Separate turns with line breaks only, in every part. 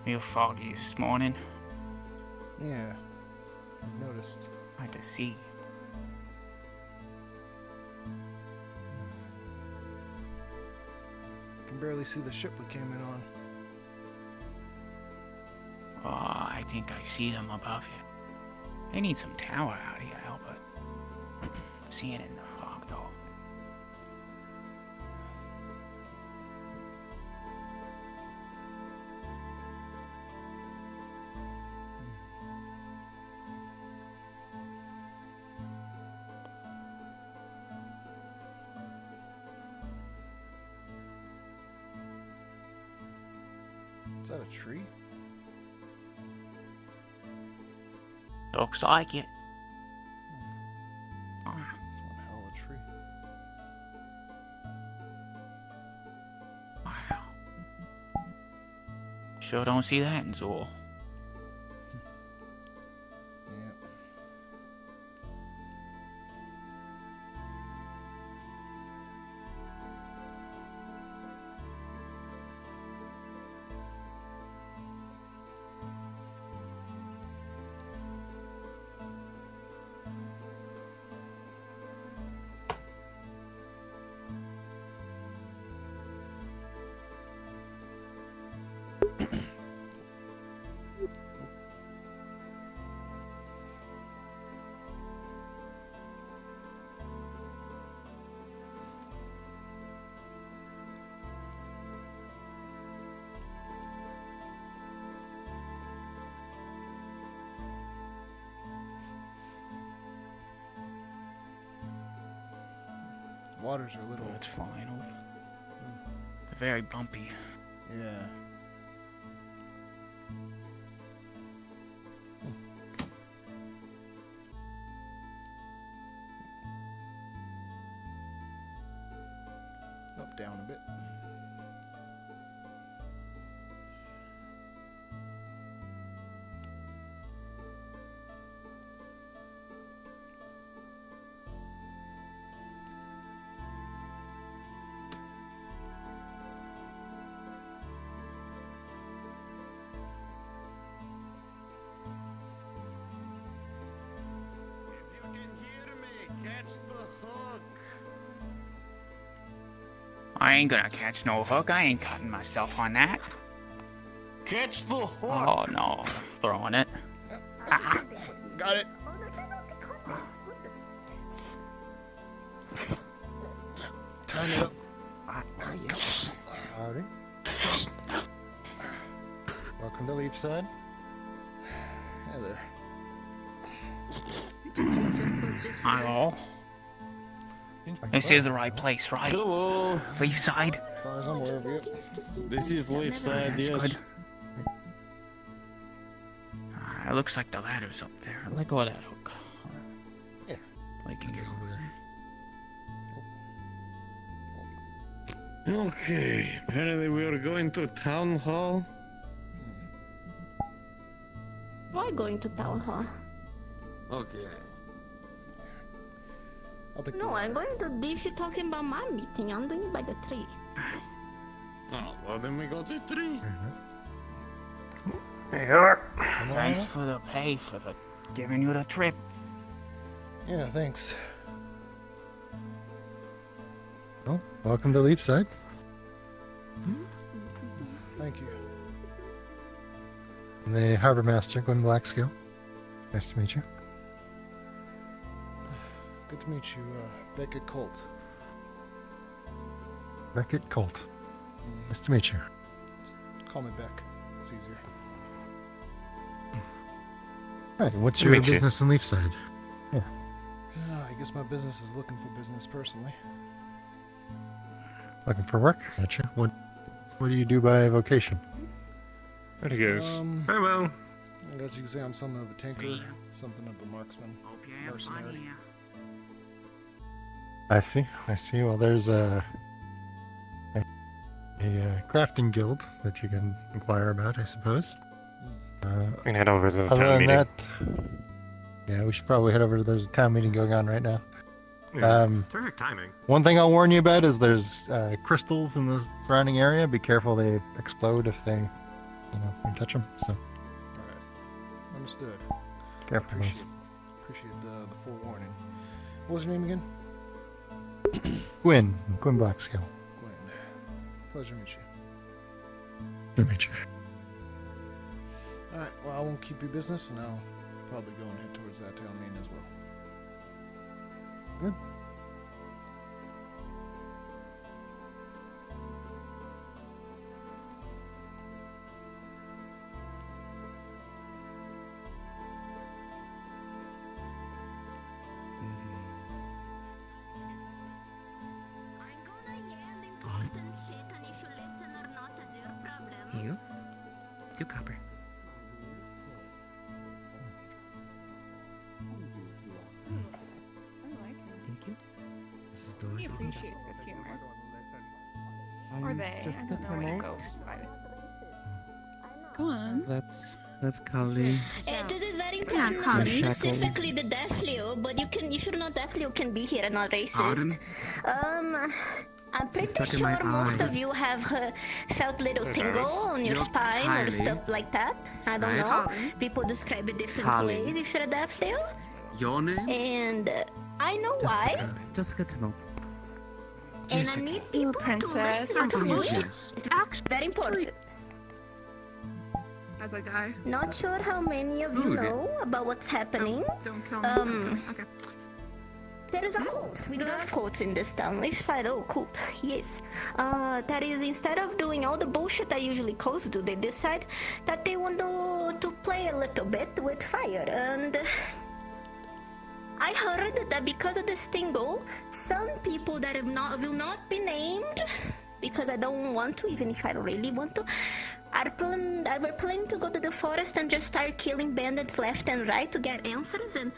Real foggy this morning.
Yeah, I've noticed.
Like the sea.
Can barely see the ship we came in on.
Oh, I think I see them above you. They need some tower out here, but seeing it in the fog, though.
Is that a tree?
Looks like it.
It's one hell of a tree.
Wow. Sure don't see that in Zool.
Yeah. Waters are a little.
Birds flying over. They're very bumpy.
Yeah. Up, down a bit.
I ain't gonna catch no hook. I ain't cutting myself on that.
Catch the hook!
Oh no, throwing it. Ah.
Got it. Time it up.
Howdy. Welcome to Leapside.
Hey there.
Hello. This is the right place, right?
Hello!
Leafside.
As far as I'm aware of it.
This is Leafside,
That's
yes.
good. It looks like the ladder's up there. Let go of that hook.
Yeah.
I can get over there.
Okay, apparently we are going to town hall.
Why going to town hall?
Okay.
I'll take the
No, I'm
ladder.
going to. If you're talking about my meeting, I'm doing it by the tree.
Oh, well then we go to 3.
Thanks for the pay for the giving you the trip.
Yeah, thanks.
Well, welcome to Leapside.
Thank you.
I'm the Harbor Master, Gwen Blackscale. Nice to meet you.
Good to meet you, Beckett Colt.
Beckett Colt. Nice to meet you.
Call me Beck. It's easier.
Right, what's
To
your
meet you.
business in Leapside?
Yeah, I guess my business is looking for business personally.
Looking for work? Gotcha. What do you do by vocation?
There he goes. Very well.
I guess you could say I'm something of a tinker,
See ya.
something of a marksman.
Hope you have fun
Mercenary.
here.
I see. Well, there's a crafting guild that you can inquire about, I suppose.
We can head over to the
Other
town
than
meeting.
that, yeah, we should probably head over to. There's a town meeting going on right now.
Yeah, perfect timing.
One thing I'll warn you about is there's crystals in the surrounding area. Be careful; they explode if they can catch them. So
Alright. Understood.
careful. guys.
Appreciate the forewarning. What was your name again?
Gwyn Blackscale.
Gwen. Pleasure to meet you.
Good to meet you.
Alright, well, I won't keep you business, and I'll probably go and head towards that town main as well.
Good.
I'm gonna yell important shit, and if you listen or not is your problem.
You? 2 copper. Thank you.
He appreciates good humor. Or they. I don't know where to go.
Go on.
Let's call it.
This is very
Yeah,
important,
Colin.
specifically the deaf Leo, but you can, if you're not deaf, you can be here and not racist. I'm pretty
stuck in
sure
my
most
eye.
of you have felt little
Hey,
tingle
Travis.
on your
Yup,
spine or
Kylie.
stuff like that. I don't
Right.
know.
Colin.
People describe it different
Kylie.
ways if you're a deaf Leo.
Your name?
And I know why.
Jessica Tumult.
And I need
Little
people to
princess.
listen to
Aren't
me.
you?
Yes.
It's actually very important.
As a guy.
Not sure how many of you
Rude.
know about what's happening.
Don't kill me. Don't kill me. Okay.
There is a cult. We love cults in this town. If I know cult, yes. That is, instead of doing all the bullshit that usually cults do, they decide that they want to play a little bit with fire. And I heard that because of this tingle, some people that will not be named, because I don't want to, even if I really want to, were planning to go to the forest and just start killing bandits left and right to get answers. And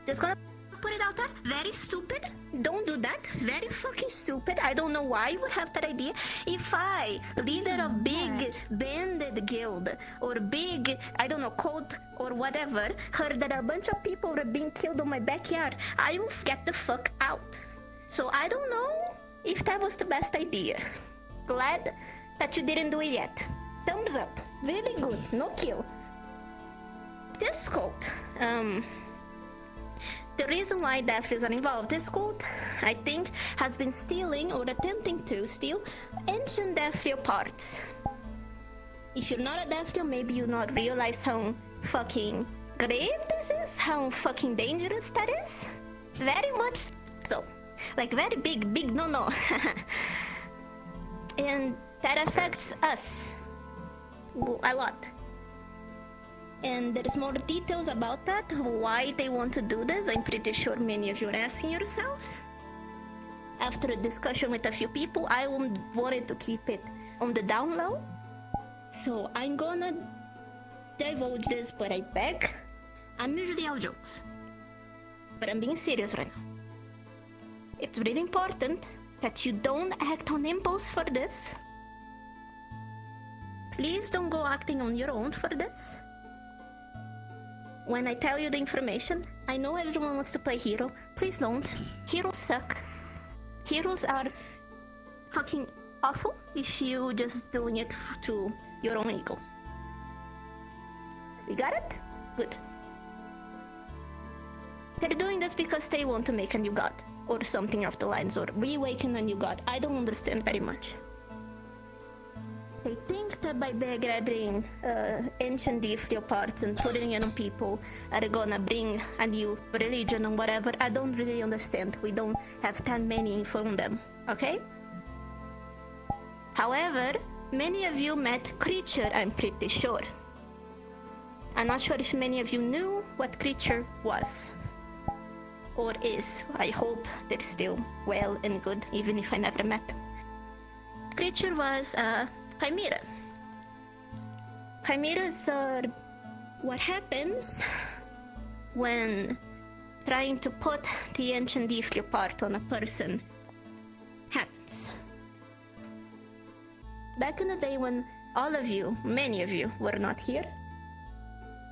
just gonna put it out there, very stupid. Don't do that. Very fucking stupid. I don't know why you would have that idea. If I, leader of big bandit guild or big, I don't know, cult or whatever, heard that a bunch of people were being killed on my backyard, I will get the fuck out. So I don't know if that was the best idea. Glad that you didn't do it yet. Thumbs up. Very good. No kill. This cult, the reason why Daphnes are involved, this cult, I think, has been stealing or attempting to steal ancient Daphne parts. If you're not a Daphne, maybe you not realize how fucking grave this is, how fucking dangerous that is. Very much so. Like very big no. And that affects us a lot. And there is more details about that, why they want to do this. I'm pretty sure many of you are asking yourselves. After a discussion with a few people, I wanted to keep it on the down low. So I'm gonna divulge this, but I beg. I'm usually all jokes. But I'm being serious right now. It's really important that you don't act on impulse for this. Please don't go acting on your own for this. When I tell you the information, I know everyone wants to play hero. Please don't. Heroes suck. Heroes are fucking awful if you just doing it to your own ego. You got it? Good. They're doing this because they want to make a new god, or something of the lines, or reawaken a new god. I don't understand very much. They think that by grabbing ancient Defleo parts and putting it on people are gonna bring a new religion or whatever. I don't really understand. We don't have that many info on them, okay? However, many of you met Creature, I'm pretty sure. I'm not sure if many of you knew what Creature was. Or is. I hope they're still well and good, even if I never met them. Creature was a chimera. Chimeras are what happens when trying to put the ancient Defleo part on a person happens. Back in the day when all of you, many of you, were not here,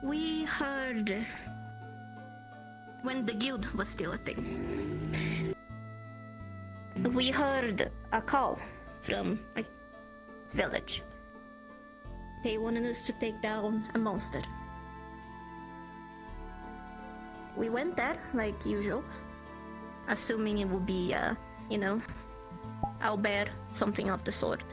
we heard when the guild was still a thing. We heard a call from a village. They wanted us to take down a monster. We went there, like usual, assuming it would be, Albert, something of the sort.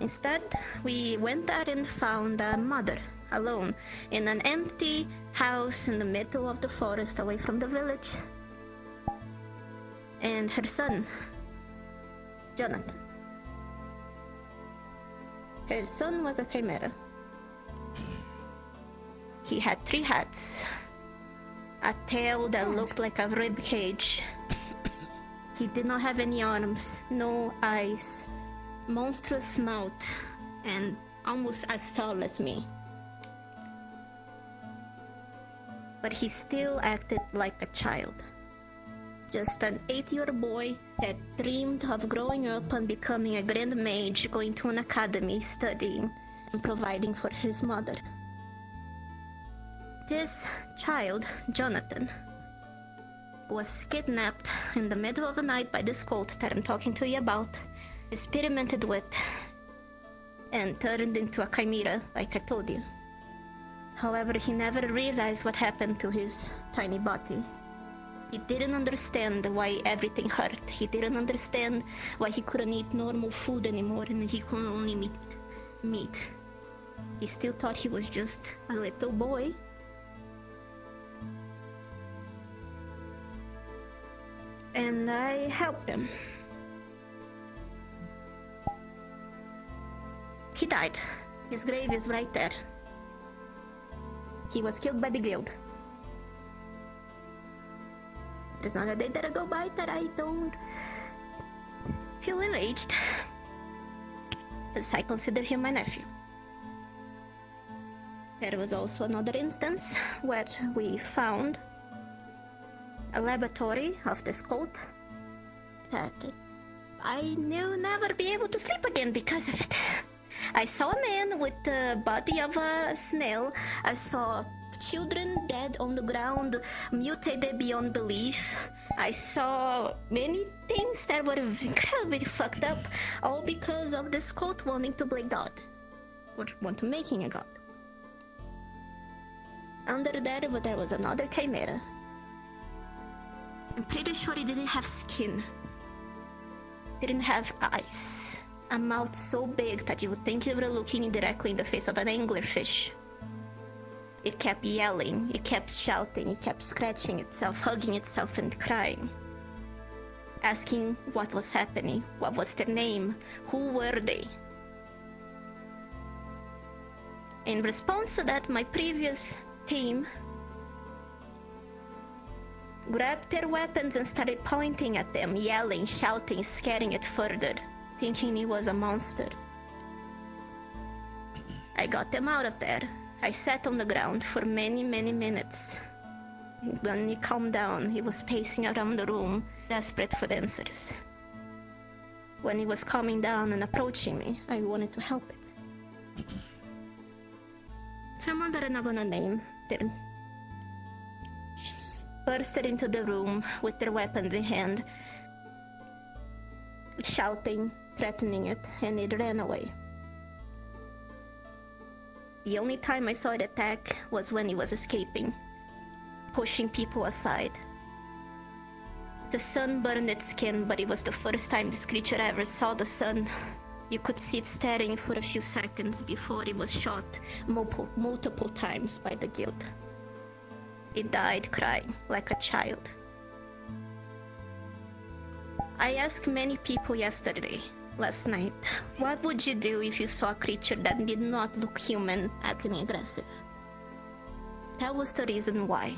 Instead, we went there and found a mother, alone, in an empty house in the middle of the forest away from the village. And her son, Jonathan. Her son was a chimera. He had 3 heads, a tail that looked like a rib cage. He did not have any arms, no eyes, monstrous mouth, and almost as tall as me. But he still acted like a child. Just an 8-year-old boy that dreamed of growing up and becoming a grand mage, going to an academy, studying, and providing for his mother. This child, Jonathan, was kidnapped in the middle of the night by this cult that I'm talking to you about, experimented with, and turned into a chimera, like I told you. However, he never realized what happened to his tiny body. He didn't understand why everything hurt. He didn't understand why he couldn't eat normal food anymore and he could only eat meat. He still thought he was just a little boy. And I helped him. He died. His grave is right there. He was killed by the guild. There's not a day that I go by that I don't feel enraged, because I consider him my nephew. There was also another instance where we found a laboratory of this cult that I knew never be able to sleep again because of it. I saw a man with the body of a snail. I saw children dead on the ground, mutated beyond belief. I saw many things that were incredibly fucked up, all because of this cult wanting to play God, or want to making a God. Under there was another chimera. I'm pretty sure he didn't have skin, didn't have eyes, a mouth so big that you would think you were looking directly in the face of an anglerfish. It kept yelling, it kept shouting, it kept scratching itself, hugging itself and crying. Asking what was happening, what was their name, who were they? In response to that, my previous team grabbed their weapons and started pointing at them, yelling, shouting, scaring it further, thinking it was a monster. I got them out of there. I sat on the ground for many, many minutes. When he calmed down, he was pacing around the room, desperate for answers. When he was calming down and approaching me, I wanted to help it. Someone that I'm not gonna name, they bursted into the room with their weapons in hand, shouting, threatening it, and it ran away. The only time I saw it attack was when he was escaping, pushing people aside. The sun burned its skin, but it was the first time this creature ever saw the sun. You could see it staring for a few seconds before it was shot multiple times by the guild. It died crying like a child. I asked many people last night, what would you do if you saw a creature that did not look human acting aggressive? That was the reason why.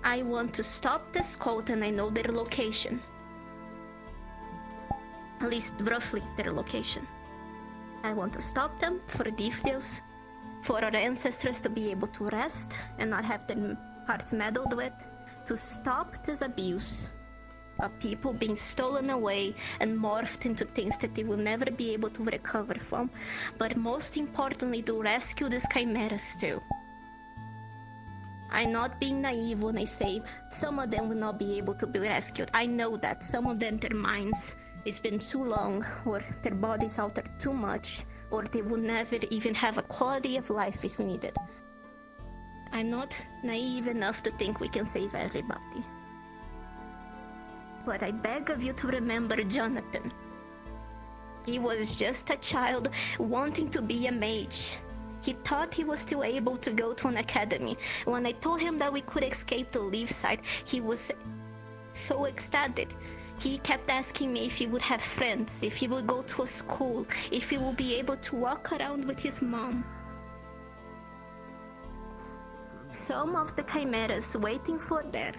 I want to stop this cult and I know their location. At least roughly their location. I want to stop them for details, for our ancestors to be able to rest and not have their hearts meddled with, to stop this abuse of people being stolen away and morphed into things that they will never be able to recover from, but most importantly to rescue these chimeras too. I'm not being naive when I say some of them will not be able to be rescued. I know that some of them, their minds it's been too long, or their bodies altered too much, or they would never even have a quality of life if needed. I'm not naive enough to think we can save everybody. But I beg of you to remember Jonathan. He was just a child wanting to be a mage. He thought he was still able to go to an academy. When I told him that we could escape the Leafside, he was so ecstatic. He kept asking me if he would have friends, if he would go to a school, if he would be able to walk around with his mom. Some of the chimeras waiting for there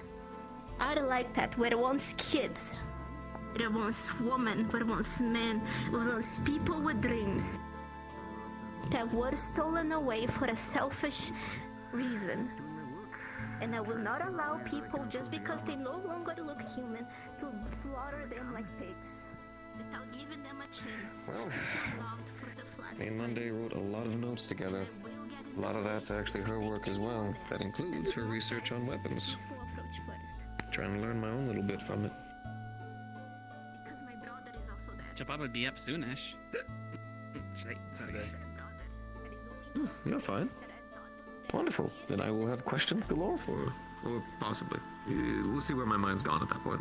are like that, were once kids. Were once women, were once men, were once people with dreams that were stolen away for a selfish reason. And I will not allow people, just because they no longer look human, to slaughter them like pigs without giving them a chance to feel loved for the flesh.
Me and Monday wrote a lot of notes together. A lot of that's actually her work as well. That includes her research on weapons. Trying to learn my own little bit from it.
Because my brother is also there.
Should probably be up soonish. Sorry.
You're fine. Wonderful. Then I will have questions galore for her. Or possibly. We'll see where my mind's gone at that point.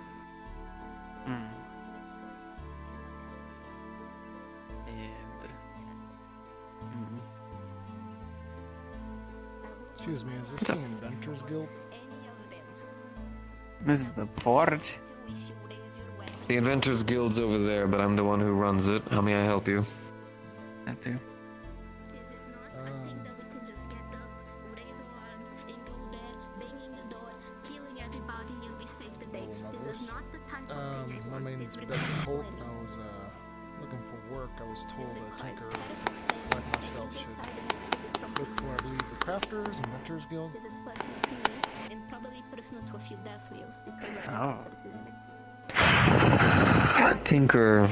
Excuse me, is this the Inventors Guild?
This is the forge.
The Inventors Guild's over there, but I'm the one who runs it. How may I help you?
That too.
My name's Beckett. I was looking for work. I was told a tinker like myself should look for, I believe, the Crafters, Inventors Guild.
This is personal to me, and probably personal to a few Deathlios, because
Tinker,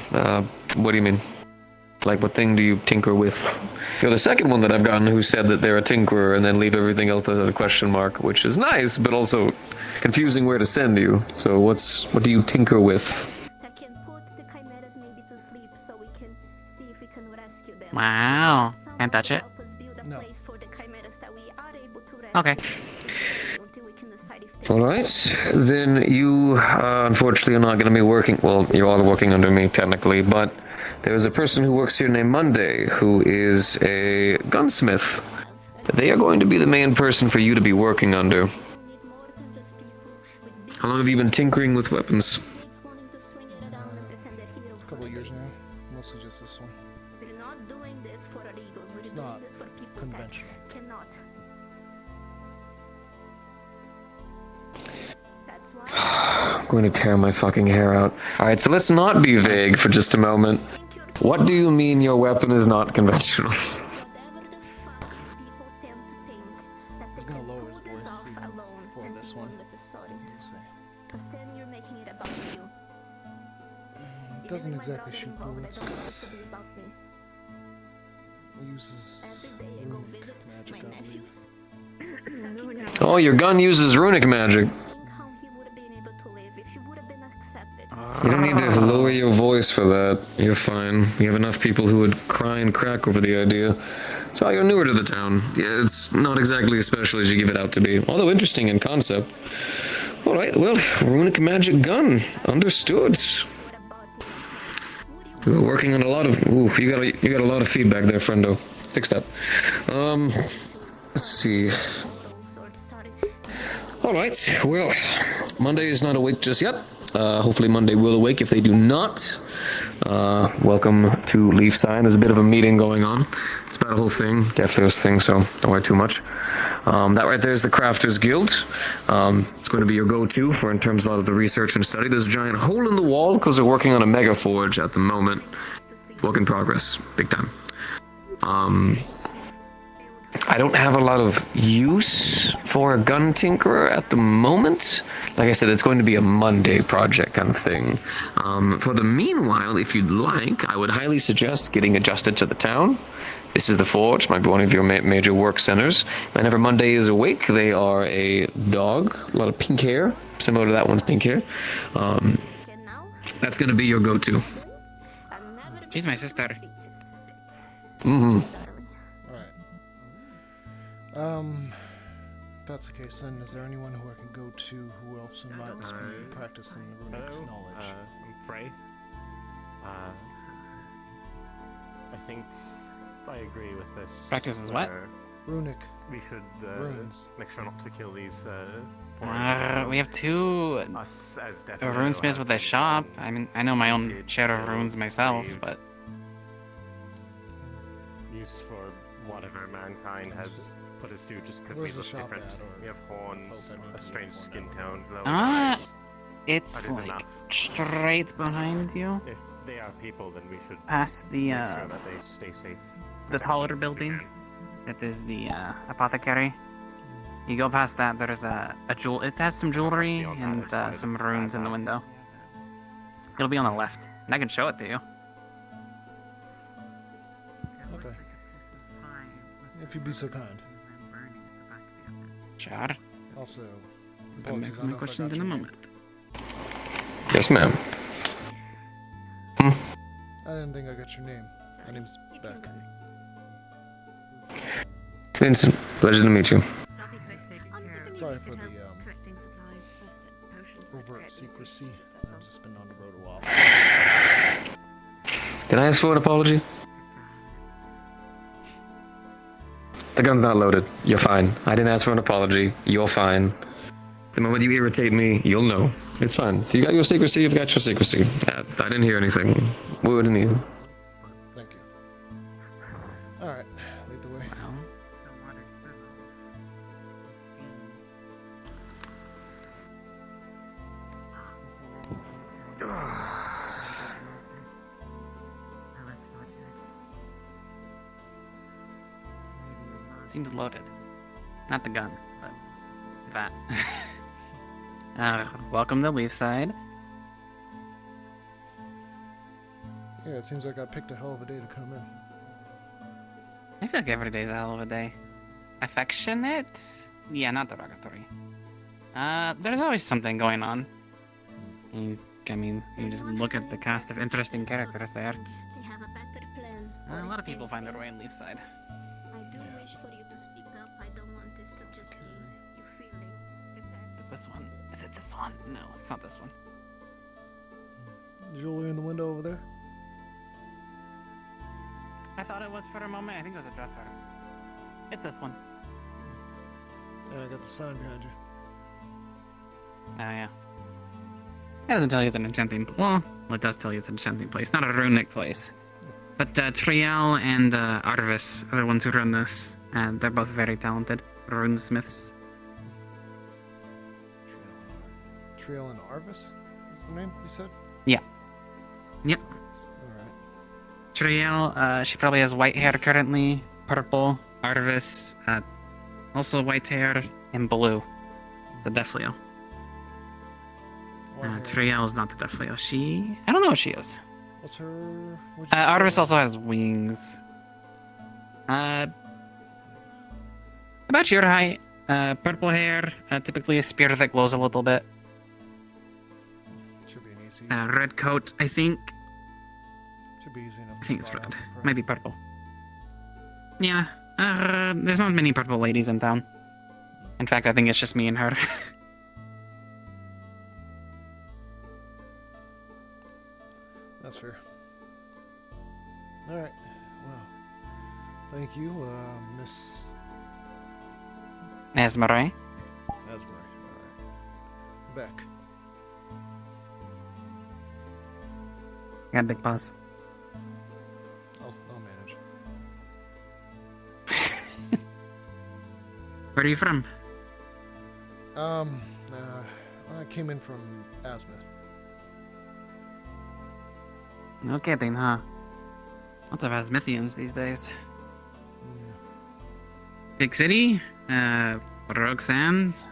what do you mean? Like, what thing do you tinker with? You're the second one that I've gotten who said that they're a tinkerer and then leave everything else as a question mark, which is nice, but also confusing where to send you. So what do you tinker with?
That can put the chimeras maybe to sleep so we can see if we can rescue them.
Wow. Can't touch it?
No.
Okay.
Alright, then you unfortunately are not going to be working, well, you are working under me technically, but there's a person who works here named Monday who is a gunsmith. They are going to be the main person for you to be working under. How long have you been tinkering with weapons?
A couple of years now. Mostly just this one.
We're not doing this for our egos. We're
It's
doing
not
this for people
conventional.
that cannot. That's why.
I'm going to tear my fucking hair out. Alright, so let's not be vague for just a moment. What do you mean your weapon is not conventional?
Whatever the fuck people tend to think that
He's
they
gonna
can
lower
pull
his
this
voice
off
even
alone
for
and
this
be
one.
with the stories.
We'll see.
Cause then you're making it about you.
It doesn't
If my
exactly
brother
shoot
involved,
bullets.
I don't want it
It's,
to be about me.
it uses
Every day I go
runic
visit
magic,
my
I believe.
nephews.
Oh, your gun uses runic magic.
Think how he would have been able to live if he would have been accepted.
You don't need to lower your voice for that. You're fine. We have enough people who would cry and crack over the idea. So you're newer to the town. Yeah, it's not exactly as special as you give it out to be, although interesting in concept. Alright, well, runic magic gun. Understood. We're working on a lot of... Ooh, you got a lot of feedback there, friendo. Fix that. Let's see. Alright, well, Monday is not awake just yet. Hopefully Monday will awake. If they do not, welcome to Leafside. There's a bit of a meeting going on. It's about a whole thing, Deathlios thing, so don't worry too much. That right there is the Crafters Guild. It's going to be your go-to for in terms of a lot of the research and study. There's a giant hole in the wall because they're working on a mega forge at the moment. Work in progress, big time. I don't have a lot of use for a gun tinkerer at the moment. Like I said, it's going to be a Monday project kind of thing. For the meanwhile, if you'd like, I would highly suggest getting adjusted to the town. This is the Forge, might be one of your major work centers. Whenever Monday is awake, they are a dog, a lot of pink hair, similar to that one's pink hair. That's going to be your go-to.
She's my sister.
Mm-hmm.
Alright. If that's the case, then is there anyone who I can go to who else might be practicing runic knowledge?
I'm Frey. I think I agree with this.
Practices what?
Runic.
We should
Runes.
make sure not to kill these.
We have two
Us as definitely
runesmiths with a shop. I mean, I know my own share of runes myself, but
used for whatever mankind has put us to, just because we
Where's the
look
shop
different.
at, or
We have horns,
folk that need
a
to
strange
look for
skin
now?
tone, glowing eyes.
it's
Other than
like
that,
straight behind you,
if they are people, then we should
past the
make sure that they stay safe.
the taller building. That is the apothecary. You go past that, there's a jewel. It has some jewelry and some runes in the window. It'll be on the left, and I can show it to you.
Okay. If you'd be so kind.
Sure.
Also,
I'll come back
apologies,
to
I
my
know if I
questions
got
in a
your name.
moment.
Yes, ma'am.
I didn't think I got your name. My name's Beck.
Vincent, pleasure to meet you.
Sorry for the overt secrecy. I've just been on the road a while.
Can I ask for an apology? The gun's not loaded. You're fine. I didn't ask for an apology. You're fine. The moment you irritate me, you'll know. It's fine. If you got your secrecy, you've got your secrecy. I didn't hear anything. Word in ear.
Thank you. Alright, lead the way.
Seems loaded. Not the gun, but that. Welcome to Leafside.
Yeah, it seems like I picked a hell of a day to come in.
I feel like every day's a hell of a day. Affectionate? Yeah, not derogatory. There's always something going on. You just look at the cast of interesting characters there.
They have a better plan.
A lot of people find their way in Leafside.
I do wish for you to speak up. I don't want this to just be you feeling.
Is it this one? Is it this one? No, it's not this one.
Jewelry in the window over there?
I thought it was for a moment. I think it was a dresser. It's this one.
Yeah, I got the sign behind you.
Oh, yeah. It doesn't tell you it's an enchanting well, it does tell you it's an enchanting place. Not a runic place. But Triel and Arvis are the ones who run this. And they're both very talented runesmiths.
Trail and Arvis is the name you said?
Yeah. Yep.
Alright.
Triel, she probably has white hair currently. Purple. Arvis, also white hair and blue. The Defleo. Triel is not the Defleo. I don't know what she is.
What's her...
Arvis also has wings. About your height. Purple hair. Typically a spear that glows a little bit.
Should be an easy.
Red coat, I think.
Should be easy enough.
I think it's red. Might be purple. Yeah. There's not many purple ladies in town. In fact, I think it's just me and her.
That's fair. Alright. Well, thank you, Miss
Esmeray.
Asbury. Alright. Beck.
Got big paws.
I'll manage.
Where are you from?
I came in from Asmith.
No kidding, huh? Lots of Asmithians these days.
Yeah.
Big city? Rogue Sands?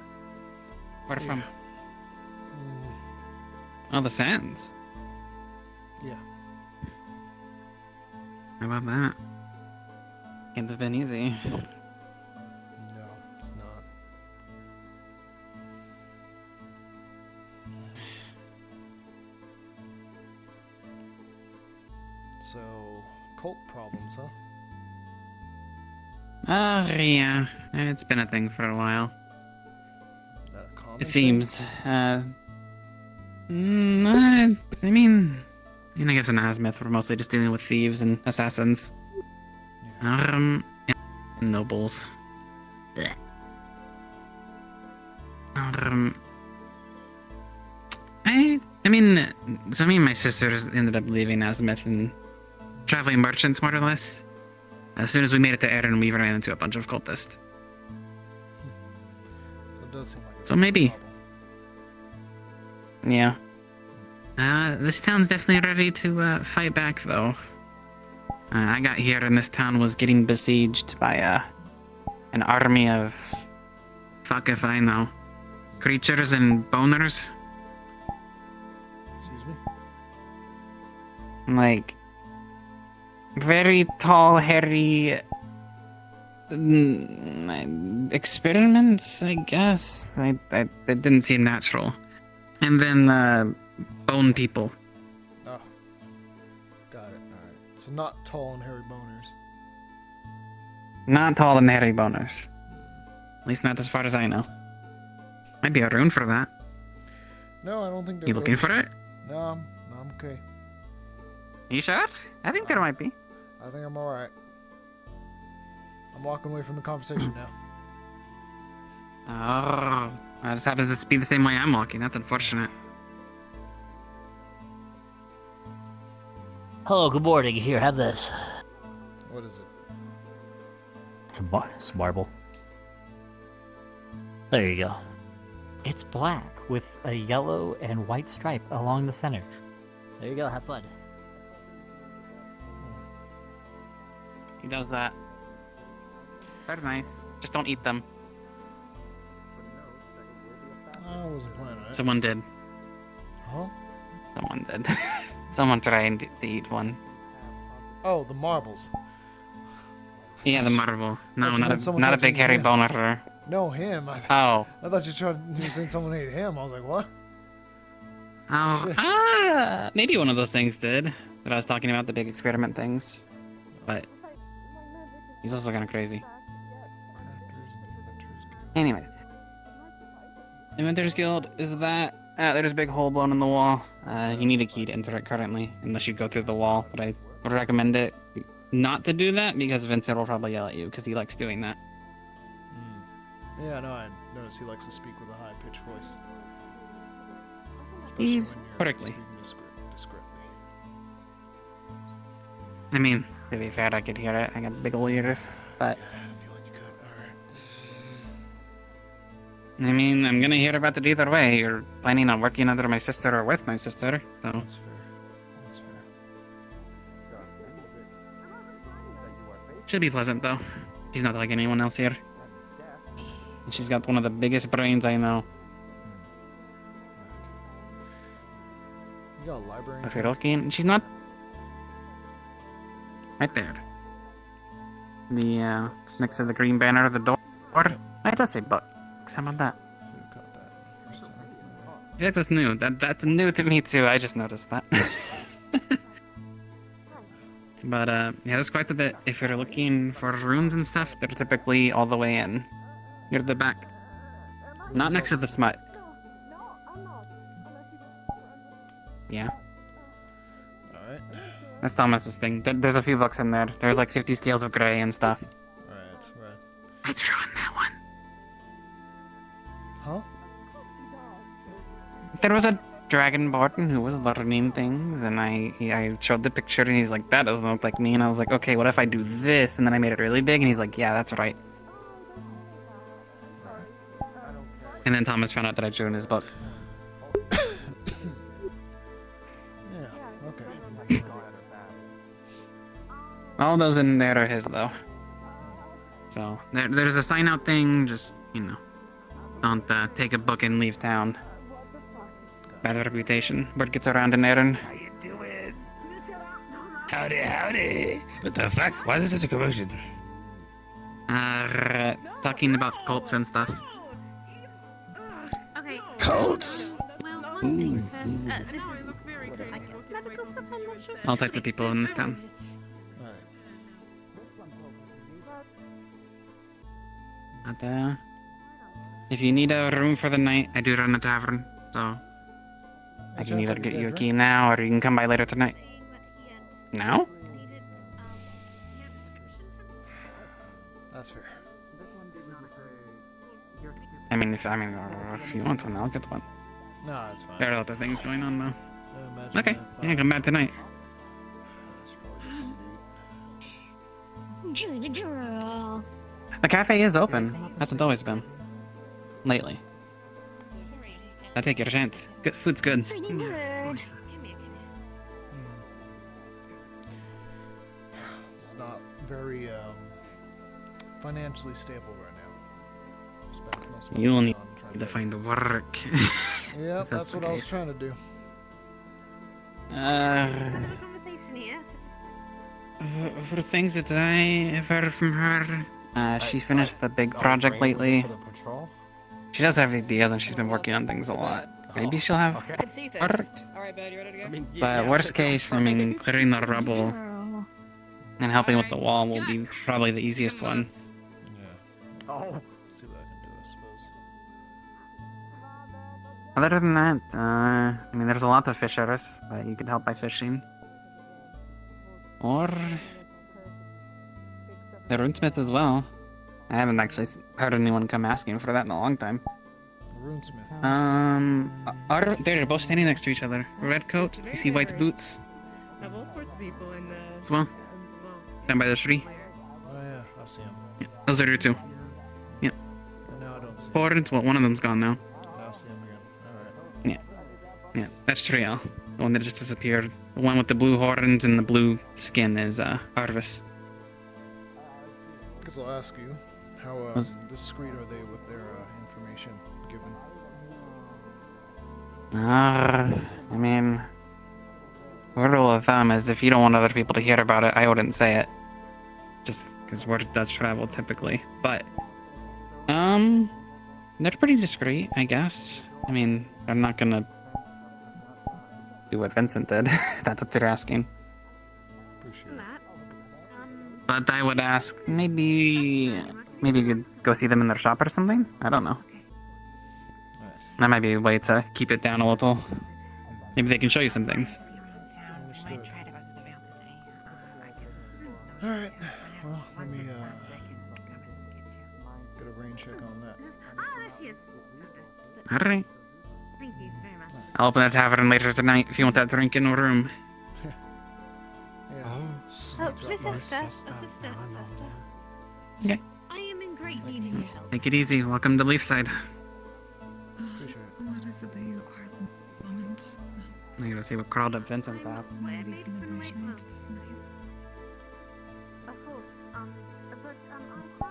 Where from? Oh, the Sands.
Yeah.
How about that? Can't have been easy.
No, it's not. So, cults, huh?
Yeah. It's been a thing for a while.
That a common
It
thing?
seems. I mean, I guess in Azimuth we're mostly just dealing with thieves and assassins.
Yeah.
And nobles. Blech. I mean, so me and my sisters ended up leaving Azimuth and traveling merchants, more or less. As soon as we made it to Erin, we ran into a bunch of cultists.
So it does seem like a
So maybe.
problem.
Yeah. This town's definitely ready to fight back, though. I got here and this town was getting besieged by an army of... fuck if I know. Creatures and boners.
Excuse me?
Like... very tall, hairy... experiments, I guess. It didn't seem natural. And then, bone people.
Oh. Got it. Alright. So not tall and hairy boners.
Not tall and hairy boners. At least not as far as I know. Might be a rune for that.
No, I don't think they're
You looking for it?
No, I'm okay.
You sure? I think there might be.
I think I'm alright. I'm walking away from the conversation now.
Oh, that just happens to be the same way I'm walking. That's unfortunate.
Hello, good morning. Here, have this.
What is it?
Some marble. There you go. It's black with a yellow and white stripe along the center. There you go, have fun.
He does that. Very nice. Just don't eat them.
I wasn't planning on it.
Someone did.
Huh?
Someone did. Someone tried to eat one.
Oh, the marbles.
Yeah, the marble. No,
you
not
meant
a,
someone
not a
tried to
big
eat
hairy
him.
boner.
No, him.
Oh.
I thought you were saying someone ate him. I was like, what?
Oh. Maybe one of those things did. That I was talking about, the big experiment things. But he's also kind of crazy. Anyways. Inventors Guild is that. There's a big hole blown in the wall. You need a key to enter it currently, unless you go through the wall. But I would recommend it not to do that because Vincent will probably yell at you because he likes doing that.
Yeah, no, I noticed he likes to speak with a high-pitched voice.
He's
when you're
prickly.
speaking discreetly.
I mean, to be fair, I could hear it. I got big old ears. But
Yeah, I had a feeling you could. Alright.
I mean, I'm gonna hear about it either way. You're planning on working under my sister or with my sister, so
That's fair. That's fair.
should be pleasant though. She's not like anyone else here. And she's got one of the biggest brains I know.
You got a library?
If you're looking, she's not right there. The next to the green banner of the door. I does say books. How about that?
Should have got that first time.
Yeah, that's new. That's new to me too. I just noticed that. But yeah, there's quite a bit. If you're looking for runes and stuff, they're typically all the way in. Near the back. Not next to the smut. Yeah.
Alright.
That's Thomas's thing. There's a few books in there. There's like 50 scales of gray and stuff.
Right.
I threw in that one.
Huh?
There was a dragonborn who was learning things, and I showed the picture, and he's like, that doesn't look like me. And I was like, okay, what if I do this? And then I made it really big, and he's like, yeah, that's right. And then Thomas found out that I drew in his book.
Yeah, okay.
All those in there are his, though. So, there's a sign-out thing, just, you know, don't take a book and leave town. Bad reputation. Word gets around in Erin.
How you doing? Howdy, howdy. What the fuck? Why is there such a commotion?
Talking about cults and stuff.
Okay.
Cults?
Well, one thing first. This I guess medical stuff. I'm not sure.
All types of people in this town.
Alright.
But, if you need a room for the night, I do run a tavern, so I can either get you a key now, or you can come by later tonight. Now?
That's fair.
I mean, if you want one, I'll get one.
No, it's fine.
There are other things going on, though.
I imagine
Okay,
if,
yeah, come back tonight.
I should probably get something to eat.
The cafe is open. Hasn't always been. Lately. I take your chance. Good food's good.
It's not very financially stable right now. Spent most of my
You'll
money
need
on trying
to find work.
Yep, that's
the
what I was
case.
trying to do.
Conversation here.
For things that I have heard from her, she finished the big project lately. She does have ideas and she's been working on things a lot. Maybe she'll have work.
Alright, bud, you ready to go?
But worst case, I mean, clearing the rubble and helping with the wall will be probably the easiest one.
Yeah. Oh. See what I can do, I suppose.
Other than that, I mean, there's a lot of fishers that you could help by fishing. Or the runesmith as well. I haven't actually heard anyone come asking for that in a long time.
Runesmith.
They're both standing next to each other. Red coat, you see white boots
I have all sorts of people in
as well. Down by the tree.
Oh yeah, I see him.
Yeah, those are your two. Yep.
And now I don't see him.
Wardens, well, one of them's gone now.
Now I see him again. Alright.
Yeah, that's Triel. The one that just disappeared. The one with the blue horns and the blue skin is Arvis.
Guess I'll ask you, how discreet are they with their information given?
I mean, the rule of thumb is if you don't want other people to hear about it, I wouldn't say it. Just because word does travel typically. But, they're pretty discreet, I guess. I mean, they're not gonna do what Vincent did. That's what they're asking.
Appreciate it.
But I would ask, maybe you could go see them in their shop or something? I don't know.
Nice.
That might be a way to keep it down a little. Maybe they can show you some things.
Understood. Alright, well, let me get a rain check on that.
Alright.
Thank you very much.
I'll open the tavern later tonight if you want that drink in a room.
Yeah.
Oh, my sister.
Okay.
I am in great need of your help.
Take it easy. Welcome to Leafside.
Appreciate it.
What is it that you require at the moment?
I gotta see what crawled up Vincent's ass.
What I made from my mom.
tonight.
Of course, but I'll call.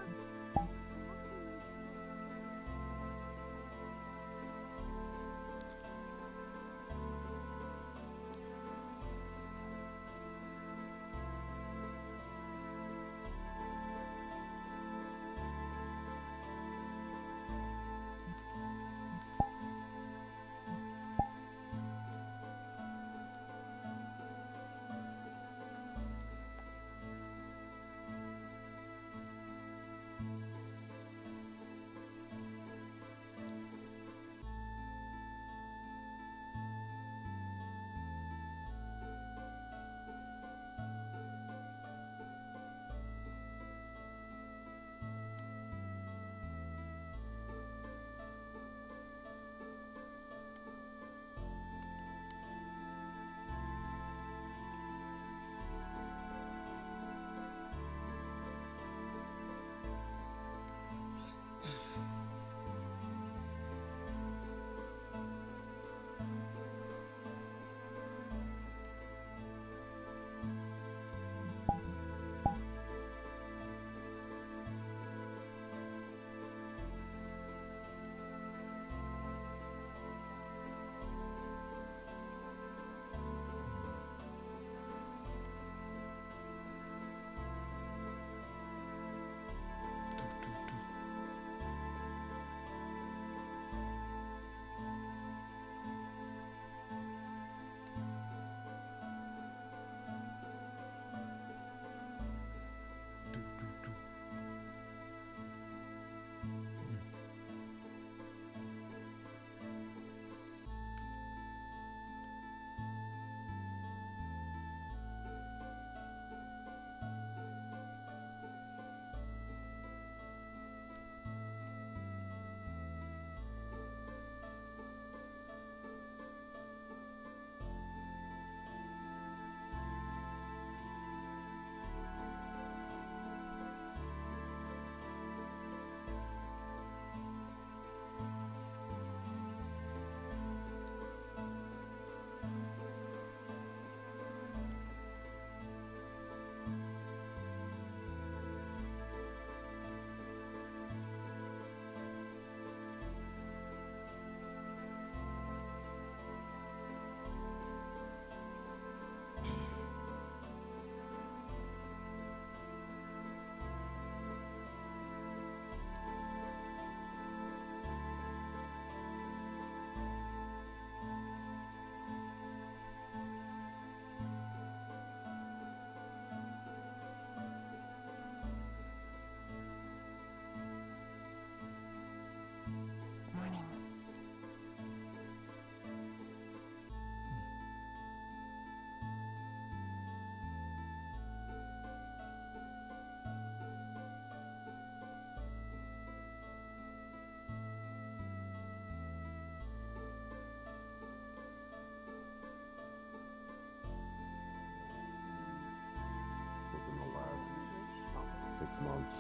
months.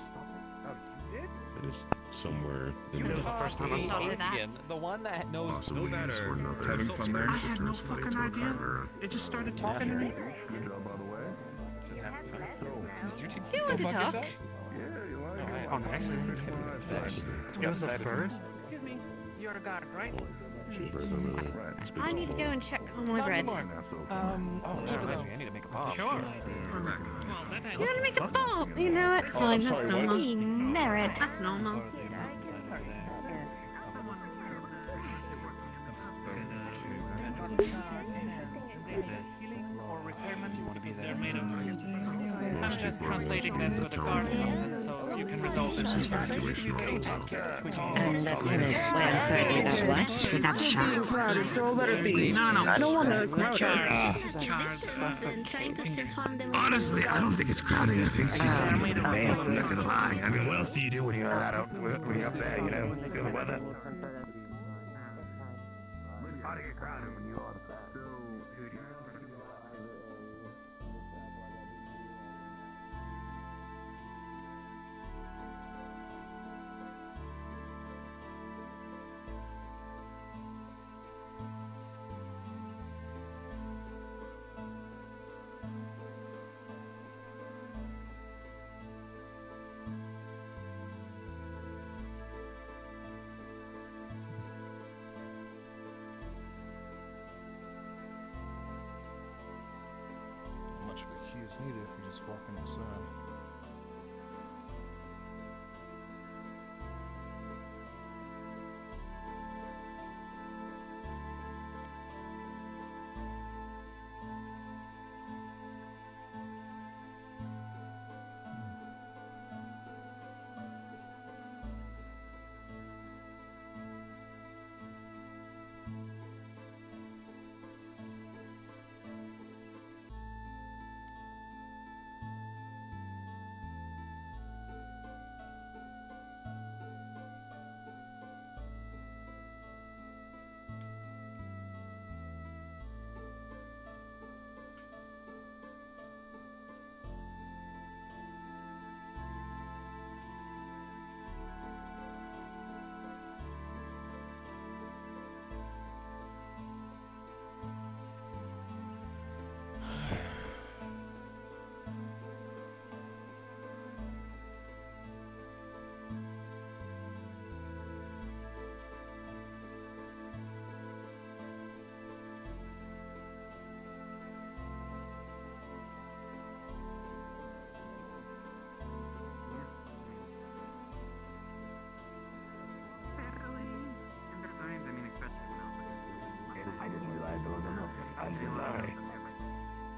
Oh, you did?
It is somewhere in
The first time I saw it.
The one that knows
possibly
no better.
or another.
Having fun there.
I had no fucking idea. It just started talking to me.
Good job, by the way.
You want to talk?
Yeah, you like it.
Oh, excellent.
It was a bird.
Excuse me. You're the guard, right?
Birds over there.
I need to go and check on my bread.
I need to make a pop.
Sure.
Well,
You want to make a bomb? You know what? Fine, that's normal. Merit. That's normal.
I'm just translating that to the guard, so you can resolve it.
And Lieutenant, what I'm sorry about what? We got shot.
So let it be.
No.
I don't want to crowd
Trying to transform them.
Honestly, I don't think it's crowded. I think she's just advanced. I'm not gonna lie. I mean, what else do you do when you're out when you're up there? You know, feel the weather. How do you get crowded when you are so?
Not much of a key is needed if you just walk inside.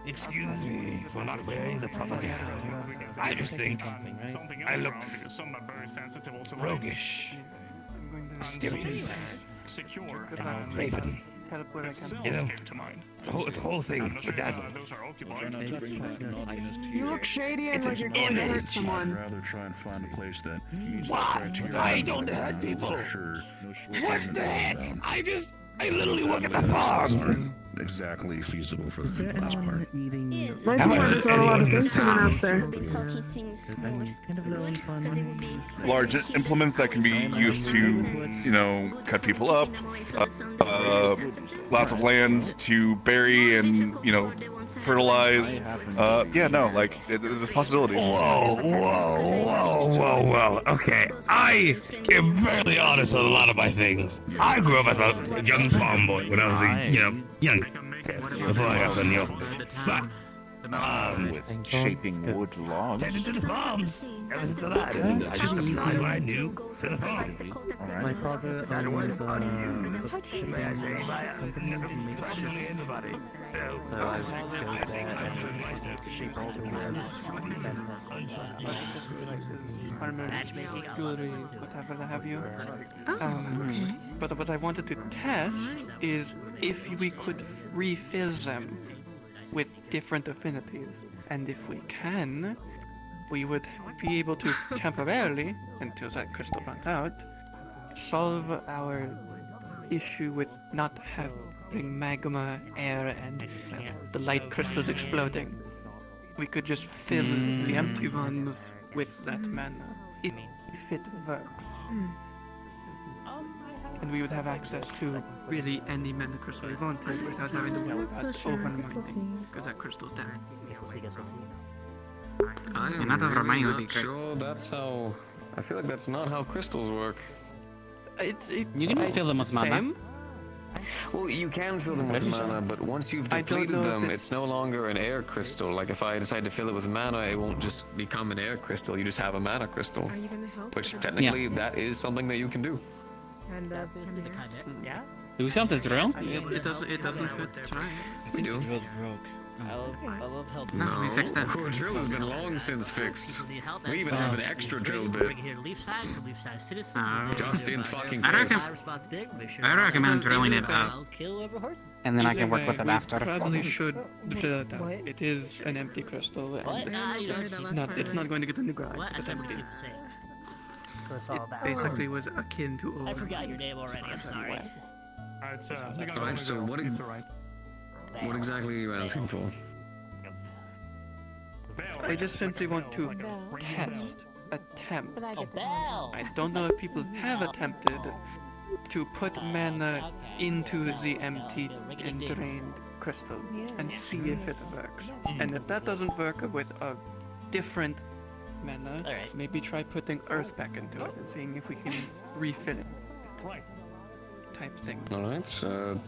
Excuse me for not wearing the proper gown. I just think I look roguish, mysterious, and raven. You know, it's a whole thing. It's bedazzled.
You look shady and like you're going to hurt someone.
Rather try and find a place that
What? I don't hurt people. What the heck? I literally work at the farm.
Exactly feasible for the last part.
My parents saw a lot of things coming out there.
Large implements that can be used to, you know, cut people up. Lots of land to bury and, you know, fertilize. Yeah, no, like, there's possibilities.
Whoa. Okay, I am fairly honest on a lot of my things. I grew up as a young farm boy when I was, young. Before I got in the office. But,
with shaping wood logs.
Tended to the farms. Ever since that, and I just applied what I knew to the farm.
My father owns a shipping company who makes ships. So I would go there and shape all the
ornaments, jewelry, whatever they have you. But what I wanted to test is if we could refill them with different affinities, and if we can, we would be able to temporarily, until that crystal runs out, solve our issue with not having magma, air, and the light crystals exploding. we could just fill the empty ones with that mana, if it works. And we would have access to really any mana crystal we wanted without having to worry about overmining, because that crystal's dead.
I am
Another
really
remaining would be
not
great.
sure that's how... I feel like that's not how crystals work.
You can fill them with mana.
Same?
Well, you can fill them with
Pretty sure.
mana, but once you've
I don't
depleted
know if
them,
it's-
it's no longer an air crystal. Like if I decide to fill it with mana, it won't just become an air crystal. You just have a mana crystal.
Are you gonna help?
Which technically, that is something that you can do.
And
Yeah?
Do we still have to drill?
It doesn't hurt to try.
We do.
I love helping.
No, we fixed that.
Our drill has been long since fixed. We even have an extra drill bit. Just in fucking
I
case.
recommend drilling it up, and then I can work with it
We
after.
probably should drill it out. It is an empty crystal, and it's not going to get in the ground. It's empty. It basically was akin to over.
I forgot your name already, I'm sorry.
Alright, so what exactly are you asking for?
I just simply want to attempt.
Bell!
I don't know if people have attempted to put mana into the empty and drained crystal and see if it works. And if that doesn't work with a different mana, maybe try putting earth back into it and seeing if we can refill it. Type thing.
Alright, so...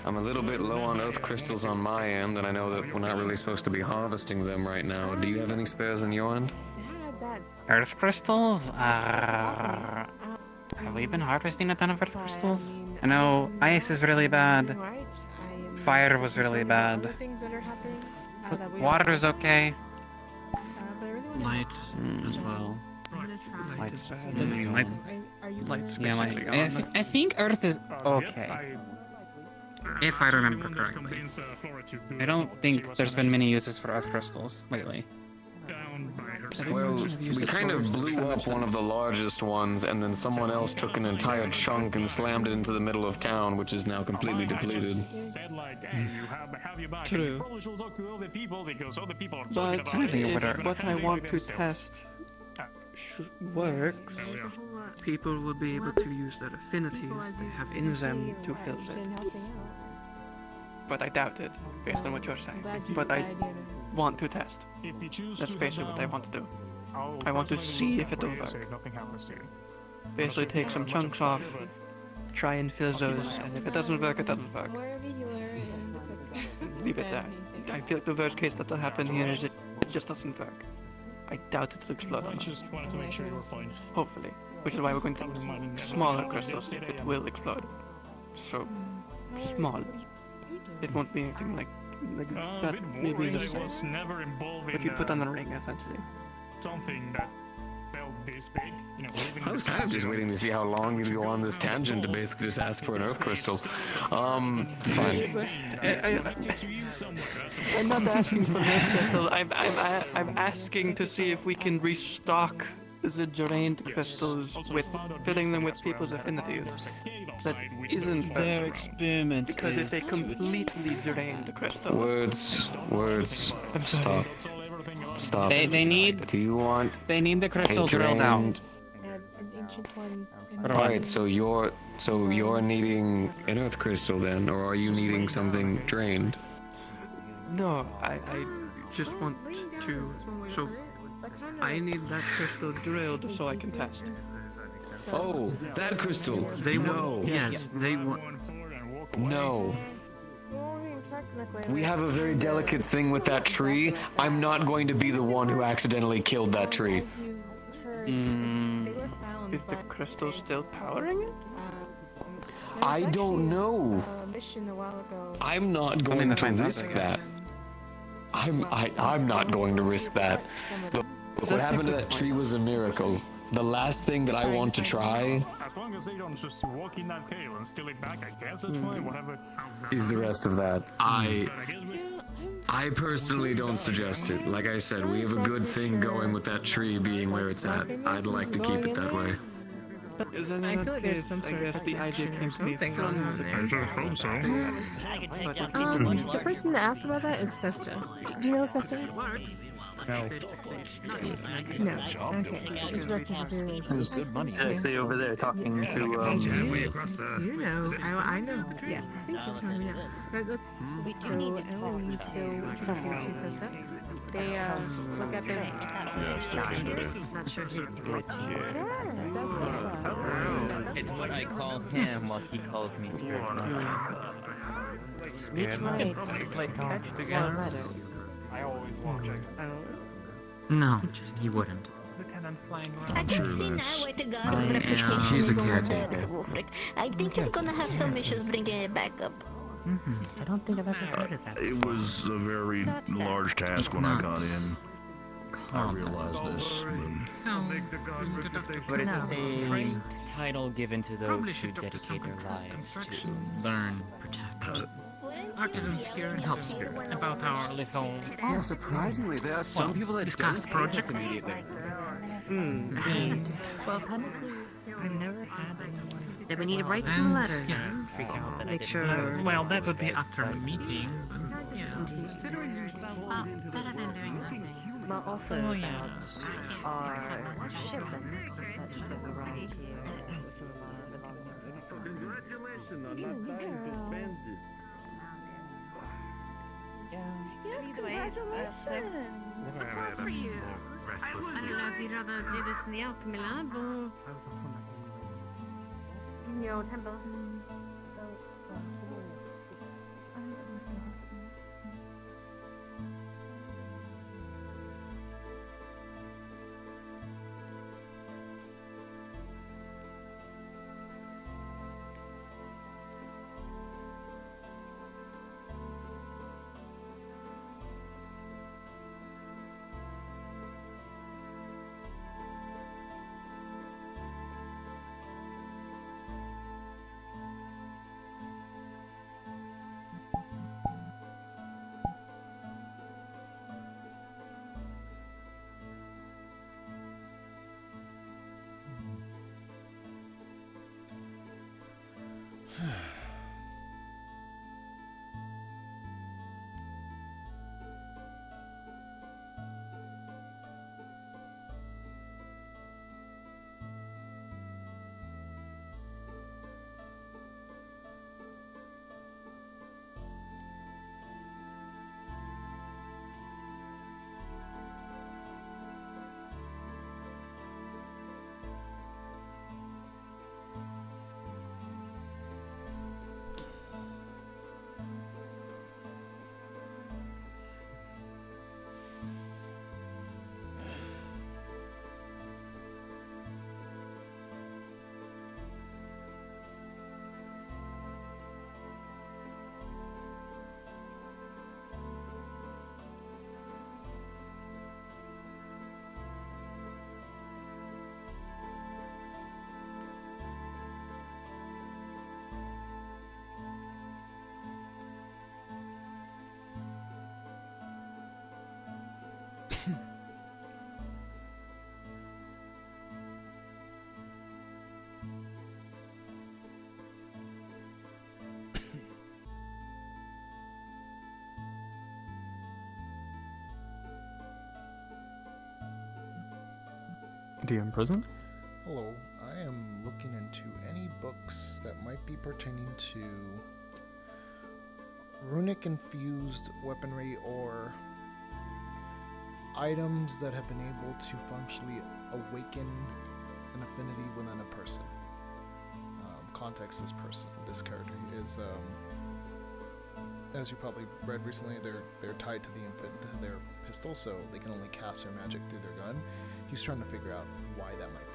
I'm a little bit low on earth crystals on my end, and I know that we're not really supposed to be harvesting them right now. Do you have any spares on your end?
Earth crystals? Have we been harvesting a ton of earth crystals? I know ice is really bad. Fire was really bad. Water is okay.
Light as well.
Light is bad.
Lights.
Light's
Yeah,
basically on.
I think Earth is okay. If I remember correctly. I don't think there's been many uses for earth crystals lately.
Well, we kind of blew up one of the largest ones, and then someone else took an entire chunk and slammed it into the middle of town, which is now completely depleted.
True. But if what I want to test works, people will be able to use their affinities they have in them to fill it. But I doubt it, based on what you're saying. But I want to test. That's basically what I want to do. I want to see if it'll work. Basically take some chunks off, try and fill those, and if it doesn't work, it doesn't work. Leave it there. I feel like the worst case that'll happen here is it just doesn't work. I doubt it'll explode on us.
Just wanted to make sure you were fine.
Hopefully. Which is why we're going to smaller crystals if it will explode. So, small. It won't be anything like that. Maybe just
was never involved
what you put on the ring, essentially.
Something that felt this big. You know,
I was kind of just waiting to see how long you'd go on this tangent to basically just ask for an earth crystal. Fine.
I'm not asking for earth crystals. I'm asking to see if we can restock the drained crystals with filling them with people's affinities. That isn't
Their experiment
because it's a completely drained crystal.
Words. Stop. Stop.
They need.
Do you want?
They need the crystal
a
drilled out.
drained- Alright, so you're needing an earth crystal then, or are you needing something drained?
No, I just want to. So I need that crystal drilled so I can test.
Oh, that crystal.
They
no.
Yes, they want.
No. We have a very delicate thing with that tree. I'm not going to be the one who accidentally killed that tree.
Is the crystal still powering it?
I don't know. I'm not going to risk that. I'm not going to risk that. What happened to that tree was a miracle. The last thing that I want to try
As long as they don't just walk in that cave and steal it back, I guess that's fine, whatever.
is the rest of that. I personally don't suggest it. Like I said, we have a good thing going with that tree being where it's at. I'd like to keep it that way.
But
I
in
feel
that
like there's
case,
some sort
I
of
guess the idea
connection or
came to me
something
from
on
the
there.
I should hope so.
The person that asked about that is Sesta. Do you know who Sesta is?
No.
No. Okay. Introduction to the
Who's good money?
Yeah.
Actually, over there talking to.
I do.
Way across the.
You know. I know. Yes. Thank you for telling me that. But let's go. Ellen, we need to go introduce you to Sesta. They look at their.
Not sure who
It's what I call him while he calls me spiritual.
Which might play catch together.
I always watch it.
No, he wouldn't.
Lieutenant Flying
I can see now why the guard of replication
she's a
is on the
caretaker.
dead, Wolfric. I think you're gonna have some issues bringing it back up.
I don't think I've ever heard of that.
It was a very large task
It's
when I
not
got in. I
common.
realized this.
But it's a title given to those
Probably
who
should talk to
dedicate their
someone
lives to
construction.
Learn, protect.
Artisans here
Help spirits.
about our little
Yeah, surprisingly, there are some people that
discussed
don't hate us
project.
immediately.
Well, technically, I've never had anyone. Then we need to write
And,
some letters.
yeah,
Make sure.
well, that would be after a meeting, but yeah.
Well, better than doing nothing. Well, also
Oh, yeah.
our shipment that should have arrived here with some of our belongings.
Congratulations on not dying suspended.
Good for you. I don't know if you'd rather do this in the alchemy lab or in your temple.
DM present.
Hello, I am looking into any books that might be pertaining to runic infused weaponry or items that have been able to functionally awaken an affinity within a person. Context: this character is, as you probably read recently, they're tied to their pistol, so they can only cast their magic through their gun. He's trying to figure out why that might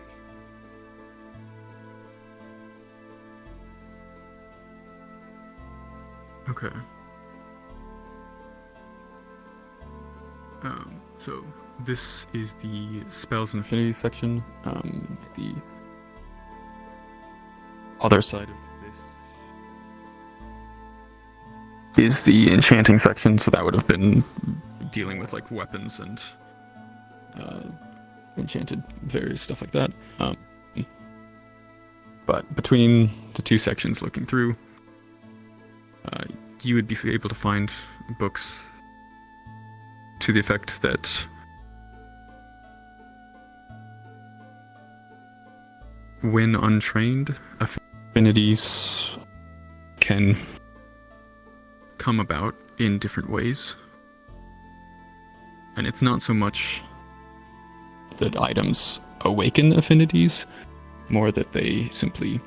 be.
Okay. So this is the spells and affinities section. The other side of this is the enchanting section, so that would have been dealing with like weapons and enchanted various stuff like that. But between the two sections looking through, you would be able to find books to the effect that when untrained, affinities can come about in different ways. And it's not so much that items awaken affinities, more that they simply...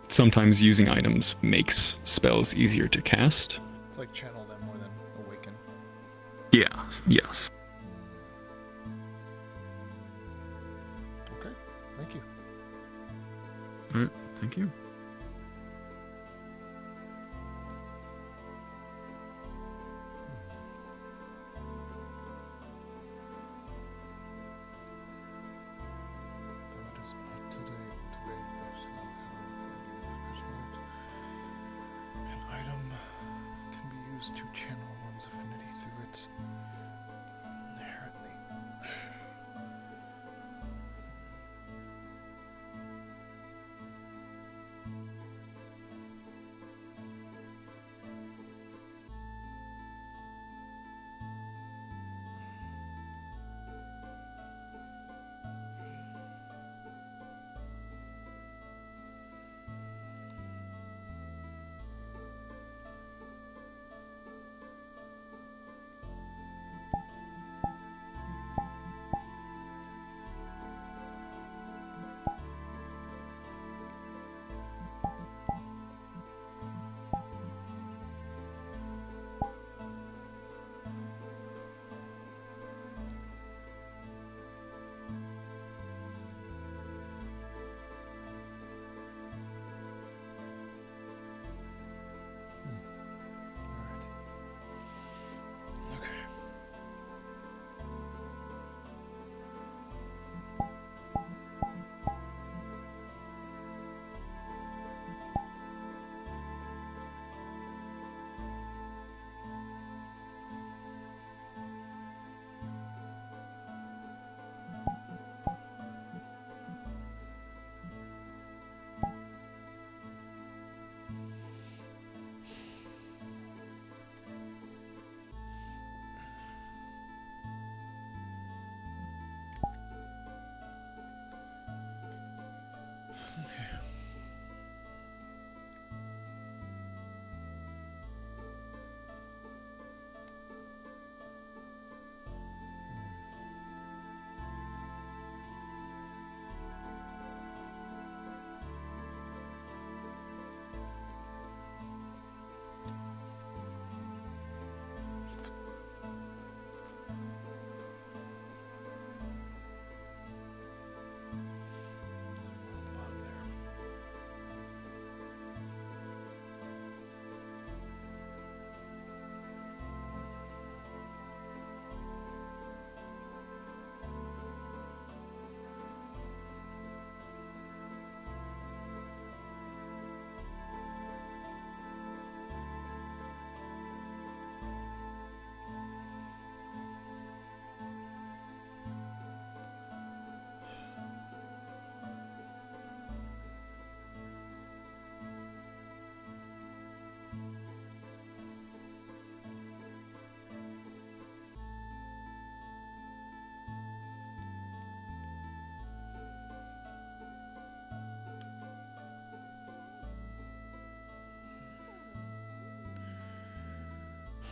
Sometimes using items makes spells easier to cast.
It's like channel them more than awaken.
Yeah, yes.
Okay, thank you.
Alright, thank you.
Though it is but today debate an item can be used to channel one's affinity through its inherently.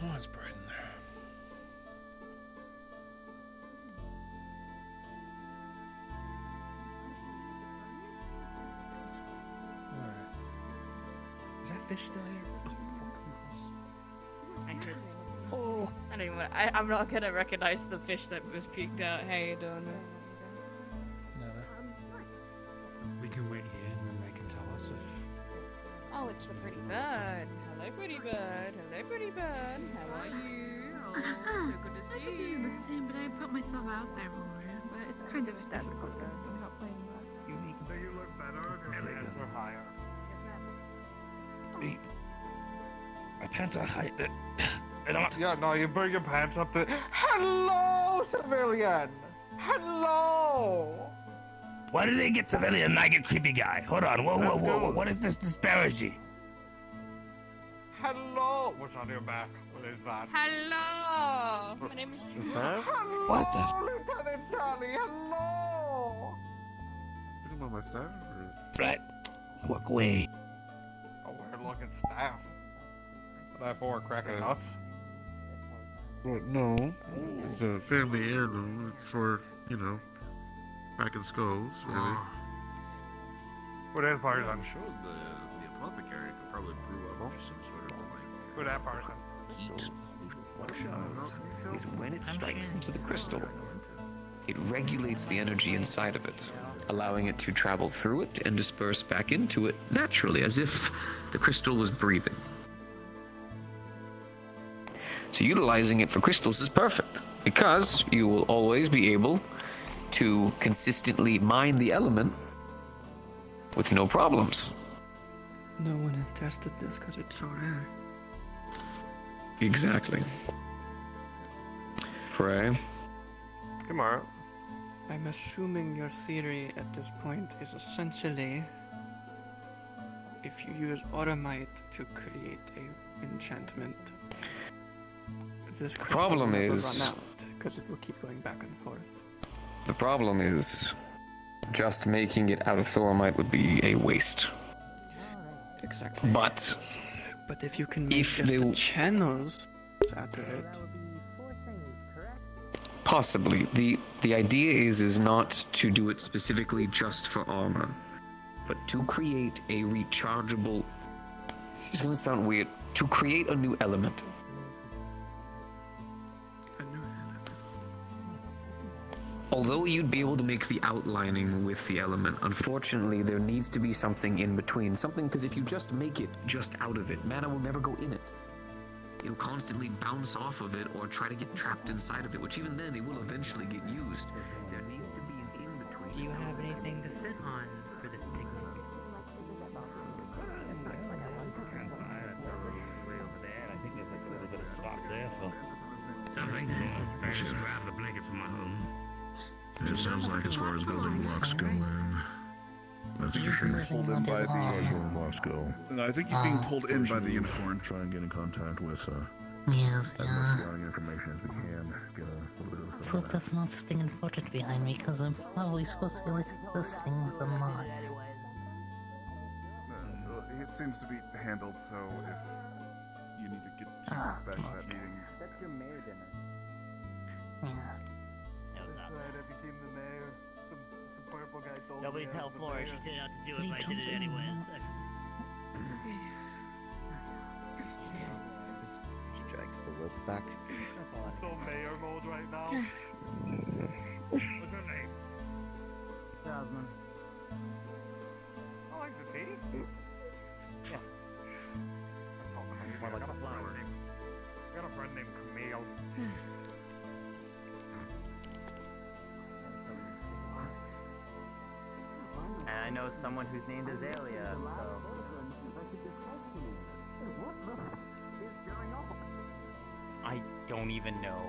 Oh, it's bright in there. Alright.
Is that fish still here?
Oh, I don't even. I'm not gonna recognize the fish that was puked out. How you doing?
We can wait here and then they can tell us if...
Oh, it's the pretty bird. Hello, pretty bird. Hello, pretty bird. How are you? Oh, so good to see
I've been
you.
doing the same, but I put myself out there more. But it's kind of difficult because I'm not playing well.
Do you look better? Your pants were higher.
My pants are high.
Yeah, no, you bring your pants up to... Hello, civilian! Hello!
Why do they get civilian and I get creepy guy? Hold on, whoa, what is this disparity?
Hello! What's on your back? What is that?
Hello! My name is
Is that?
What the?
Lieutenant Charlie, hello!
Put him on my staff? Or...
Right. Walk away.
A weird-looking staff. Therefore, cracking nuts.
Well, no. It's a family heirloom. It's for, you know, cracking skulls, really.
Who that person?
I'm sure the apothecary could probably brew up some sort of like
Who that person?
heat.
What shows is when it strikes into the crystal, it regulates the energy inside of it, allowing it to travel through it and disperse back into it naturally, as if the crystal was breathing. So utilizing it for crystals is perfect, because you will always be able to consistently mine the element with no problems.
No one has tested this because it's so rare.
Exactly. Frey?
Tomorrow.
I'm assuming your theory at this point is essentially if you use automite to create a enchantment, this
problem
will never
is-
run out because it will keep going back and forth.
The problem is, just making it out of thoramite would be a waste.
Exactly.
But
if you can make just the channels out of it.
possibly, the idea is not to do it specifically just for armor, but to create a rechargeable. It's gonna sound weird. To create a new element. Although you'd be able to make the outlining with the element, unfortunately there needs to be something in between. Something, because if you just make it just out of it, mana will never go in it. It'll constantly bounce off of it or try to get trapped inside of it, which even then it will eventually get used. There needs to be an in-between.
Do you have anything to sit on for this picnic?
I think there's like a little bit of spot there for something. I should grab the blanket from my home.
It sounds like as far as building blocks go in, that's for
He's
sure.
moving
Pulled in
on
by
his
the
own.
building blocks go.
No, I think he's being pulled in by the unicorn.
Try and get in contact with
Yes,
as much grounding information as we can. Get a little bit of
Let's hope that's not something important behind me, because I'm probably supposed to be listening with a mod.
It seems to be handled, so if you need to get back to that meeting.
That's your mayor dinner.
Yeah.
I became the mayor. Some purple guy told
Nobody
me.
tell Flora she didn't have to do it, but I did it anyways.
She drags the rope back.
So mayor mode right now. What's her name?
Jasmine.
I like the tea. Yeah. I got a flower named. I got a friend named Camille.
And I know someone whose name is Azalea, so... I don't even know.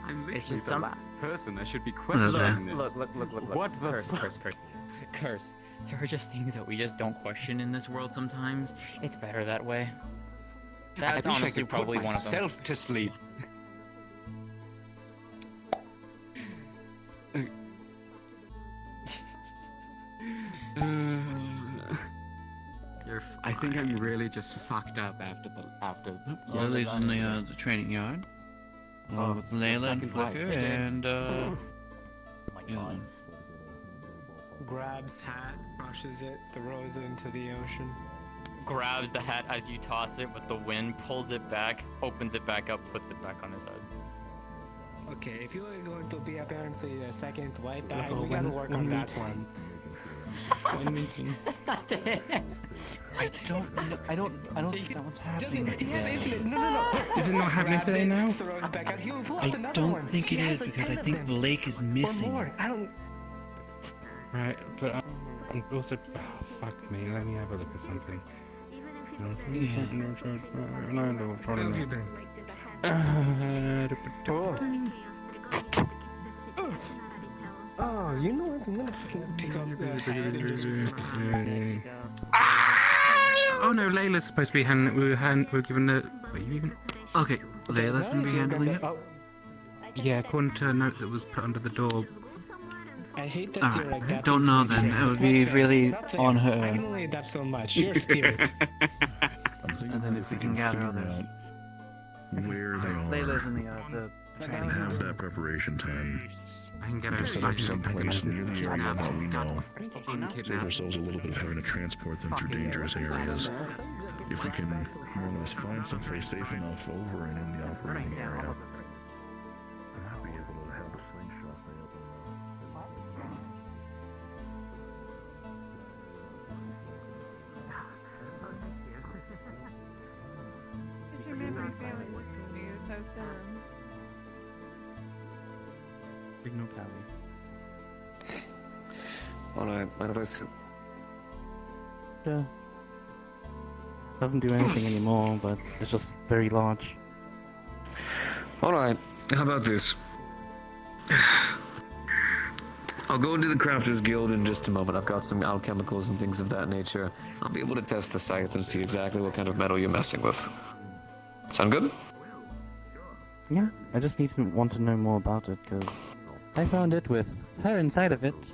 I'm
It's
literally
just
the
some-
last person that should be questioning this.
Look.
What the
Curse.
fuck?
Curse. There are just things that we just don't question in this world sometimes. It's better that way. That's
I wish
honestly
I could
probably
put
one of them.
myself to sleep. I think I'm really just fucked up after
Lily's in the training yard. Along with Layla and Flicker and
Grabs hat, brushes it, throws it into the ocean.
Grabs the hat as you toss it with the wind, pulls it back, opens it back up, puts it back on his head.
Okay, if you are going to be apparently a second white eye, we gotta work on that one.
One meeting.
That's not it.
I don't think that one's happening today.
No.
Is it not happening
Grabs
today
it,
now?
Throws it back out. He pulled
I
another
don't
one.
think
He
it
has
is
like
because
10
I
of
think
them.
Blake is missing.
Or more. I don't.
Right, but I'm also. Oh, fuck me. Let me have a look at something.
Where have you been? Oh, you know what? I'm gonna fucking pick up the head and just...
Oh no, Layla's supposed to be we're given the. Wait, you even? Okay, Layla's gonna be handling it. Yeah, according to a note that was put under the door.
I hate that you're like that.
Don't know then. It would be really on
I
her.
can only adapt so much. Your spirit.
And then if we can gather others.
Where they
Layla's
are
in
and have that preparation time.
I can get her
Someplace near the area that we know. Save ourselves a little bit of having to transport them through dangerous areas. If we can more or less find someplace safe enough over and in the operating area. I might be able to have the slingshot stay open
Did you remember your family watching you so soon?
Signal Pally.
Alright, mind if I sit?
Doesn't do anything anymore, but it's just very large.
Alright, how about this? I'll go into the Crafters Guild in just a moment. I've got some alchemicals and things of that nature. I'll be able to test the scythe and see exactly what kind of metal you're messing with. Sound good?
Yeah, I just want to know more about it, because I found it with her inside of it.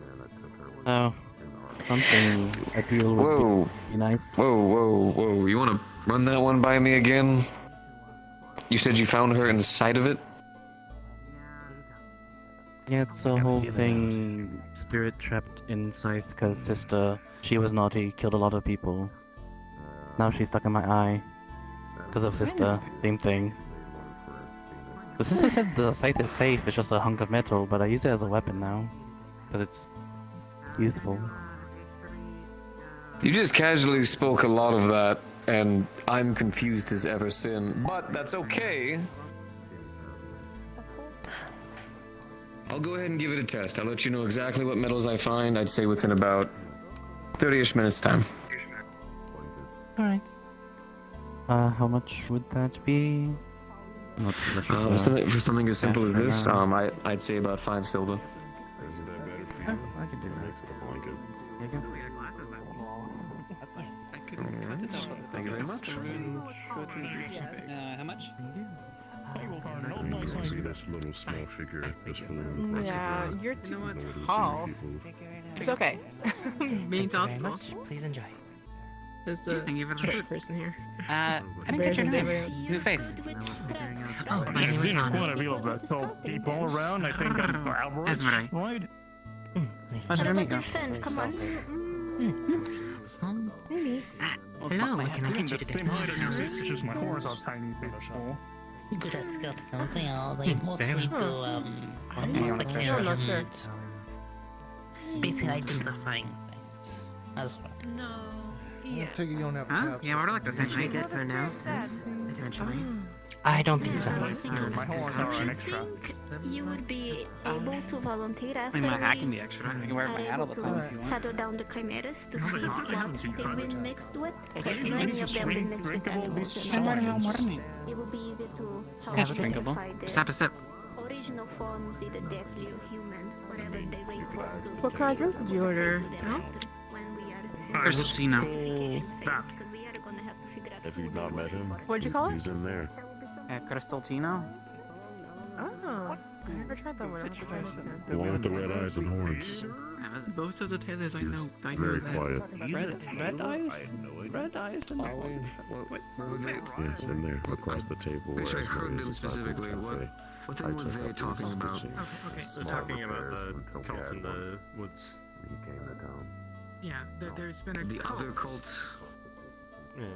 Oh, something a deal would be nice.
Whoa. You want to run that one by me again? You said you found her inside of it?
Yeah, it's the whole thing, spirit trapped in Scythe, because sister, she was naughty, killed a lot of people. Now she's stuck in my eye. Because of sister, same thing. The sister said the Scythe is safe, it's just a hunk of metal, but I use it as a weapon now. Because it's useful.
You just casually spoke a lot of that, and I'm confused as ever since. But that's okay. I'll go ahead and give it a test. I'll let you know exactly what metals I find, I'd say within about 30-ish minutes time.
Alright. How much would that be? Not
for something as simple as this, I'd say about 5 silver.
I can do that.
Thank you very much.
How much?
You see this little small figure that's floating across
Yeah,
the
you're
ground.
too
What is
tall.
it?
It's okay.
Being tall is cool.
Please enjoy.
There's a short person here.
I didn't get your name. New face.
Oh, my name is Anna.
Quite a few of the tall people around. I think I'm Alvarez.
Esmeralda.
Right?
Pleasure to meet you.
Come on. Maybe. Hello, what can I get you today?
It's just my horse are tiny bit small.
Let's go to something else. They mostly do basic items of flying things as well.
No.
I take it you don't have a tab
Yeah, we're like the same
Should be
thing.
good for analysis, potentially.
I don't think so.
My horse are an extra.
You would be able to volunteer
I
after
mean, my hat
we
can be extra. I can wear my hat all the time if you want.
settle down the chimeras to see what they will mixed with.
Okay,
Because
you
many
need
of
to
them will mix with
drinkable
animals
these
and
shards.
it will be easy to
Yeah, it's drinkable.
identify the
Just have a sip.
original forms, either deathly or human, whatever the race was to.
What kind of drink did you order? No?
When we are
Cristino.
That.
because we are gonna have to figure out
If you've not met him,
What'd you call it?
he's in there.
Cristino.
Oh, I never tried that one. I'll have to try it again.
The one with the red eyes and horns.
Both of the tailors I know. I know
Very
that.
quiet.
Red eyes? Red eyes and
Yes, in there, across the table.
Wish I
where
heard
Esmeralda
them
is a
specifically.
cafe.
What thing were they talking about?
They're talking about the cults in the woods.
Yeah, there's been a
The
cult.
other cult.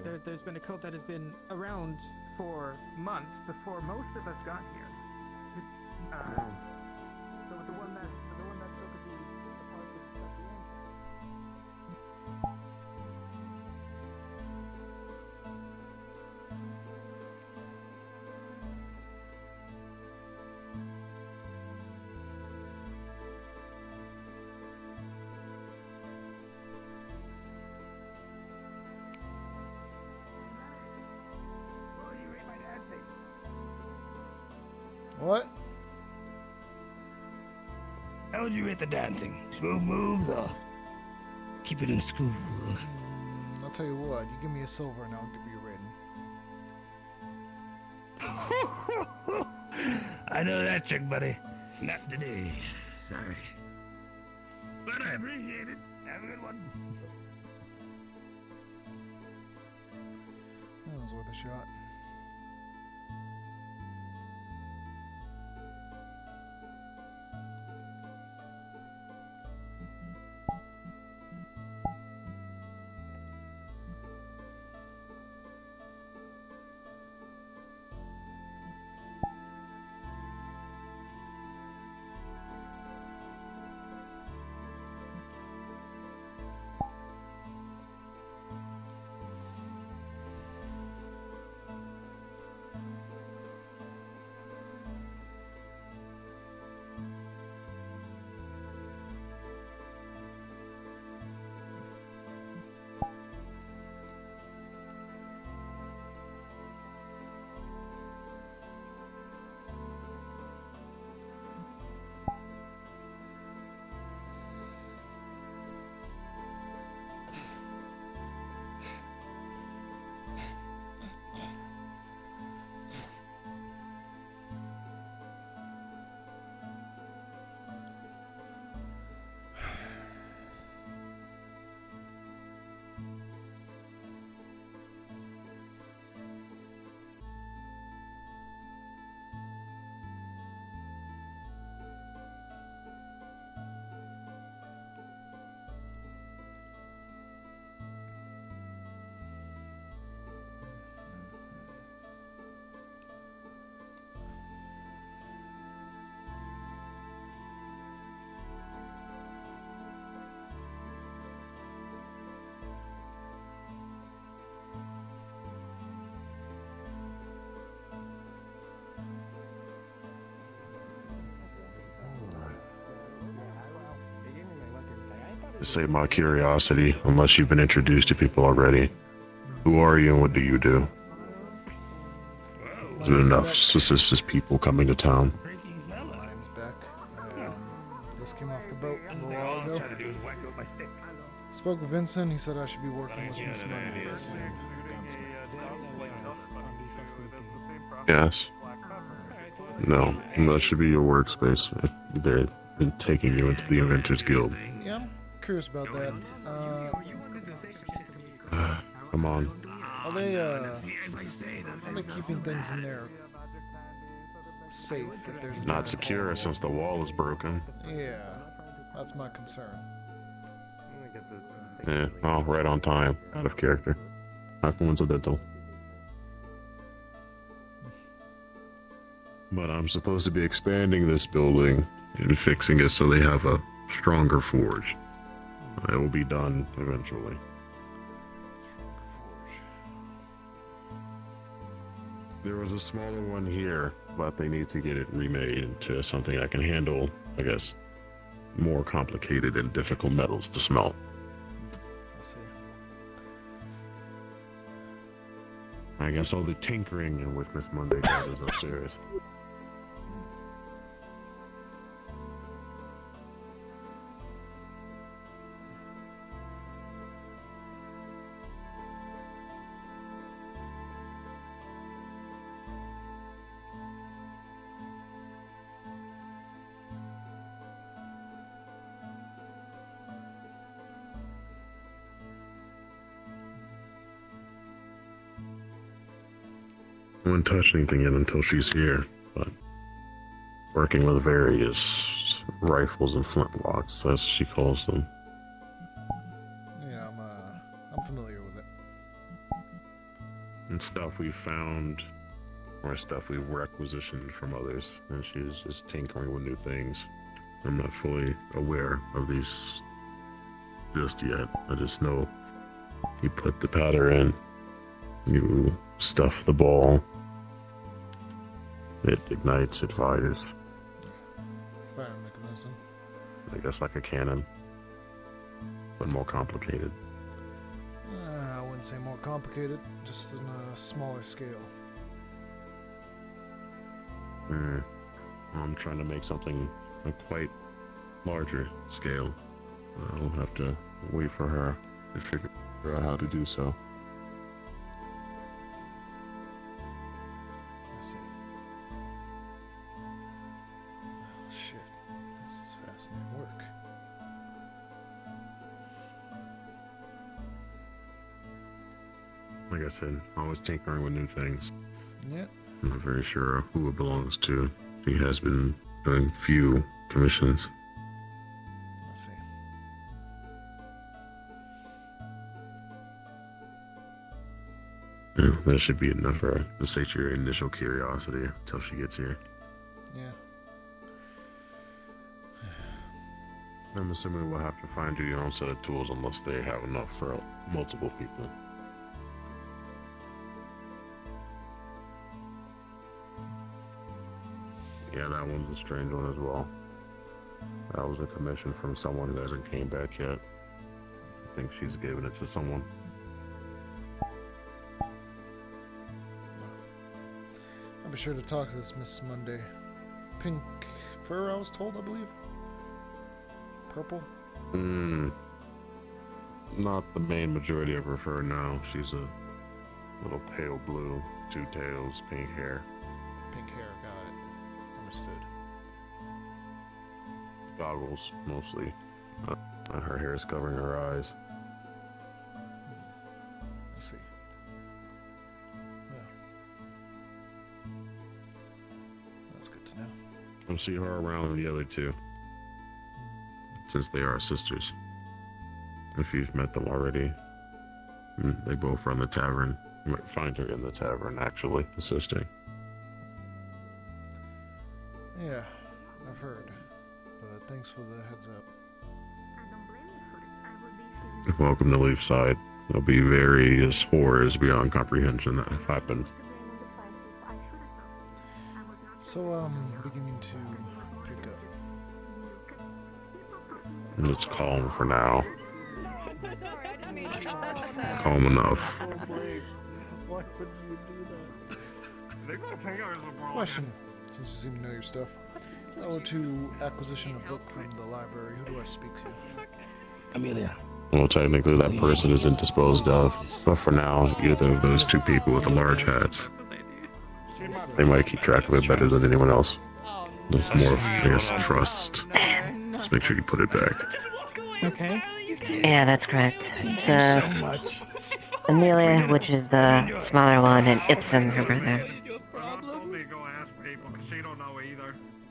There's been a cult that has been around for months before most of us got here. So the one that took the
What?
How would you rate the dancing? Smooth moves or keep it in school?
I'll tell you what, you give me a silver and I'll give you a rating.
I know that trick, buddy. Not today. Sorry. But I appreciate it. Have a good one.
That was worth a shot.
To save my curiosity, unless you've been introduced to people already. Who are you and what do you do? Is there enough suspicious people coming to town?
My name's Beck. Just came off the boat a little while ago. Spoke with Vincent. He said I should be working with Miss Monday soon. Gunsmith.
Yes. No, that should be your workspace. If they're taking you into the Inventors Guild.
Yeah, I'm curious about that.
Come on.
Are they keeping things in there safe if there's
Not secure since the wall is broken.
Yeah, that's my concern.
Yeah, oh, right on time. Out of character. Not coincidental. But I'm supposed to be expanding this building and fixing it so they have a stronger forge. It will be done eventually. There was a smaller one here, but they need to get it remade into something that can handle, I guess, more complicated and difficult metals to smelt.
I see.
I guess all the tinkering with Miss Monday that is upstairs. I wouldn't touch anything yet until she's here, but working with various rifles and flintlocks, as she calls them.
Yeah, I'm familiar with it.
And stuff we found, or stuff we've requisitioned from others, and she's just tinkering with new things. I'm not fully aware of these just yet. I just know you put the powder in, you stuff the ball, it ignites, it fires.
It's fire mechanism.
I guess like a cannon, but more complicated.
I wouldn't say more complicated, just in a smaller scale.
I'm trying to make something quite
larger scale. I'll have to wait for her to figure out how to do so.
Let's see. Oh, shit. This is fascinating work.
Like I said, always tinkering with new things.
Yeah.
I'm not very sure who it belongs to. She has been doing few commissions.
Let's see.
Yeah, that should be enough for her to sate your initial curiosity until she gets here.
Yeah.
I'm assuming we'll have to find you your own set of tools unless they have enough for multiple people. Yeah, that one's a strange one as well. That was a commission from someone who hasn't came back yet. I think she's given it to someone.
I'll be sure to talk to this Miss Monday. Pink fur, I was told, I believe. Purple?
Not the main majority of her fur now. She's a little pale blue, 2 tails, pink hair.
Pink hair, got it. Understood.
Goggles, mostly. Her hair is covering her eyes.
Let's see. Yeah. That's good to know.
You'll see her around with the other 2. Since they are sisters. If you've met them already. They both run the tavern. You might find her in the tavern, actually, assisting.
Yeah, I've heard. But thanks for the heads up.
Welcome to Leafside. There'll be various horrors beyond comprehension that happen.
So I'm beginning to pick up.
It's calm for now. Calm enough.
Why would you do that?
Question, since you seem to know your stuff. If I were to acquisition a book from the library, who do I speak to?
Amelia.
Well, technically that person isn't disposed of, but for now, either of those 2 people with the large hats. They might keep track of it better than anyone else. There's more of, I guess, trust. Just make sure you put it back.
Okay.
Yeah, that's correct. Amelia, which is the smaller one, and Ipsum, her brother.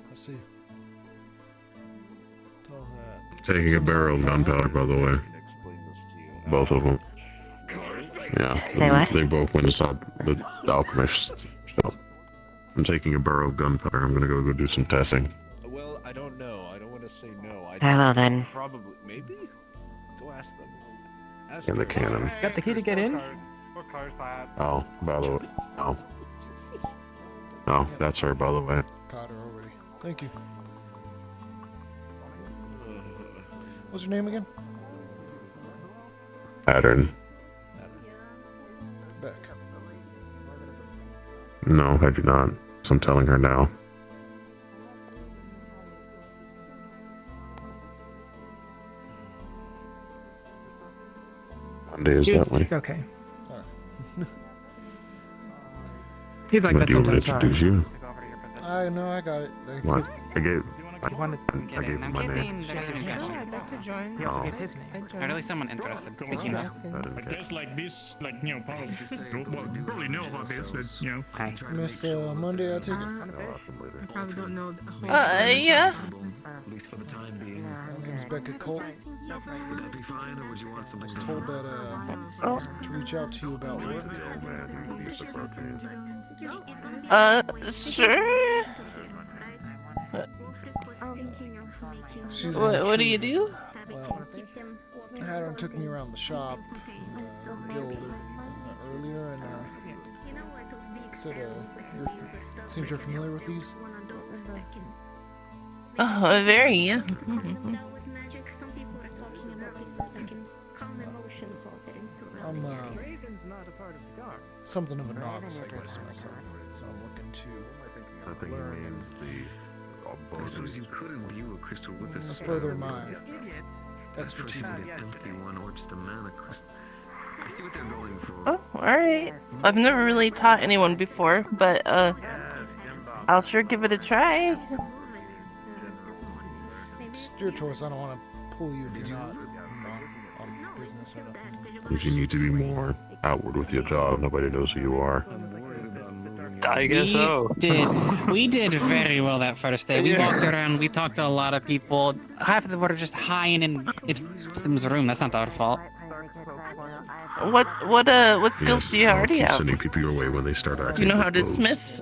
Let's see. Tell that.
Taking a barrel of gunpowder, by the way. Both of them. Yeah.
Say what?
They both went inside the alchemist shop. I'm taking a barrel of gunpowder. I'm gonna go do some testing.
Well, I don't know. I don't want to say no.
Very well, then.
Probably, maybe? Go ask them. Ask
In the
them.
cannon.
Got the key to get in?
Oh, by the way. Oh. Oh, that's her, by the way.
Caught her already. Thank you. What's your name again?
Pattern.
Beck.
No, I do not. So I'm telling her now. Monday is that way.
It's okay.
Alright.
He's like
But
that
do you want me to
sometimes.
introduce you?
I know, I got it. Thank you.
What? I gave
You wanted
I gave him my name.
I'd like to join.
He also
Oh.
gave his name.
Or at least someone interested. Speaking of.
I guess like this, like, you know, probably, well, you probably know about this, but, you know.
Hi.
Miss Monday, I take it.
I probably don't know the whole
yeah.
At least for the time being.
My name's Beckett Colt.
Would that be fine, or would you want
I
something
was told that to reach out to you about work.
Sure.
She's
What do you
intrigued.
do?
Well, Hattern took me around the shop, guild earlier, and said, seems you're familiar with these.
Oh, very, yeah.
I'm something of a novice, I guess, myself. So I'm looking
I
to
think he
learn.
means the
Suppose you could imbue a crystal with a
That's further my expertise.
An empty one or just a mana crystal. I see what they're going for.
Oh, alright. I've never really taught anyone before, but I'll sure give it a try.
It's your choice. I don't want to pull you if you're not on business or nothing.
If you need to be more outward with your job, nobody knows who you are.
I guess so.
We did very well that first day. We walked around, we talked to a lot of people. Half of them were just hiding in Ipsum's room. That's not our fault.
What skills do you already
keep
have?
sending people your way when they start acting.
Do you know how to
foes.
smith?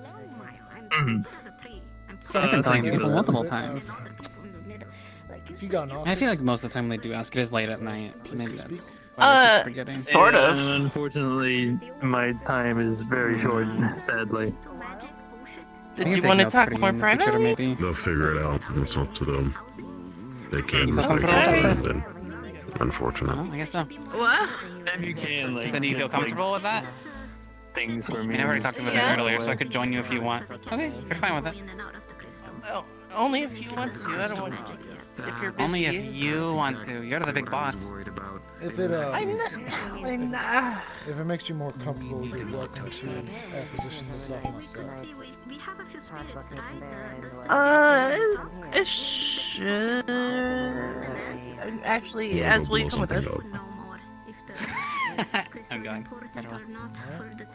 I've been telling people multiple times.
If you got an office,
I feel like most of the time they do ask. It is late at night, so maybe that's why I keep forgetting.
Sort of.
And unfortunately, my time is very short, sadly.
Did you want to talk more privately?
They'll figure it out. It's up to them. They can't
You
respect
feel
your
comfortable
time,
with
then. Unfortunate.
I guess so.
What?
If you can, like.
So do you feel comfortable with that?
Things for me.
I never talked about that earlier, so I could join you if you want. Okay, you're fine with it.
Well, only if you want to. I don't want to. If you're busy.
Only if you want to. You're the big boss.
if it
If
if it makes you more comfortable, you're welcome to acquisition this off myself.
It should. Actually, as will you come with us?
I'm going.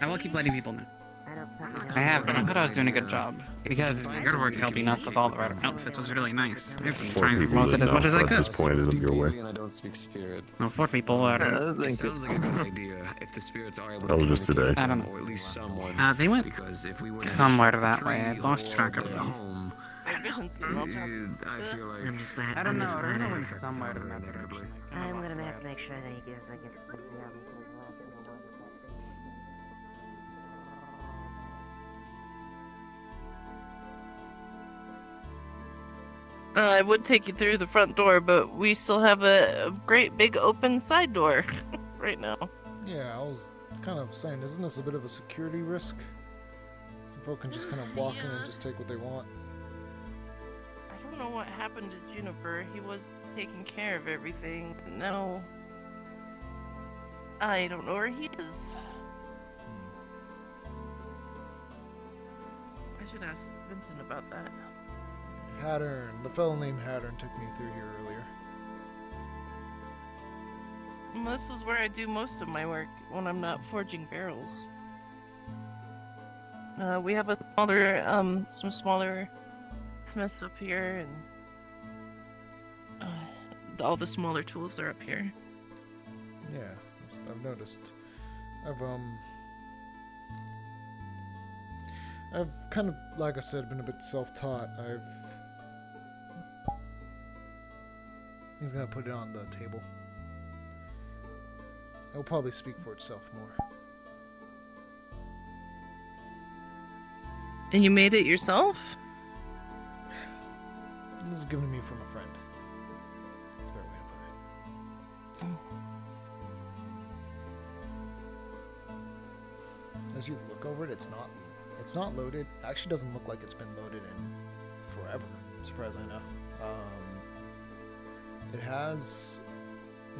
I will keep letting people know. I have been. I thought I was doing a good job. Because your work helping us with all the outfits was really nice. I've been
4
trying to
people
promote it as much as I
at this
could.
point isn't your way.
I don't speak spirit.
No, 4 people are...
It sounds like a good idea if the spirits are able
That was
to
just today.
I don't know.
or at least someone.
They went
Because if we were to
somewhere that way. I
trade
lost
all
track
the
of
way
them.
home,
Their vision's good.
I feel like
I'm just glad.
I don't
I'm
know.
just
I
glad
don't know
I-
when somewhere in that direction.
I'm gonna have to make sure that he gives like a.
I would take you through the front door, but we still have a great big open side door right now.
Yeah, I was kind of saying, isn't this a bit of a security risk? Some folk can just kind of walk in and just take what they want.
I don't know what happened to Juniper. He was taking care of everything. No. I don't know where he is. I should ask Vincent about that.
Hattern, the fellow named Hattern took me through here earlier.
This is where I do most of my work when I'm not forging barrels. We have a smaller, some smaller smiths up here, and all the smaller tools are up here.
Yeah, I've noticed. I've kind of, like I said, been a bit self-taught. He's gonna put it on the table. It'll probably speak for itself more.
And you made it yourself?
This is given to me from a friend. That's a better way to put it. As you look over it, it's not loaded. It actually doesn't look like it's been loaded in forever, surprisingly enough. It has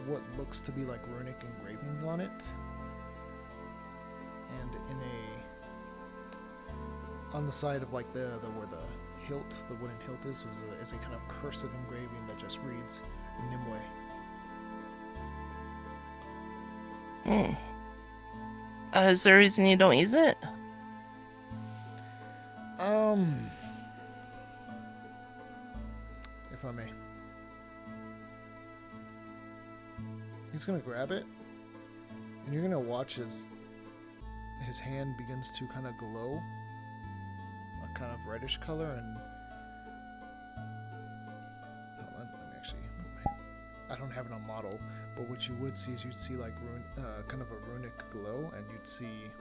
what looks to be like runic engravings on it, and on the side of like the where the hilt, the wooden hilt is a kind of cursive engraving that just reads Nimue.
Is there a reason you don't use it?
If I may. He's gonna grab it, and you're gonna watch as his hand begins to kind of glow, a kind of reddish color, and hold on, let me actually move my hand. I don't have it on model, but what you would see is you'd see like kind of a runic glow, and you'd see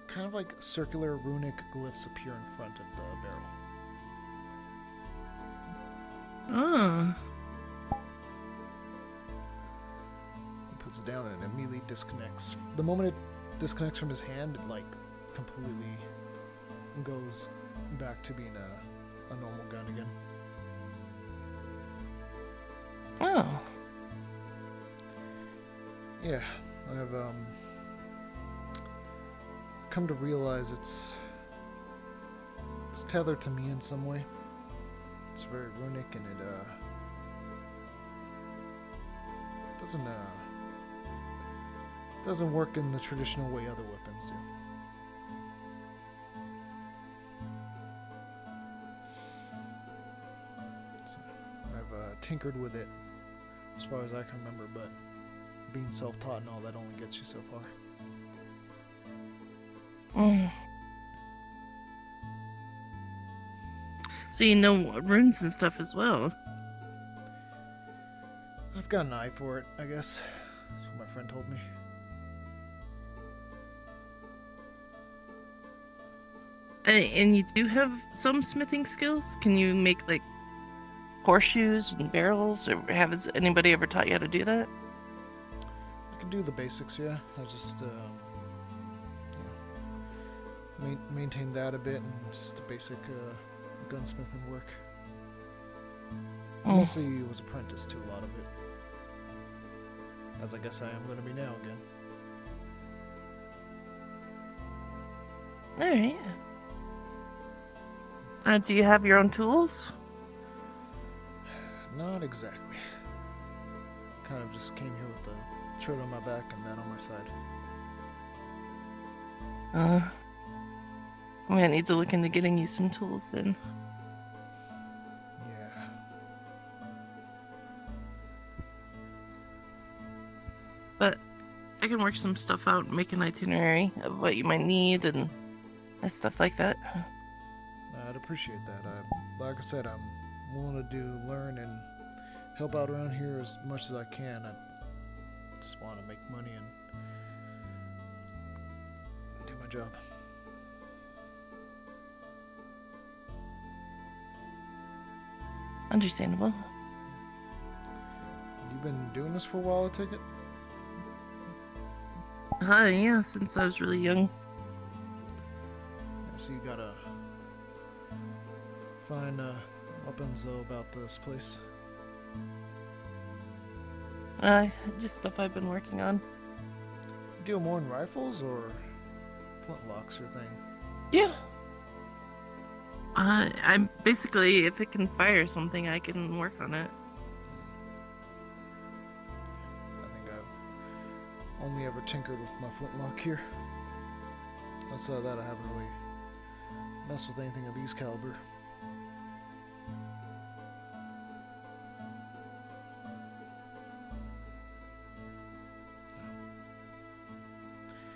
kind of like circular runic glyphs appear in front of the barrel.
Oh.
Puts it down and it immediately disconnects. The moment it disconnects from his hand, it like completely goes back to being a normal gun again.
Oh.
Yeah, I've come to realize it's tethered to me in some way. It's very runic, and it doesn't work in the traditional way other weapons do. So I've tinkered with it as far as I can remember, but being self-taught and all that only gets you so far.
So you know runes and stuff as well.
I've got an eye for it, I guess. That's what my friend told me.
And you do have some smithing skills? Can you make like horseshoes and barrels, or anybody ever taught you how to do that?
I can do the basics, yeah. I just maintain that a bit, and just the basic gunsmithing work. I mostly was apprenticed to a lot of it, as I guess I am going to be now again.
Alright. Do you have your own tools?
Not exactly. Kind of just came here with the shirt on my back and that on my side.
I might need to look into getting you some tools then.
Yeah.
But I can work some stuff out and make an itinerary of what you might need and stuff like that.
I'd appreciate that. Like I said, I'm willing to learn and help out around here as much as I can. I just want to make money and do my job.
Understandable.
You've been doing this for a while, I take it?
Yeah, since I was really young.
So you gotta find weapons though about this place.
Just stuff I've been working on.
You deal more in rifles or flintlocks or thing?
Yeah. I'm basically, if it can fire something, I can work on it.
I think I've only ever tinkered with my flintlock here. Outside of that, I haven't really messed with anything of these caliber.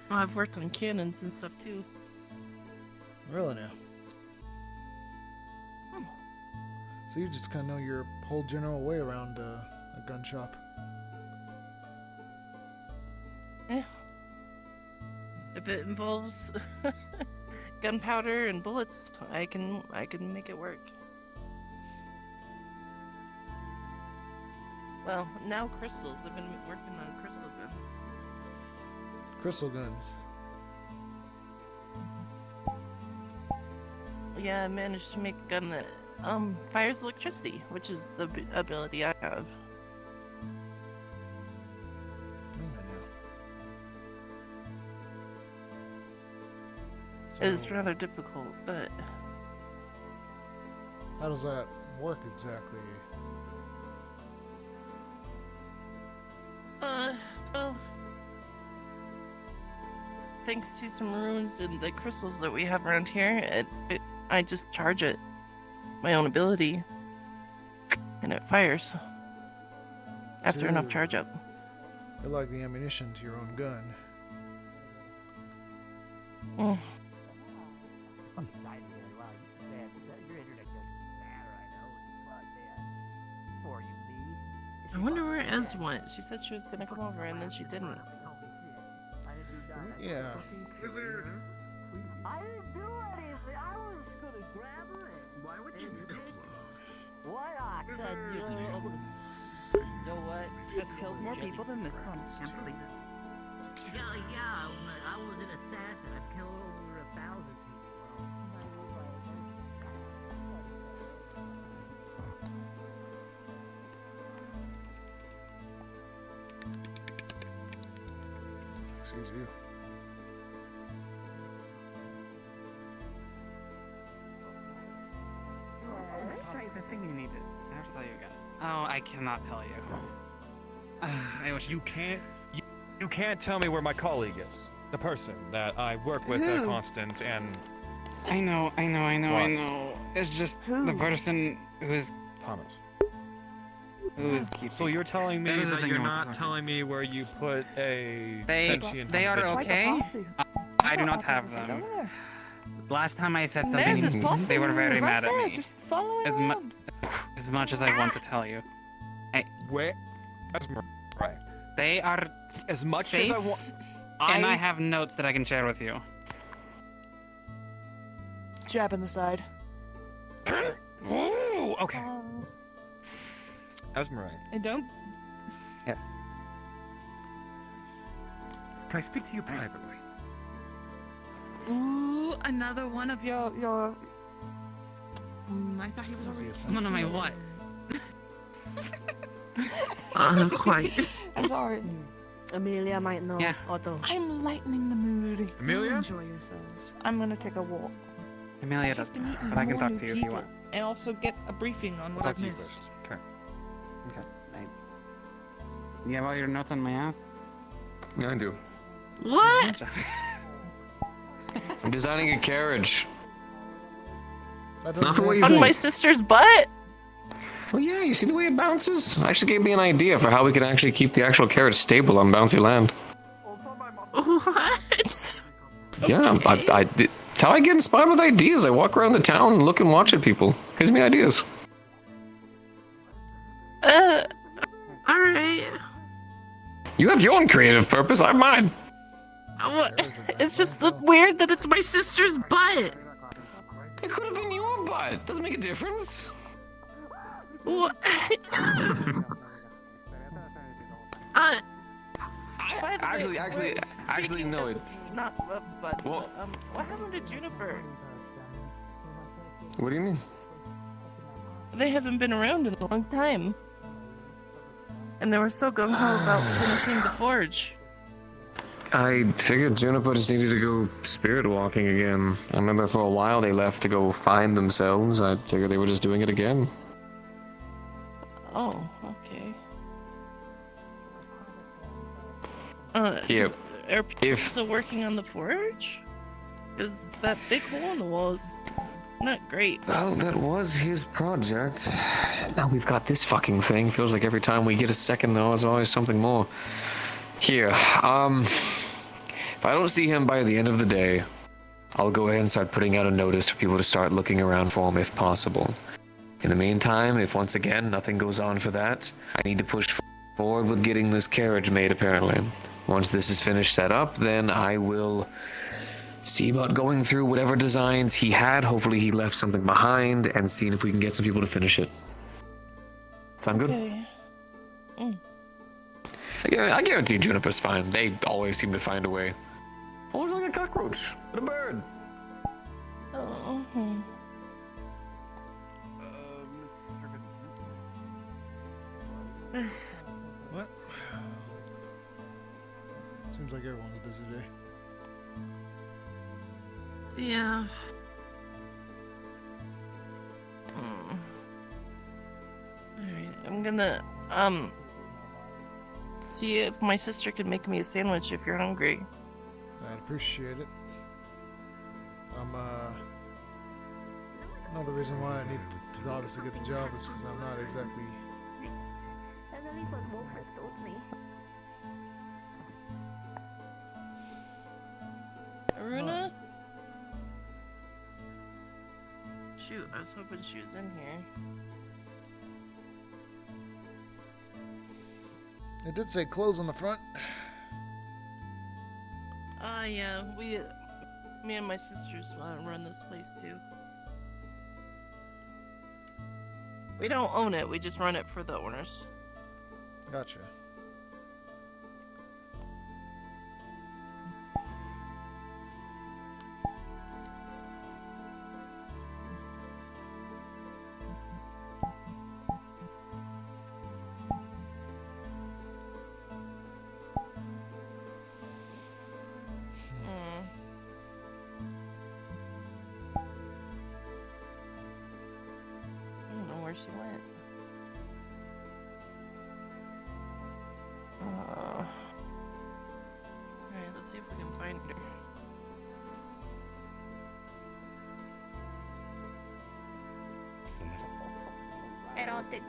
Well, I've worked on cannons and stuff too.
Really now? So you just kind of know your whole general way around a gun shop.
Yeah. If it involves gunpowder and bullets, I can make it work. Well, now crystals. I've been working on crystal guns.
Crystal guns.
Yeah, I managed to make a gun that fires electricity, which is the ability I have. It's rather difficult, but
how does that work exactly?
Well, thanks to some runes and the crystals that we have around here, I just charge it, my own ability, and it fires after enough charge up.
You're like the ammunition to your own gun.
I wonder where Ez went. She said she was gonna come over and then she didn't.
Yeah.
I didn't do anything. I was gonna grab her and why would you do that? Why I said you know what?
I've killed more people than this one. Simply.
Yeah, I was an assassin. I've killed over 1,000 people.
Excuse you.
The thing you needed.
I have to tell you again. Oh, I cannot tell you. I wish
You can't tell me where my colleague is. The person that I work with
Who?
at Constant and
I know.
What?
It's just
Who?
the person who's
Thomas.
keeping.
So you're telling me
That is the
that
thing
you're
I want to
not
talk to.
telling me where you put a sentient
They are
individual?
okay. I do not have them. Last time I said
There's his
something,
possum
they were very
right
mad at
there,
me.
just follow
As,
around.
as much as I want to tell you.
Where? Right.
They are
As much
safe,
as I want.
and I have notes that I can share with you.
Jab in the side.
Ooh, okay. Esmeralda.
And don't.
Yes.
Can I speak to you privately?
Ooh, another one of your. I thought he was already.
One of my what?
Quite. I'm sorry.
Amelia might know.
Yeah.
Otto.
I'm lightening the mood.
Amelia?
Enjoy yourselves. I'm gonna take a walk.
Amelia doesn't, but I can talk to you if you want.
And also get a briefing on what
Talk
I've
to you
missed.
first. Okay.
Okay. You have all your notes on my ass?
Yeah, I do.
What?
I'm designing a carriage.
That
Not for what you
On
think.
my sister's butt?
Well, yeah, you see the way it bounces? Actually gave me an idea for how we could actually keep the actual carriage stable on bouncy land.
What?
Yeah, it's how I get inspired with ideas. I walk around the town and look and watch at people. Gives me ideas.
Alright.
You have your own creative purpose, I have mine.
It's just weird that it's my sister's butt.
It could have been your butt. Doesn't make a difference.
What?
Actually, no. It.
Not butts,
Well-
but, what happened to Juniper?
What do you mean?
They haven't been around in a long time. And they were so gung-ho about finishing the forge.
I figured Juniper just needed to go spirit walking again. I remember for a while they left to go find themselves. I figured they were just doing it again.
Oh, okay.
Yeah.
Are people still working on the forge? Because that big hole in the wall is not great.
Well, that was his project. Now we've got this fucking thing. Feels like every time we get a second, there's always something more. Here, if I don't see him by the end of the day, I'll go ahead and start putting out a notice for people to start looking around for him if possible. In the meantime, if once again nothing goes on for that, I need to push forward with getting this carriage made, apparently. Once this is finished set up, then I will see about going through whatever designs he had. Hopefully he left something behind, and seeing if we can get some people to finish it. Sound good?
Okay.
I guarantee Juniper's fine. They always seem to find a way. Always like a cockroach, but a bird.
Oh.
What? Seems like everyone's a busy day.
Yeah. Alright, I'm gonna, see if my sister can make me a sandwich if you're hungry.
I'd appreciate it. Another reason why I need to obviously get the job is because I'm not exactly.
That's at least what Wilfred told me.
Aruna? Shoot, I was hoping she was in here.
It did say close on the front.
Yeah, me and my sisters run this place too. We don't own it, we just run it for the owners.
Gotcha.
crowded.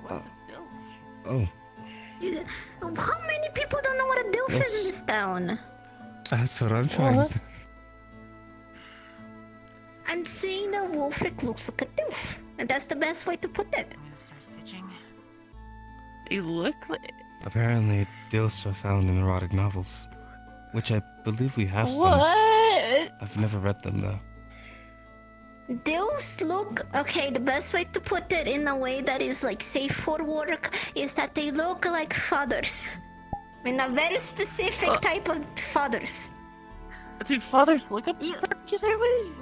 What?
Oh,
How many people don't know what a dilf is in this town?
that's what I'm trying to.
I'm saying that Wolfric looks like a dilf. And that's the best way to put it.
You look like.
Apparently, dilfs are found in erotic novels, which I believe we have some.
What?
I've never read them though.
Dilfs look... Okay, the best way to put it in a way that is like safe for work is that they look like fathers. In a very specific type of fathers.
Do fathers look up particularly?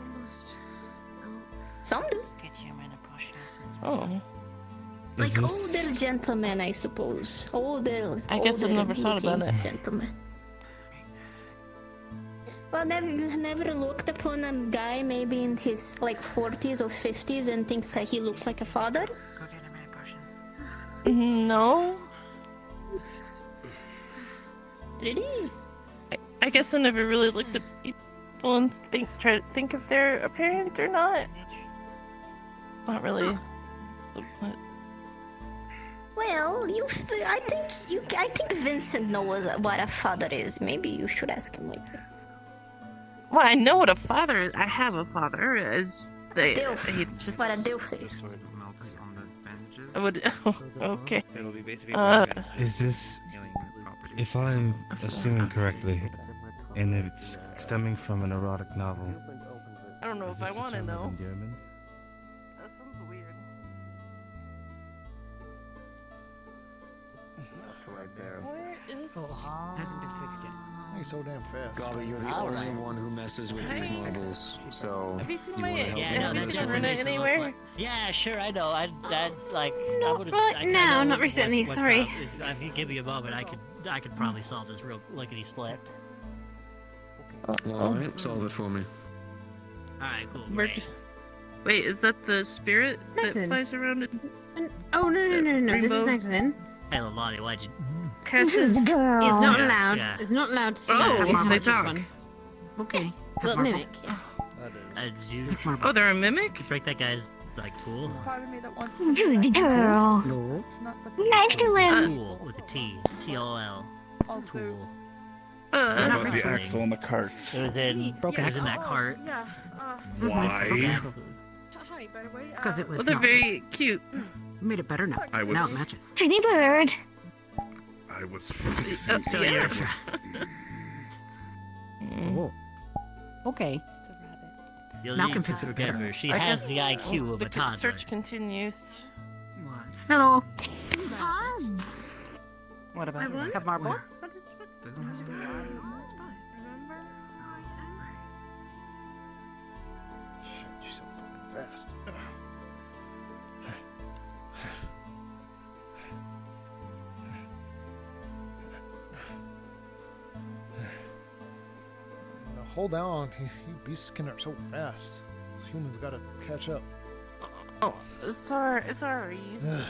Some do.
Oh.
Like older gentlemen, I suppose. Older.
I guess I've never thought about
looking
it.
Gentlemen. Well, you never looked upon a guy maybe in his like 40s or 50s and thinks that he looks like a father?
No.
Really?
I guess I never really looked at people and try to think if they're a parent or not. Not really.
Well, I think Vincent knows what a father is. Maybe you should ask him later.
Well, I know what a father is. I have a father. Is they?
Dilf. What a dilf is.
I would. Okay.
Is this, if I'm assuming correctly, and if it's stemming from an erotic novel?
I don't know if I want to know.
Endearment?
That sounds weird. Where is?
Hasn't been fixed yet.
He's so damn fast.
Gobby, you're the only one who messes with these marbles, so...
Have you seen
you
my?
wanna help
Yeah,
me
have you
with
seen
this
Runa
one?
anywhere?
Yeah, sure, I know. That's like I would.
But no, not recently. Sorry.
If you give me a moment, I could probably solve this real lickety split.
Alright, solve it for me.
All right, cool.
Wait, is that the spirit that
Listen.
flies around?
Oh no. This
Rainbow?
is Magdalene.
Hey, Lamani, why'd you?
Curses is
girl.
not
Yeah,
allowed.
yeah.
Is not allowed to.
Oh,
have
they
marbles
talk.
One.
Okay.
Well, mimic. Yes.
That is.
Oh, they're a mimic?
Break that guy's like tool.
Part of me that wants
Rude girl.
No.
Magdalene.
Tool with a T. T-O-L.
Also,
Tool.
What about the
referencing-
axle on the carts?
It was in.
Broken
It was in
axle.
that cart.
yeah.
Why?
Hi, by the way.
Because it was.
Well, they're
not
very cute.
fixed. Made it better now.
I was-
Now it matches.
Pretty bird.
I was fixing
So
it.
you're-
Oh.
Okay.
You'll
Now
need
can
to
fix it
forgive
better.
her. She
I
has
guess
the IQ of
the
a toddler.
search continues.
Hello. What about I won? have marbles?
Shit, she's so fucking fast. Ugh. Now hold on, you beasts can are so fast. These humans gotta catch up.
Oh, sorry.
Ugh.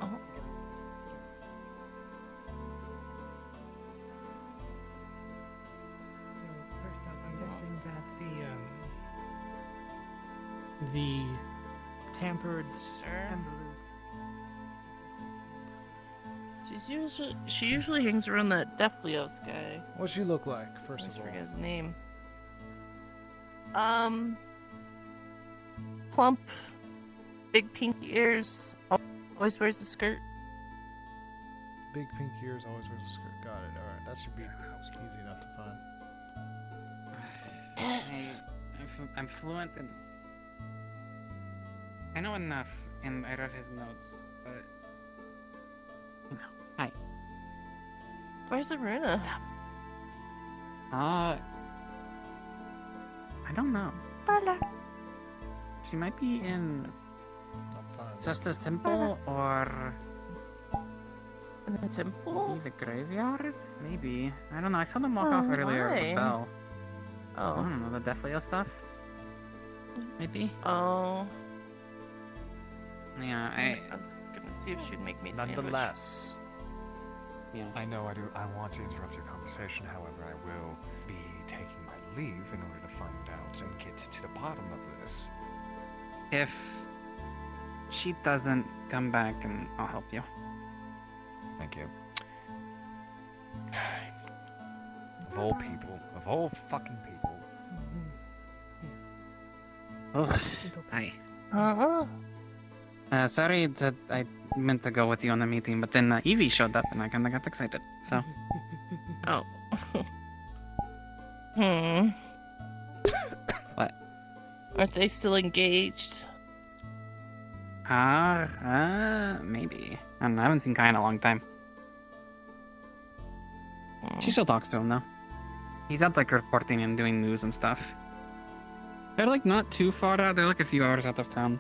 Oh.
First off, I'm guessing that the tampered ember
She usually hangs around that Deflios guy.
What's she look like, first of
I
all?
forget his name. Plump, big pink ears, always wears a skirt.
Big pink ears, always wears a skirt. Got it. Alright, that should be easy enough to find.
Yes.
I'm fluent in. I know enough, and I read his notes, but.
Hi.
Where's the Runa?
I don't know. She might be in
I'm fine.
Sister's Temple or
In the temple?
maybe the graveyard? Maybe. I don't know. I saw them walk off earlier at the
why?
bell. I
Oh.
don't know, the Defleo stuff? Maybe?
Oh.
Yeah,
I was gonna see if she'd make me a sandwich.
Nonetheless,
Yeah.
I know I want to interrupt your conversation. However, I will be taking my leave in order to find out and get to the bottom of this.
If she doesn't come back, and I'll help you.
Thank you. Of all people, of all fucking people.
Oh, hi.
Uh-huh.
Sorry that I meant to go with you on the meeting, but then Evie showed up and I kind of got excited, so.
Oh. Hmm.
What?
Aren't they still engaged?
Maybe. I don't know, I haven't seen Kai in a long time. She still talks to him, though. He's out, like, reporting and doing news and stuff. They're, like, not too far out. They're, like, a few hours out of town.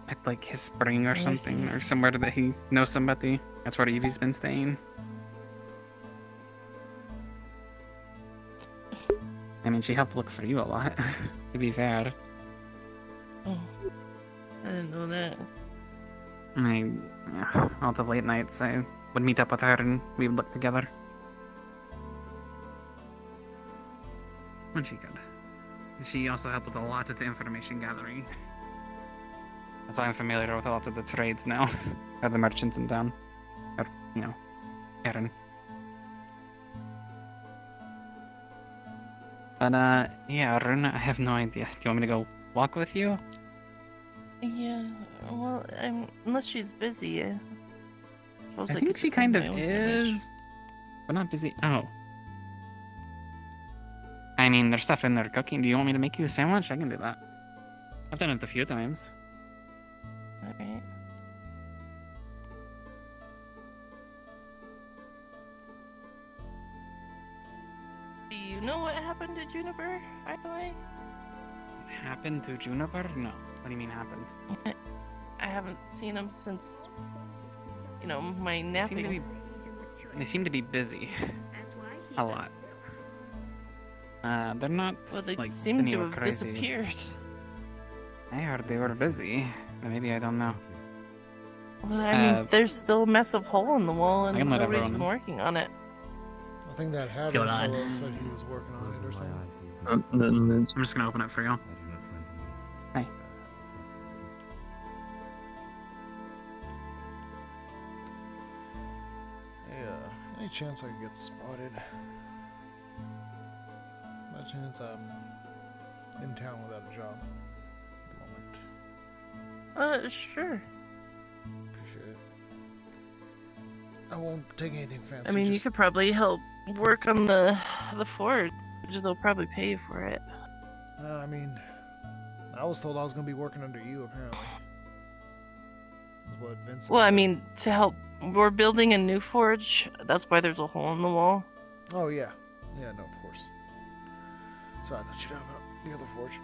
At, like, his spring or something, or somewhere that he knows somebody. That's where Evie's been staying. I mean, she helped look for you a lot, to be fair.
Oh, I didn't know that.
All the late nights, I would meet up with her and we would look together. When she could. She also helped with a lot of the information gathering. That's why I'm familiar with a lot of the trades now. Or the merchants in town. Or, you know, Aaron. But, yeah, Arun, I have no idea. Do you want me to go walk with you?
Yeah, well, unless she's busy, I suppose
I
could
think she
just
kind
have
of
my own
is.
sandwich.
But not busy. Oh. I mean, there's stuff in there cooking. Do you want me to make you a sandwich? I can do that. I've done it a few times.
Alright. Do you know what happened to Juniper, by the way?
Happened to Juniper? No. What do you mean happened?
I haven't seen him since, you know, my napping.
They seem to be busy. A lot. They're not.
Well, they
like,
seem to
anywhere
have
crazy.
disappeared.
I heard they were busy. But maybe I don't know.
Well, I mean, there's still a massive hole in the wall, and
I can let
nobody's
everyone
been working on it.
I think that Haddon
going on?
fellow said he was working on it or something.
I'm just gonna open it for you. Hi.
Hey, any chance I could get spotted? By chance I'm in town without a job at the moment.
Sure.
Appreciate it. I won't take anything fancy.
I mean, you could probably help work on the forge. They'll probably pay you for it.
I mean, I was told I was gonna be working under you, apparently. That's what Vincent
Well, I
said.
mean, to help. We're building a new forge. That's why there's a hole in the wall.
Oh, yeah. Yeah, no, of course. Sorry, I thought you were talking about the other forge.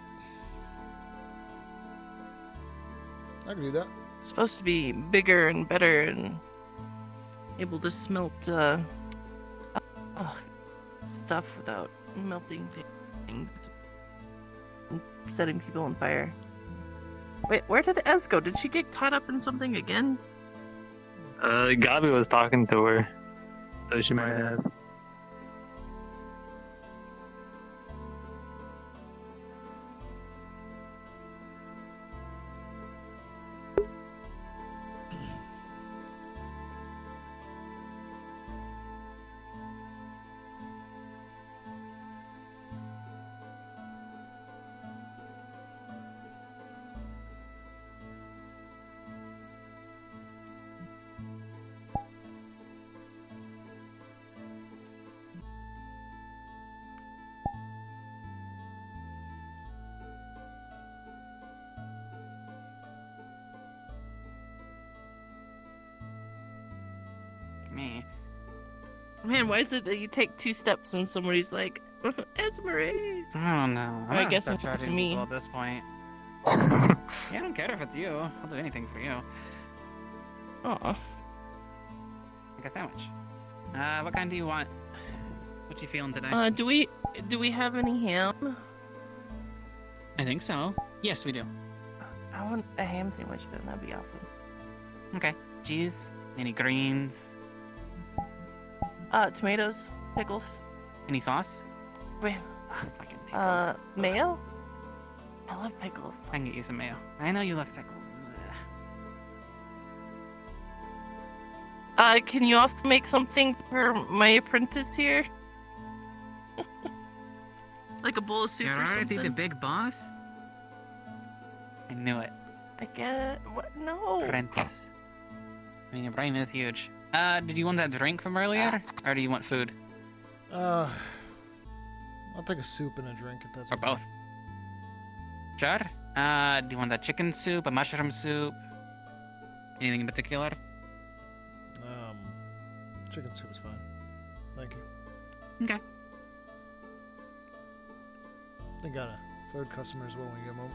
I can do that.
It's supposed to be bigger and better and able to smelt stuff without melting things and setting people on fire. Wait, where did Ez go? Did she get caught up in something again?
Gabi was talking to her, so she might have.
Me.
Man, why is it that you take 2 steps and somebody's like, Esmeralda?
I don't know.
I
I'm
guess
gonna
if
start
it's
charging
me.
people at this point. Yeah, I don't care if it's you. I'll do anything for you.
Aw.
Like a sandwich. What kind do you want? What you feeling today?
Do we have any ham?
I think so. Yes, we do.
I want a ham sandwich then, that'd be awesome.
Okay. Cheese? Any greens?
Tomatoes, pickles.
Any sauce?
Wait.
Fucking pickles.
Mayo? I love pickles.
I can get you some mayo. I know you love pickles.
Can you also make something for my apprentice here? Like a bowl of soup
You're
or
already
something?
the big boss? I knew it.
I get what? No.
Apprentice. I mean, your brain is huge. Did you want that drink from earlier? Or do you want food?
I'll take a soup and a drink if that's
Or
okay.
both? Sure. Do you want that chicken soup, a mushroom soup? Anything in particular?
Chicken soup is fine. Thank you.
Okay.
I think got a third customer as well when you get a moment.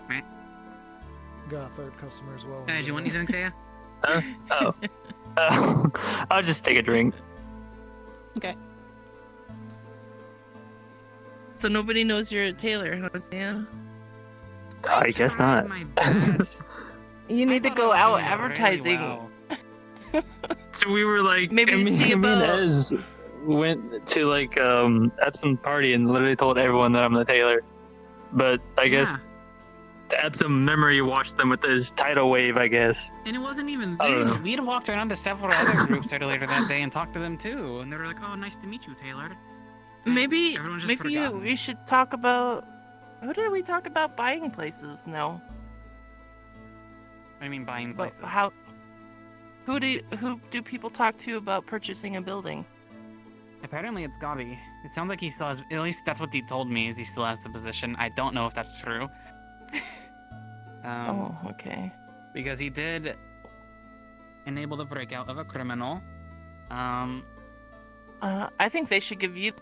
Right.
Got a third customer as well.
Do you want anything, Saya?
Oh. I'll just take a drink.
Okay.
So nobody knows you're a tailor, huh, Sam?
I guess not.
You need to go out advertising.
So we were like,
Maybe
me
see
and
about-
Ez went to like Epsom party and literally told everyone that I'm the tailor. But I guess Epsom memory washed them with his tidal wave, I guess.
And it wasn't even
I don't
them.
know.
We had walked around to several other groups earlier that day and talked to them too. And they were like, oh, nice to meet you, Taylor.
Maybe
Everyone just
maybe
forgot.
we should talk about. Who did we talk about buying places now?
I mean, buying
But
places.
how? Who do people talk to about purchasing a building?
Apparently it's Gabi. It sounds like he still has, at least that's what he told me, is he still has the position. I don't know if that's true.
Oh, okay.
Because he did enable the breakout of a criminal.
I think they should give you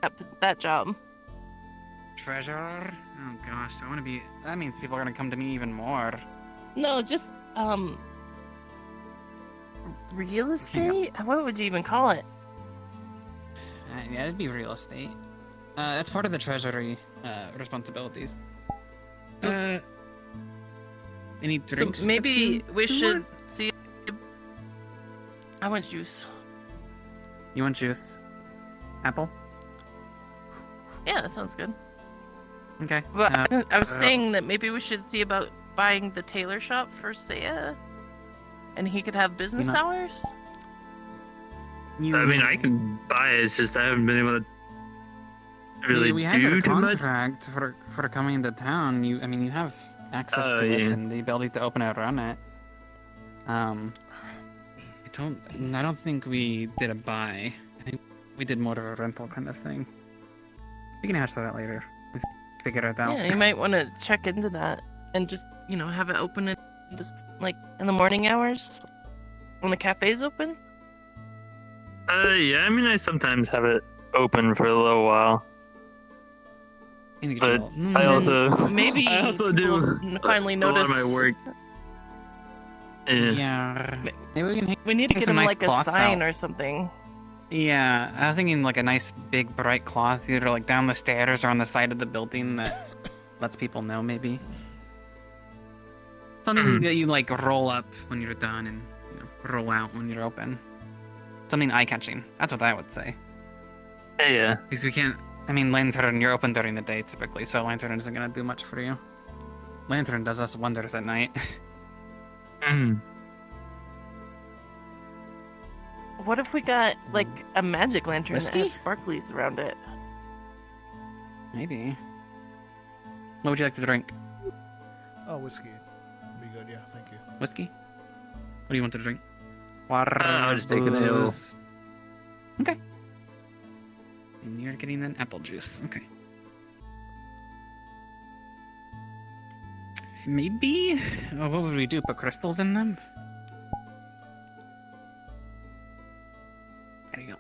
that job.
Treasurer? Oh gosh, I want to be, that means people are going to come to me even more.
No, just real estate. What would you even call it?
Yeah, it'd be real estate. That's part of the treasury responsibilities. Any drinks?
So maybe
that
we
you
should
want?
see. I want juice.
You want juice? Apple?
Yeah, that sounds good.
Okay.
But I was saying that maybe we should see about buying the tailor shop for Saya, and he could have business
not-
hours.
I mean, I can buy it. It's just I haven't been able to really
we have
do
a
too much.
contract for coming into town. You have access
Oh,
to it
yeah.
and the ability to open and run it. I don't think we did a buy. I think we did more of a rental kind of thing. We can hash that out later. We'll figure it out.
Yeah, you might want to check into that and just have it open in in the morning hours when the cafe's open.
Yeah, I mean, I sometimes have it open for a little while. But I also
Maybe
I also do
people finally
a lot
notice.
of my work.
Yeah. Maybe we can
We need to
hang
get
some
him
nice
like a
cloths
sign
out.
or something.
Yeah, I was thinking like a nice big bright cloth, either like down the stairs or on the side of the building that lets people know maybe. Something that you like roll up when you're done and roll out when you're open. Something eye-catching. That's what I would say.
Yeah.
Because we can't. I mean, Lantern, you're open during the day typically, so Lantern isn't gonna do much for you. Lantern does us wonders at night.
What if we got like a magic lantern that
Whiskey?
has sparklies around it?
Maybe. What would you like to drink?
Oh, whiskey. Would be good, yeah, thank you.
Whiskey? What do you want to drink? Water.
I'll just take an ale.
booze? Okay. And you're getting an apple juice. Okay. Maybe? Oh, what would we do? Put crystals in them? There you go.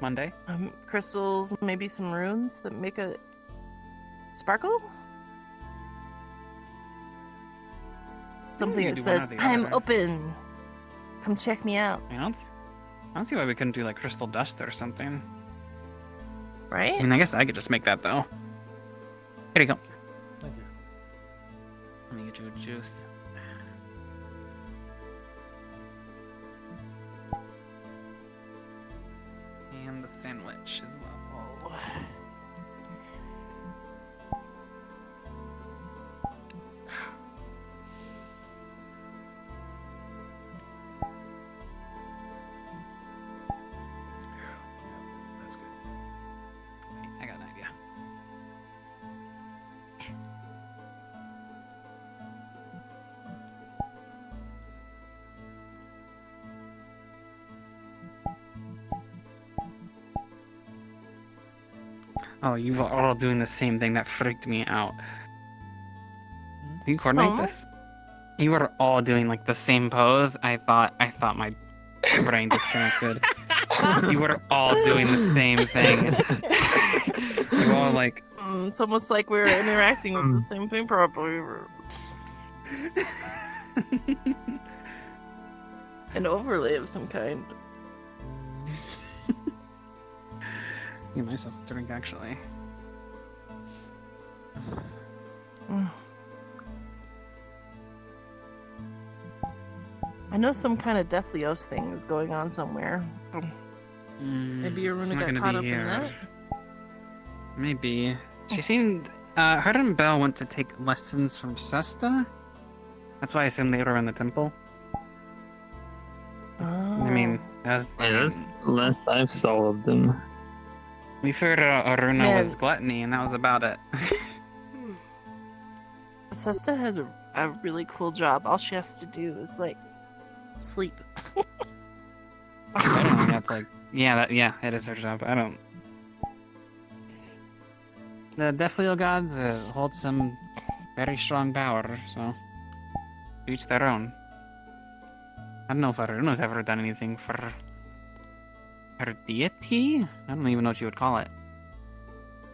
Monday?
Crystals, maybe some runes that make a sparkle? Something
can
that
do one or
says,
the
I'm
other.
open. Come check me out.
I don't see why we couldn't do like crystal dust or something.
Right?
I mean, I guess I could just make that though. Here you go.
Thank you.
Let me get you a juice. sandwich as well.
That's good.
I got an idea. Oh, you were all doing the same thing. That freaked me out. Can you coordinate this? You were all doing like the same pose. I thought my brain disconnected. You were all doing the same thing. You were all like.
It's almost like we were interacting with the same thing, probably. An overlay of some kind.
Give myself a drink, actually.
I know some kind of Deathlios thing is going on somewhere. Maybe
It's
Aruna
not
got
gonna
caught
be
up in
here.
that.
Maybe. She seemed. Her and Belle went to take lessons from Sesta. That's why I assumed they were in the temple. I mean, that's
last I saw of them.
We figured out Aruna
Man.
was gluttony, and that was about it.
Sesta has a really cool job. All she has to do is like sleep.
I don't think that's like. Yeah, it is her job. I don't. The Deathlio gods hold some very strong power, so each their own. I don't know if Aruna's ever done anything for her deity? I don't even know what you would call it.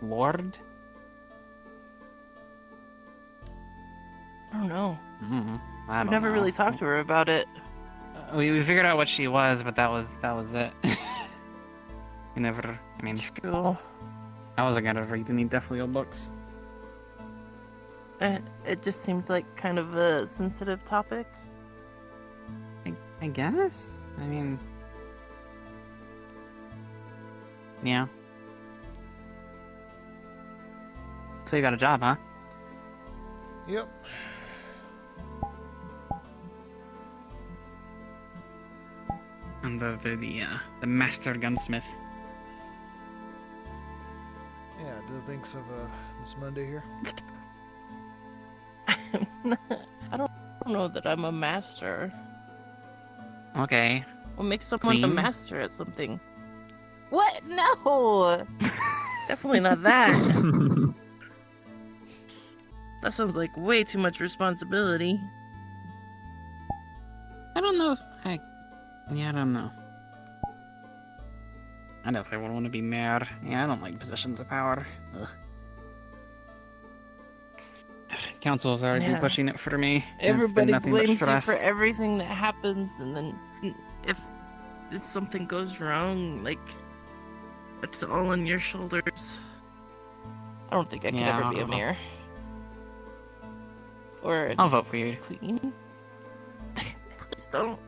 Lord?
I don't know.
I
I've
don't
never
know.
really talked to her about it.
We figured out what she was, but that was it. We never. I mean,
cool.
I wasn't gonna read any Deathlio books.
It just seemed like kind of a sensitive topic.
I guess. I mean, yeah. So you got a job, huh?
Yep.
And the master gunsmith.
Yeah, do the thinks of Miss Monday here?
I don't know that I'm a master.
Okay.
What makes someone a
Queen?
master at something? What? No! Definitely not that. That sounds like way too much responsibility.
I don't know if I don't know. I definitely would want to be mayor. Yeah, I don't like positions of power. Ugh. Council's already
Yeah.
pushing it for me. and it's been
Everybody
nothing but
blames you
stress.
for everything that happens, and then if something goes wrong, like, it's all on your shoulders. I don't think I could
Yeah,
ever be a mayor. Or
I'll vote for you.
queen. Please don't.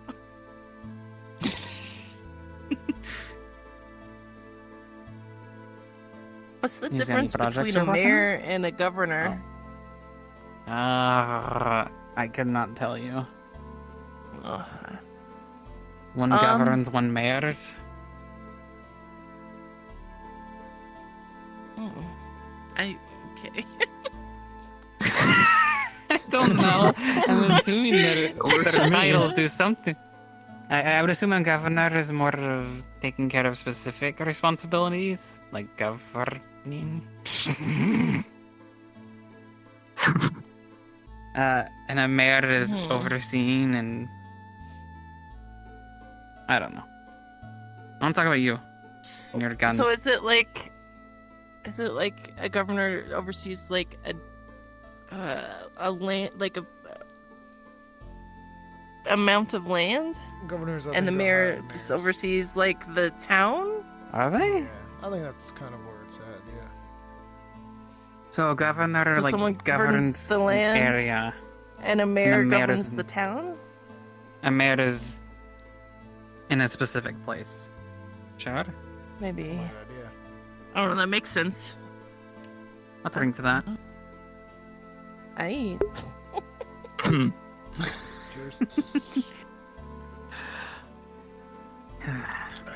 What's the
Is there any
difference
projects
between
you're
a
working on?
mayor and a governor?
I could not tell you.
Ugh.
One governs, one mayors.
Okay.
I don't know. I'm assuming that titles do something. I would assume a governor is more of taking care of specific responsibilities, like governing. And a mayor is overseeing and... I don't know. I want to talk about you. And your guns.
So is it like a governor oversees like a land, like a amount of land,
Governors, I
and the
think, are
mayor
higher than
just
mayors.
oversees like the town?
Are they?
Yeah, I think that's kind of where it's at. Yeah.
So a governor
So
like
someone
governs
the
an
land,
area.
and a mayor
mayor
governs
is-
the town?
A mayor is in a specific place. Sure.
Maybe.
Something like that, yeah.
I don't know. That makes sense.
Let's drink to that.
I.
Cheers.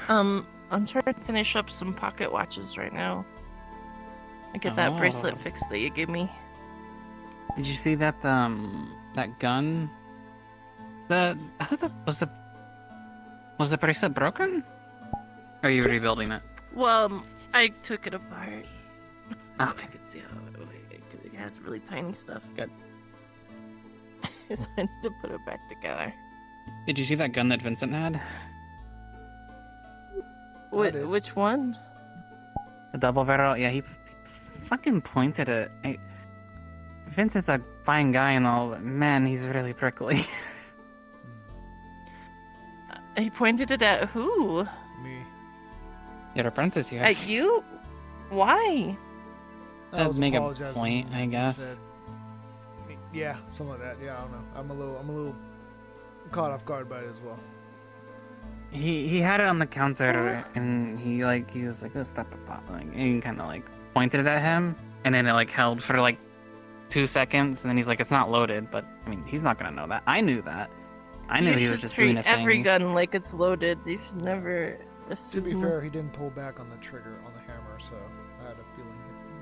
I'm trying to finish up some pocket watches right now. I get that bracelet fixed that you gave me.
Did you see that that gun? Was the bracelet broken? Or are you rebuilding it?
Well, I took it apart so
Okay.
I could see how it has really tiny stuff.
Good.
So I need to put it back together.
Did you see that gun that Vincent had?
Which one?
The double barrel? Yeah, he fucking pointed it. Vincent's a fine guy and all, but man, he's really prickly.
He pointed it at who?
Me.
Your apprentice here.
At you? Why?
I was
To make a
apologizing,
point, I
he
guess.
said- yeah, something like that. Yeah, I don't know. I'm a little caught off guard by it as well.
He had it on the counter and he was like, "Let's stop it, pop." Like, and he kind of like pointed it at him, and then it like held for like 2 seconds, and then he's like, "It's not loaded." But I mean, he's not gonna know that. I knew that. I knew he was just doing a thing.
Every gun like it's loaded. You should never assume.
To be fair, he didn't pull back on the trigger on the hammer, so I had a feeling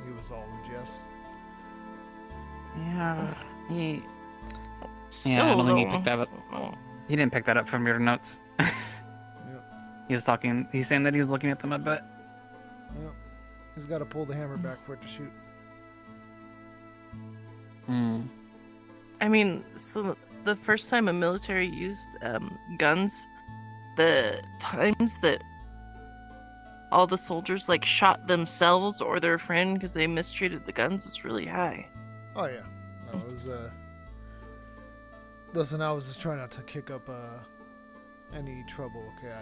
he was all in jest.
Yeah, I
Still,
don't think he
though.
picked that up. He didn't pick that up from your notes. He was talking. He's saying that he was looking at them a bit.
Yep. He's got to pull the hammer back for it to shoot.
I mean, so the first time a military used guns, the times that all the soldiers like shot themselves or their friend because they mistreated the guns is really high.
Oh yeah. No, it was Listen, I was just trying not to kick up any trouble. Okay,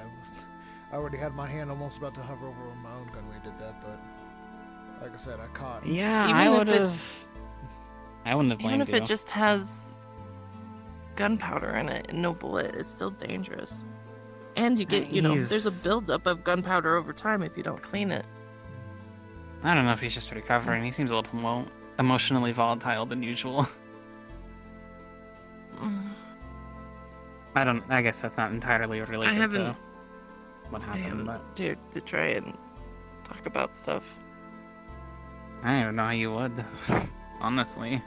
I already had my hand almost about to hover over my own gun when we did that, but like I said, I caught.
Yeah,
Even
I
if
would have. I wouldn't have blamed
Even if
you.
it just has gunpowder in it and no bullet, it's still dangerous. And you get, there's a buildup of gunpowder over time if you don't clean it.
I don't know if he's just recovering. He seems a little more emotionally volatile than usual. I guess that's not entirely related to what
I
happened,
haven't
but
dared to try and talk about stuff.
I don't know how you would. Honestly,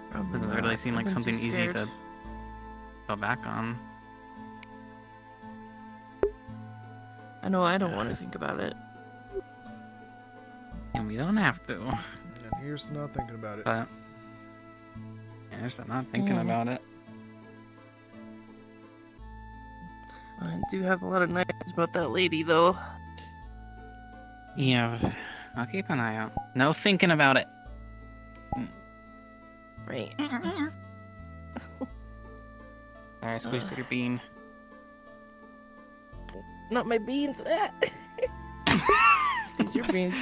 Probably
doesn't
not.
really seem like
I've been
something
too
easy
scared.
to go back on.
I know I don't want to think about it.
And we don't have to.
And here's to not thinking about it.
But here's to not thinking about it.
I do have a lot of nightmares about that lady, though.
Yeah, I'll keep an eye out. No thinking about it.
Right.
Alright, squeeze through your bean.
Not my beans. Squeeze your beans.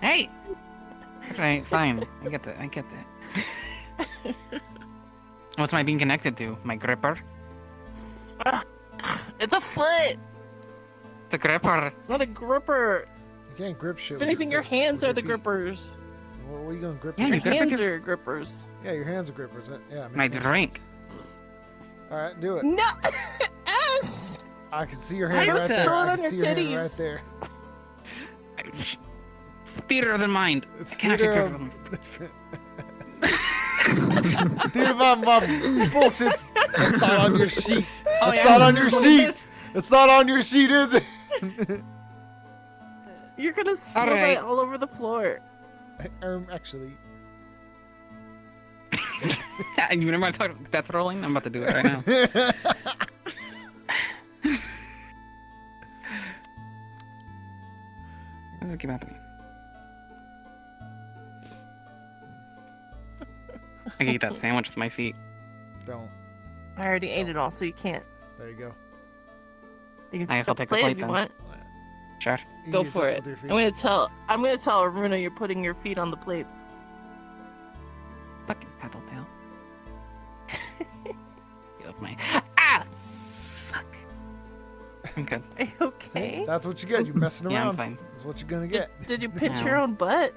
Hey! Alright, fine. I get that. What's my bean connected to? My gripper?
It's a foot!
It's a gripper.
It's not a gripper!
You can't grip shit.
If
with
anything, your
feet-
hands
with
are the
feet.
grippers.
What are you gonna grip?
Yeah,
with?
you grip
Hands
with
are grippers.
Yeah, your hands are grippers. Yeah, it
My
makes more
drink.
sense. All right, do it.
No! S!
I can see your hand
I
right there.
saw it
I
on
can
your
see your hand
titties.
right there.
Theater than mind.
It's
I can actually
theater
grip
of-
them.
Dude, my bullshit's. It's not on your sheet.
Oh,
It's
yeah,
not on
what
your
is
sheet.
this?
It's not on your sheet, is it?
You're gonna smell
Alright.
that all over the floor.
Actually.
You remember I talked about death rolling? I'm about to do it right now. What does it keep happening? I can eat that sandwich with my feet.
Don't.
I already ate it all, so you can't.
There you go.
You can
I guess I'll take the
plate
plate
if you
then.
want.
Sure.
You
Go
eat
for
this
it.
with your feet.
I'm gonna tell Aruna you're putting your feet on the plates.
Fucking tattletale. Get off my. Ah! Fuck. I'm good.
Are you okay?
See? That's what you get. You're messing
Yeah, I'm
around.
fine.
That's what you're gonna get.
Did you pinch
No.
your own butt?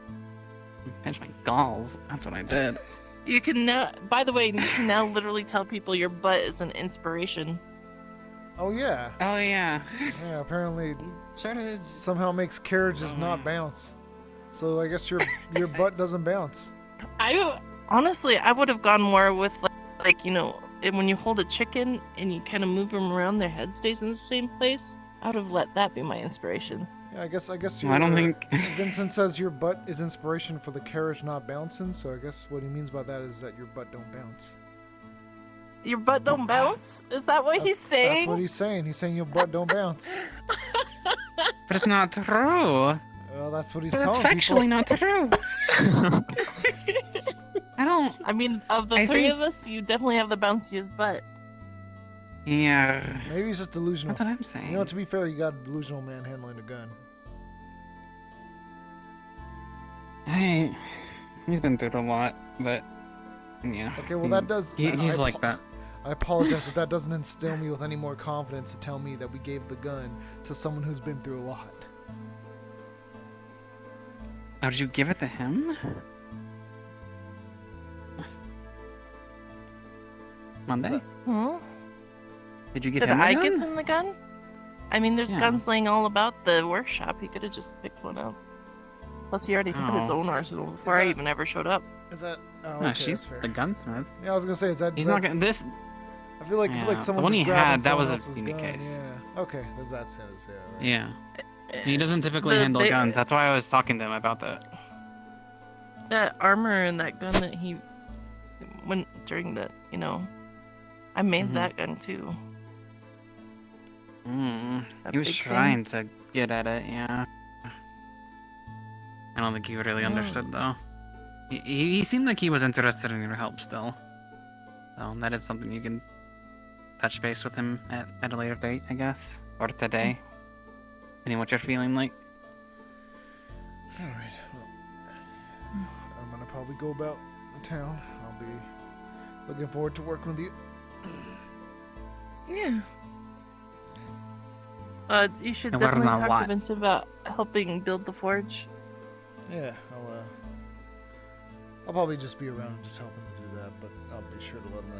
Pinch my galls. That's what I did.
You can now, by the way, you can now literally tell people your butt is an inspiration.
Oh yeah.
Oh yeah.
Yeah. Apparently,
Sure.
somehow makes carriages not bounce. So I guess your butt doesn't bounce.
Honestly, I would have gone more with like you know, when you hold a chicken and you kind of move them around, their head stays in the same place. I would have let that be my inspiration.
Yeah, I guess.
Well, I don't think-
Vincent says your butt is inspiration for the carriage not bouncing. So I guess what he means by that is that your butt don't bounce.
Your butt don't bounce? Is that what he's saying?
That's what he's saying. He's saying your butt don't bounce.
But it's not true.
Well, that's what he's
But
telling
it's factually
people.
not true. I don't.
I mean, of the
I
three
think-
of us, you definitely have the bounciest butt.
Yeah.
Maybe he's just delusional.
That's what I'm saying.
You know, to be fair, you got a delusional man handling a gun.
Hey, he's been through a lot, but yeah.
Okay, well that does.
He's like that.
I apologize if that doesn't instill me with any more confidence to tell me that we gave the gun to someone who's been through a lot.
Oh, did you give it to him? Monday? Did you give
Did
him the
I
gun?
give him the gun? I mean, there's
Yeah.
guns laying all about the workshop. He could have just picked one up. Plus, he already had his
Oh.
own arsenal before I even ever showed up.
Is that? Oh,
No,
okay,
she's
that's fair.
the gunsmith.
Yeah, I was gonna say, is that?
He's
is
not
that-
gonna. This.
I feel like
Yeah,
someone
the one
just
he
grabbing
had, that
someone
was a
else's
unique
gun.
case.
Yeah. Okay, that says
Yeah. He doesn't typically handle guns. That's why I was talking to him about that.
That armor and that gun that he went during the, you know, I made
Mhm.
that gun too. That
He was
big thing.
trying to get at it, yeah. I don't think he really
Yeah.
understood, though. He seemed like he was interested in your help still. So that is something you can touch base with him at a later date, I guess. Or today. Depending on what you're feeling like.
All right. Well, I'm gonna probably go about town. I'll be looking forward to working with you.
Yeah. You should
I learned
definitely
a
talk
lot.
to Vincent about helping build the forge.
Yeah, I'll probably just be around just helping to do that, but I'll be sure to let him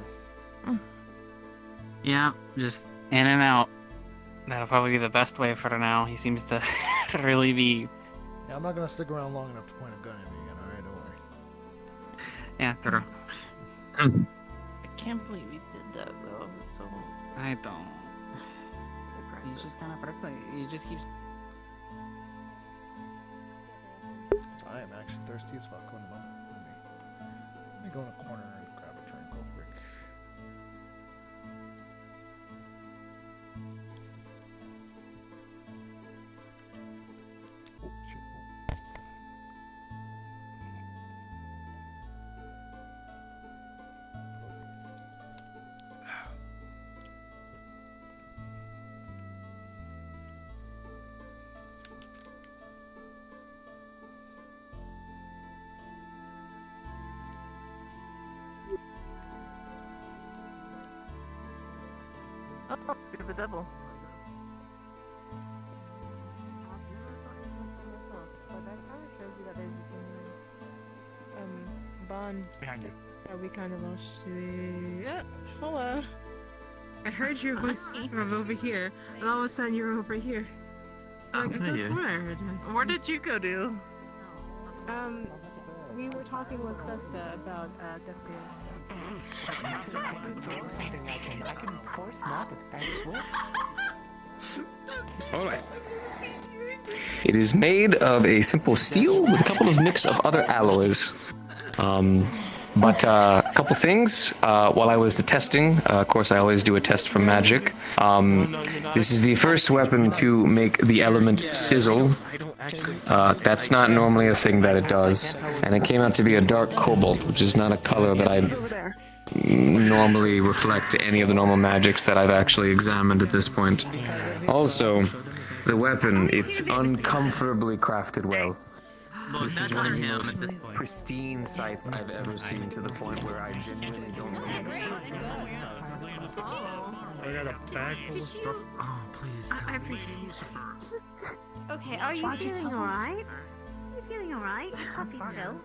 know.
Yeah, just in and out. That'll probably be the best way for now. He seems to really be...
Yeah, I'm not gonna stick around long enough to point a gun at you again. All right, don't worry.
Yeah, true.
I can't believe we did that though. It's so
I don't. He's
aggressive.
just kind of prickly. He just keeps...
So I am actually thirsty as fuck. Hold on a moment. Let me go in a corner and grab a drink real quick. Oh shit.
Oh, speak of the devil.
Bond.
Behind you.
We kind of lost you. Yeah, hello. I heard your voice from over here, and all of a sudden you were over here. Like, I could swear.
Where did you go to?
We were talking with Seska about Death
Something I can force not with thanks
Alright. It is made of a simple steel with a couple of mix of other alloys. But a couple things. While I was the testing, of course I always do a test for magic. This is the first weapon to make the element sizzle. That's not normally a thing that it does. And it came out to be a dark cobalt, which is not a color that I normally reflect any of the normal magics that I've actually examined at this point. Also, the weapon, it's uncomfortably crafted well.
Well,
This
that's
is one
on
of the
him
most
at this point.
pristine sights I've ever seen, to the point where I genuinely don't know.
I got a bag full of stuff. Oh, please tell
I
me.
appreciate it. Okay, are you feeling alright? Are you feeling alright? You puppy still?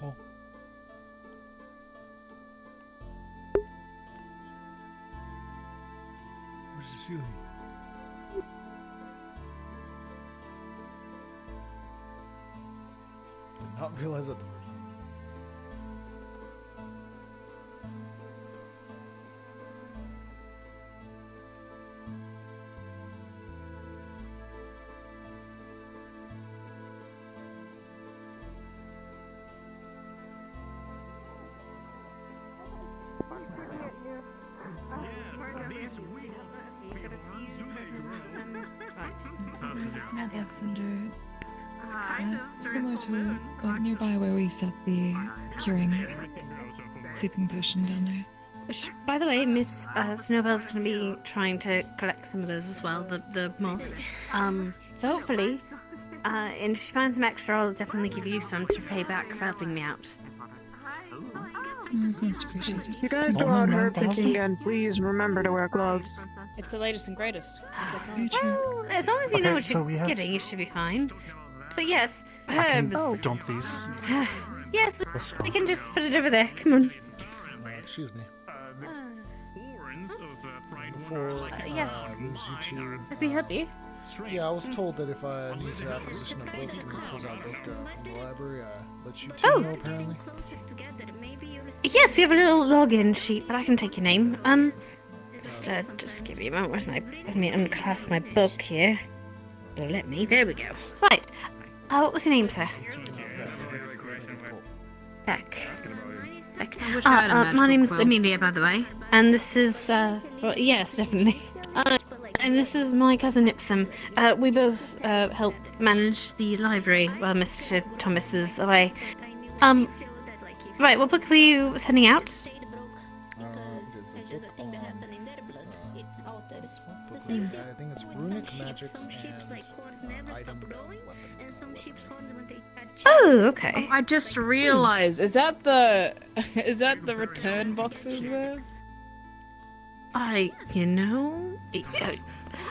Oh. Where's the ceiling? Did not realize that the
Small box under, similar to nearby where we set the curing sleeping potion down there.
Which, by the way, Miss Snowbell's going to be trying to collect some of those as well, the moss. So hopefully, and if she finds some extra, I'll definitely give you some to pay back for helping me out.
That's most appreciated.
If you guys go out herb picking again, please remember to wear gloves.
It's the latest and greatest.
Very true.
Well, as long as you know
Okay,
what
so we
you're
have-
getting, you should be fine. But yes,
I can
herbs.
dump these.
Yes, we can just put it over there. Come on.
Excuse me.
Before yes.
Lose you two.
Let me help you.
Yeah, I was told that if I need to acquisition a book and he pulls out a book from the library, let you two
Oh.
know apparently.
Yes, we have a little login sheet, but I can take your name. Just give me a moment. Let me unclasp my book here. Let me. There we go. Right. What was your name, sir? Beck. Beck.
I wish I had a
My
magical
name's
quill.
Amelia, by the way. And this is, well, yes, definitely. And this is my cousin Ipsum. We both help manage the library while Mr. Thomas is away. Right, what book were you sending out?
There's a book on. I think it's runic magics and item weapon.
Oh, okay.
Oh, I just realized. Is that the return boxes there?
I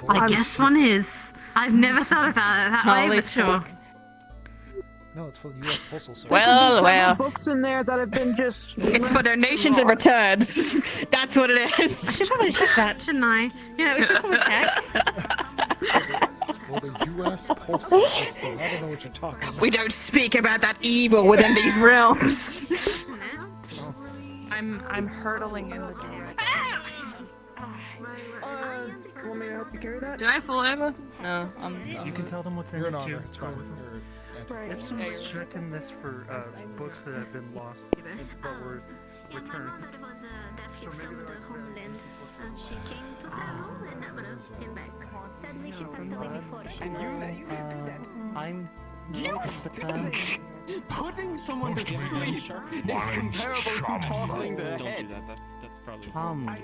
I'm
guess one is. I've never thought about it that way,
Holy
but sure.
No, it's for the U.S. Postal Service.
Well, well.
Books in there that have been just.
It's for donations and returns. That's what it is.
I should probably check that, shouldn't I? Yeah, we should probably check.
It's for the U.S. Postal System. I don't know what you're talking about.
We don't speak about that evil within these realms.
I'm hurtling in the door. Want me to help you carry that?
Did I fall over? No,
You can tell them what's in
You're
it
an
too.
honor. It's fine.
If someone's checking this for books that have been lost but were returned.
So maybe from the homeland, and she came to travel and came back. Sadly, she passed away before she
I'm
Putting someone to sleep is comparable to toppling their head.
That's probably.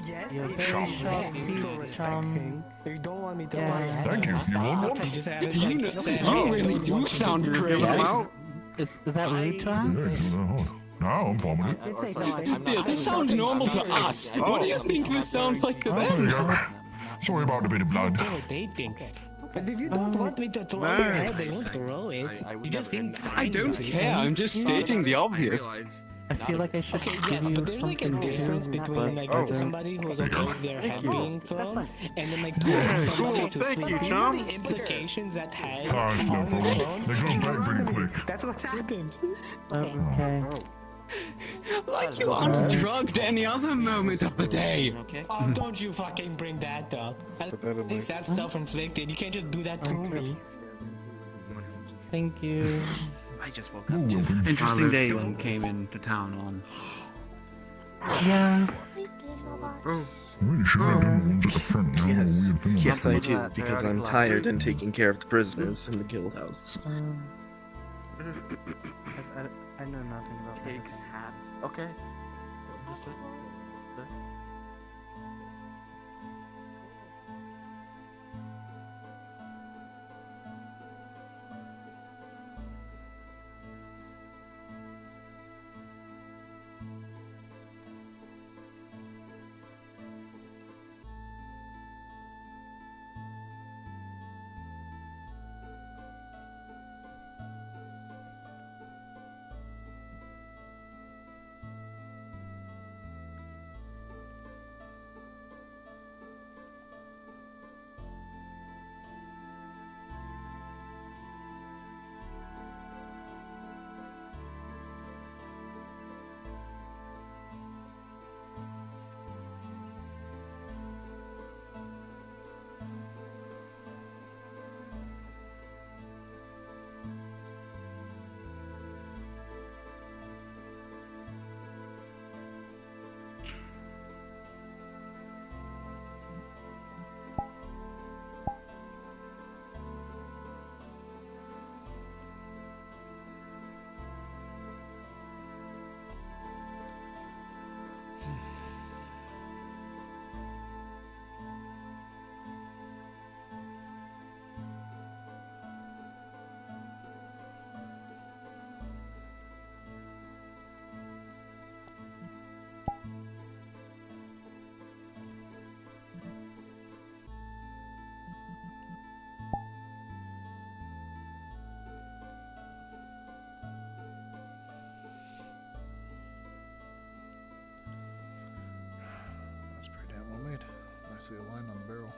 Yes,
You're
it's
very
a
mutual respect thing. You don't want me to.
Thank you. You want one?
You just added.
You really do sound crazy.
Is that rude to us?
Now I'm vomiting.
Yeah, this sounds normal to us. What do you think this sounds like to them?
Sorry about a bit of blood.
Dating. But if you don't want me to throw your head, I won't throw it. You just think
I don't care. I'm just stating the obvious.
I feel like I should
Okay,
give
yes,
you
but there's like a
something
difference
too,
between like
but-
somebody who's okay with their head
you.
being thrown and then like
Yeah,
putting somebody
cool,
to
thank
sleep.
you,
Do you know
chum.
the implications that has
Gosh, no,
on the
bro.
throne?
They go back pretty quick.
That's what's happened.
Okay.
Like
you aren't
drugged any other moment of the day.
Okay.
Oh, don't you fucking bring that up. At least that's self-inflicted. You can't just do that to me.
Thank you.
I just woke up.
Interesting day when came into town on.
Yeah.
Really should have done ones at the front now.
Yes, yes I do, because I'm tired and taking care of the prisoners in the guild house.
I know nothing about that. Hat. Okay. Understood. Sir?
That's pretty damn well made. Nicely aligned on the barrel.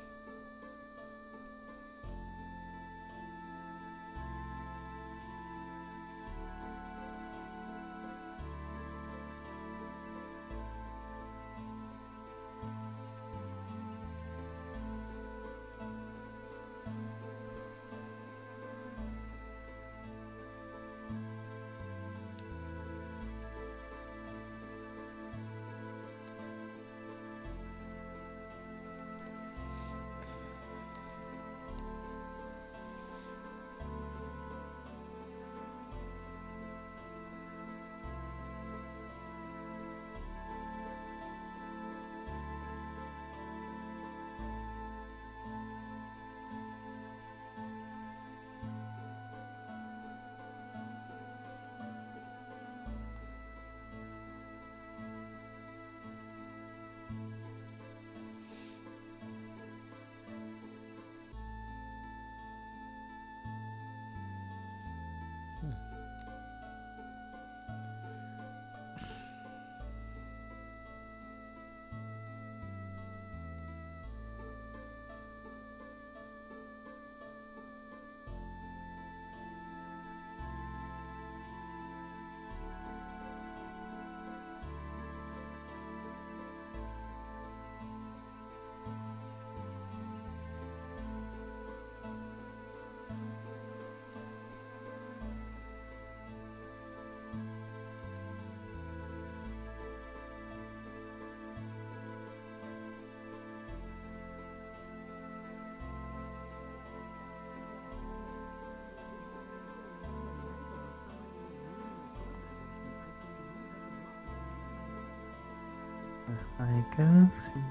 I can see.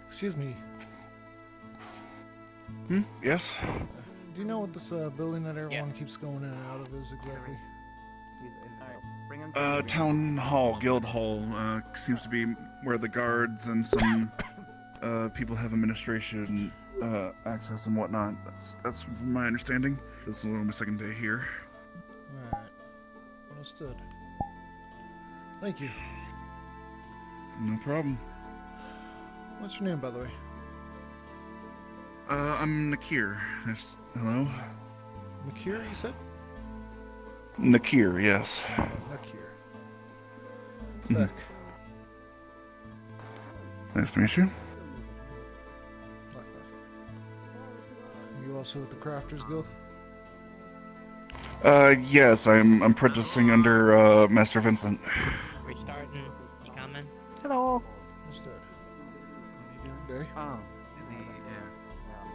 Excuse me.
Yes?
Do you know what this building that everyone keeps going in and out of is exactly?
Town Hall, Guild Hall, seems to be where the guards and some people have administration access and whatnot. That's from my understanding. This is only my second day here.
Alright. Understood. Thank you.
No problem.
What's your name, by the way?
I'm Nakir. Hello?
Makir, you said?
Nakir, yes.
Nakir.
Mhm.
Beck.
Nice to meet you.
Likewise. You also with the Crafters Guild?
Yes, I'm apprenticing under Master Vincent.
We're starting. You coming?
Hello.
Understood. Good day.
Oh.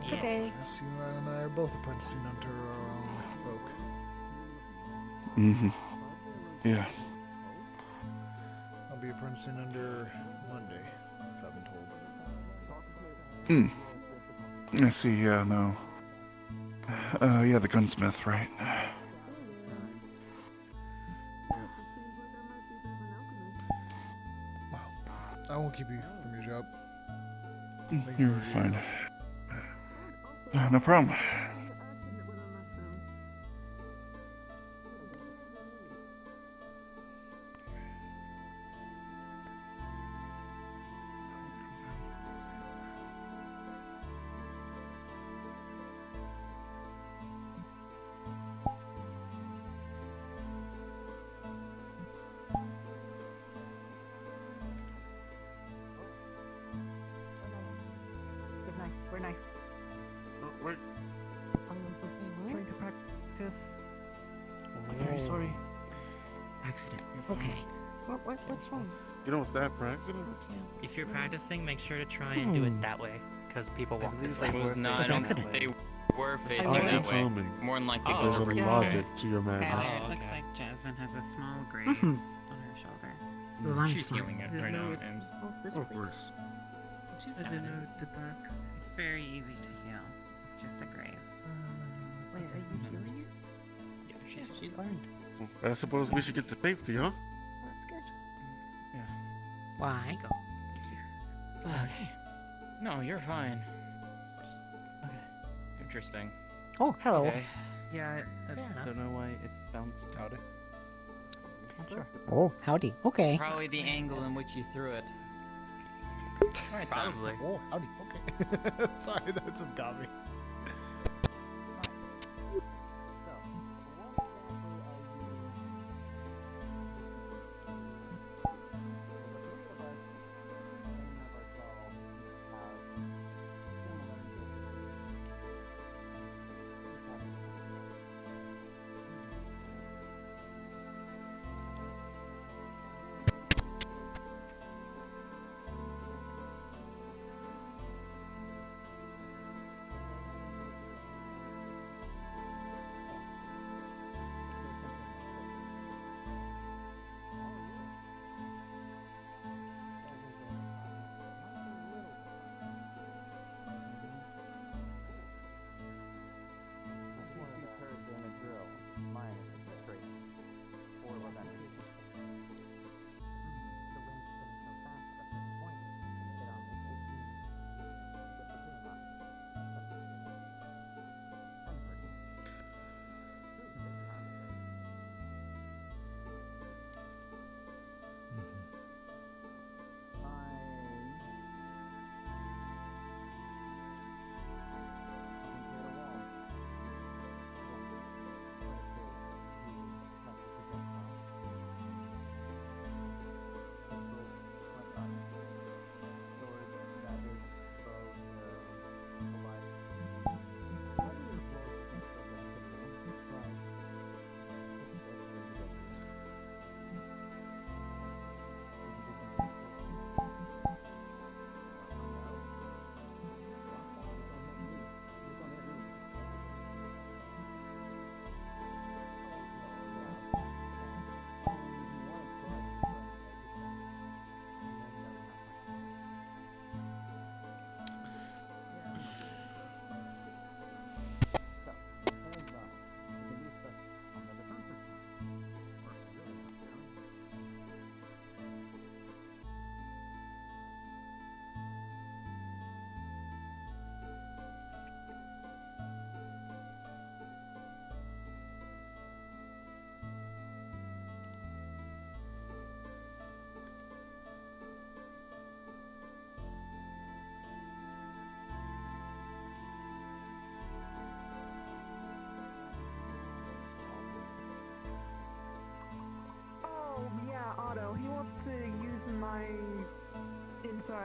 Good day.
Yes, you and I are both apprenticing under our own folk.
Mm-hmm. Yeah.
I'll be apprenticing under Monday, as I've been told.
I see, yeah, no. Yeah, the gunsmith, right.
I won't keep you from your job. Thank you
You're
for
fine. No problem.
Good night. We're nice. We're trying to practice. I'm very sorry.
Accident. Okay.
What's wrong?
You know what's that for accidents?
If you're practicing, make sure to try and do it that way, because people walk this way.
No, I don't think they were facing
I'll be
that way.
calming.
More than likely,
There's
over
a
here.
logic to your madness.
It looks like Jasmine has a small graze on her shoulder.
She's healing it right now, Ames.
Of course.
She's I don't know the back. It's very easy to heal. It's just a graze.
Wait, are you healing it?
Yeah, she's learned.
I suppose we should get to safety, huh?
That's good.
Yeah.
Why?
Okay. No, you're fine. Okay. Interesting.
Oh, hello.
Okay.
Yeah, I
Fair enough.
don't know why it bounced.
Howdy.
Not sure.
Oh, howdy. Okay.
Probably the angle in which you threw it.
Right, probably.
Oh, howdy. Okay. Sorry, that just got me.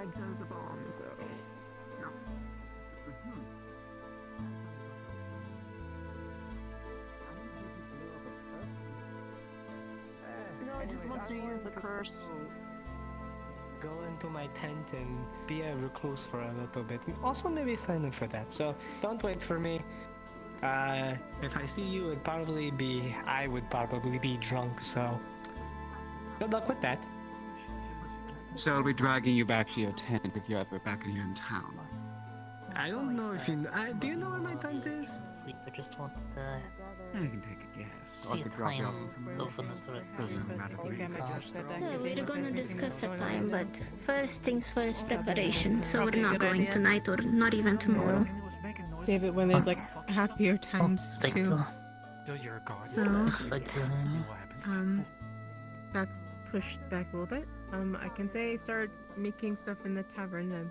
tried those bombs, so. No.
No, I just want to use the curse. Go into my tent and be a recluse for a little bit. And also maybe sign up for that. So don't wait for me. If I see you, I would probably be drunk. So good luck with that.
So I'll be dragging you back to your tent if you're ever back here in town.
I don't know if you. Do you know where my tent is?
I just want
I can take a guess. Or I
see a
could drop you off
time
somewhere.
open the door.
Doesn't matter to me.
Yeah, we're gonna discuss a time, but first things first, preparation. So we're not going tonight or not even tomorrow.
Save it when there's like happier times too. So, that's pushed back a little bit. I can say start making stuff in the tavern then.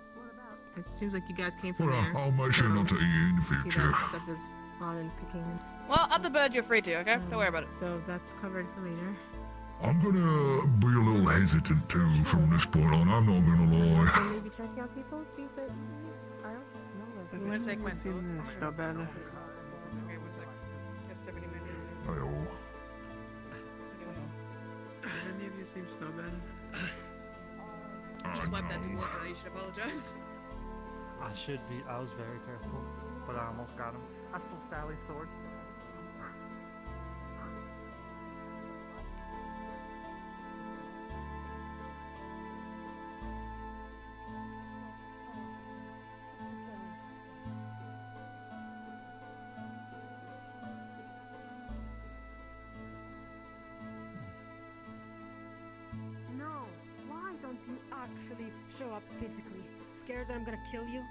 It seems like you guys came from there.
I'll make sure not to eat you in the
See
future.
that stuff is on and cooking.
Well, at the bed, you're free to, okay? Don't worry about it.
So that's covered for later.
I'm gonna be a little hesitant too from this point on, I'm not gonna lie.
Maybe check out people, see if it. I don't know.
I'm gonna take my food. No bad.
Okay, 1 sec. Got 70 minutes.
Hey-oh.
Does any of you seem snowbed?
You swiped that towards you should apologize.
I was very careful, but I almost got him. I stole Sally's sword.
No, why don't you actually show up physically? Scared that I'm gonna kill you?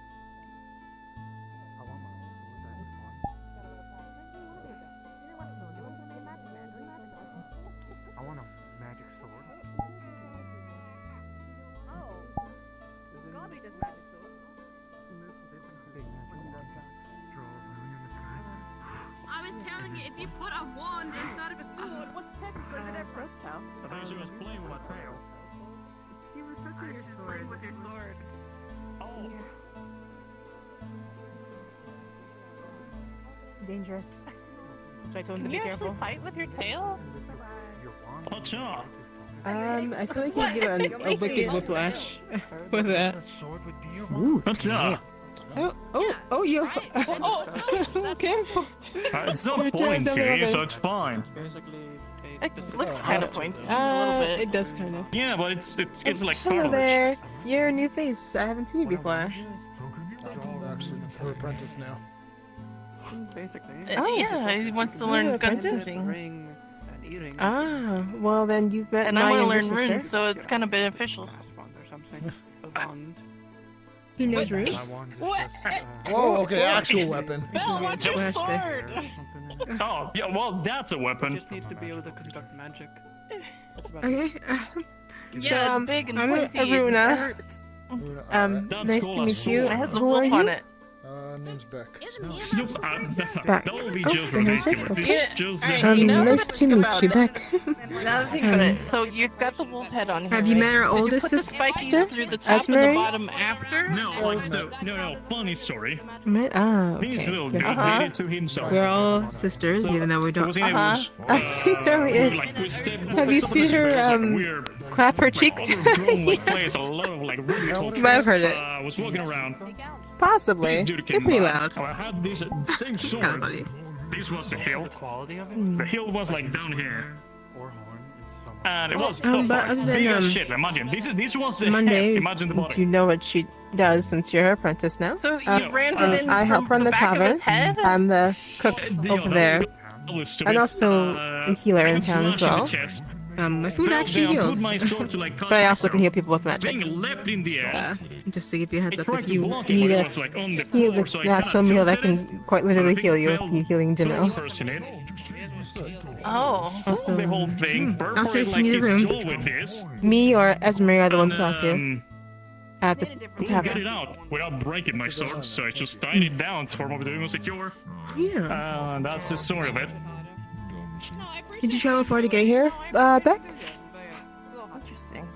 I want a magic sword.
Oh. Robbie does magic sword. I was telling you, if you put a wand inside of a sword, what's technically the difference?
I thought she was playing with my tail.
She was touching your sword. Playing with your sword.
Oh.
Dangerous. So I told him to
Can
be
you
careful.
actually fight with your tail?
Watch out!
I feel like he'd give a wicked whiplash with that.
Ooh, watch out!
You. Careful.
It's not
Your tail's
pointy,
over
so it's fine.
It looks kind of pointy. A little bit.
It does kind of.
Yeah, but it's like
Hello
cartilage.
there. You're a new face. I haven't seen you before.
I'm actually her apprentice now.
Basically.
Yeah, he wants to learn gunsmithing.
Ring and eating.
Ah, well then you've met
And
my
I want to
younger
learn
sister.
runes, so it's kind of beneficial.
Or something. A bond.
He knows runes.
What?
Whoa, okay, actual weapon.
Bill, what's your sword?
Oh, yeah, well, that's a weapon.
Just needs to be able to conduct magic.
Okay.
Yeah,
so,
it's big and
I'm
pointy.
Aruna.
That's
Nice
cool
to
as
meet you.
fuck.
It has a
Who are
wolf
you?
on it.
Name's Beck.
Snoop,
Back.
that will be
Oh,
just
the handshake?
ridiculous.
Okay.
It's just
Alright, you know
nice
what I
to
think
meet
about
you,
it?
Beck.
Now think about it. So you've got the wolf head on here.
Have you
right?
met our
Did you
oldest
put the
sister?
spikies through the top and
Esmery?
the bottom after?
No, like no, funny story. He's a little
Yes.
dedicated to himself.
We're all sisters, even though we don't. She certainly is.
Like, we stepped-
Have you seen her clap her cheeks?
Like, plays a lot of like really cool
You might have heard
tricks.
it.
Was walking around.
Possibly.
This dude
They're
came
pretty
by.
loud.
I had this same sword.
kinda funny.
This was the hilt.
Hmm.
The hilt was like down here. And it was
But other than,
big as shit. Imagine this was the
Monday,
head. Imagine the
do
body.
you know what she does since you're her apprentice now?
So you ran it in
I help
from
run the
the back of
tavern.
his head?
I'm the cook over there. And also a healer in town as well. My food actually heals. But I also can heal people with magic.
Being leapt in the air.
Just to give you a heads
I
up,
tried
if
to
you
block it,
need
but
a
it was, like, on the
heal
floor,
with
so I
natural
kinda
meal that
tilted
can quite literally heal you if you healing
Throw
Dino.
person in.
Oh.
Also,
the whole thing.
I'll say if you
like
need a
his
room.
jaw with this.
Me or Esmery are the one to talk to. At the
Couldn't get
tavern.
it out without breaking my sword, so I just tied it down to where my doing was secure.
Yeah.
That's the story of it.
Did you travel far to get here, Beck?
Interesting.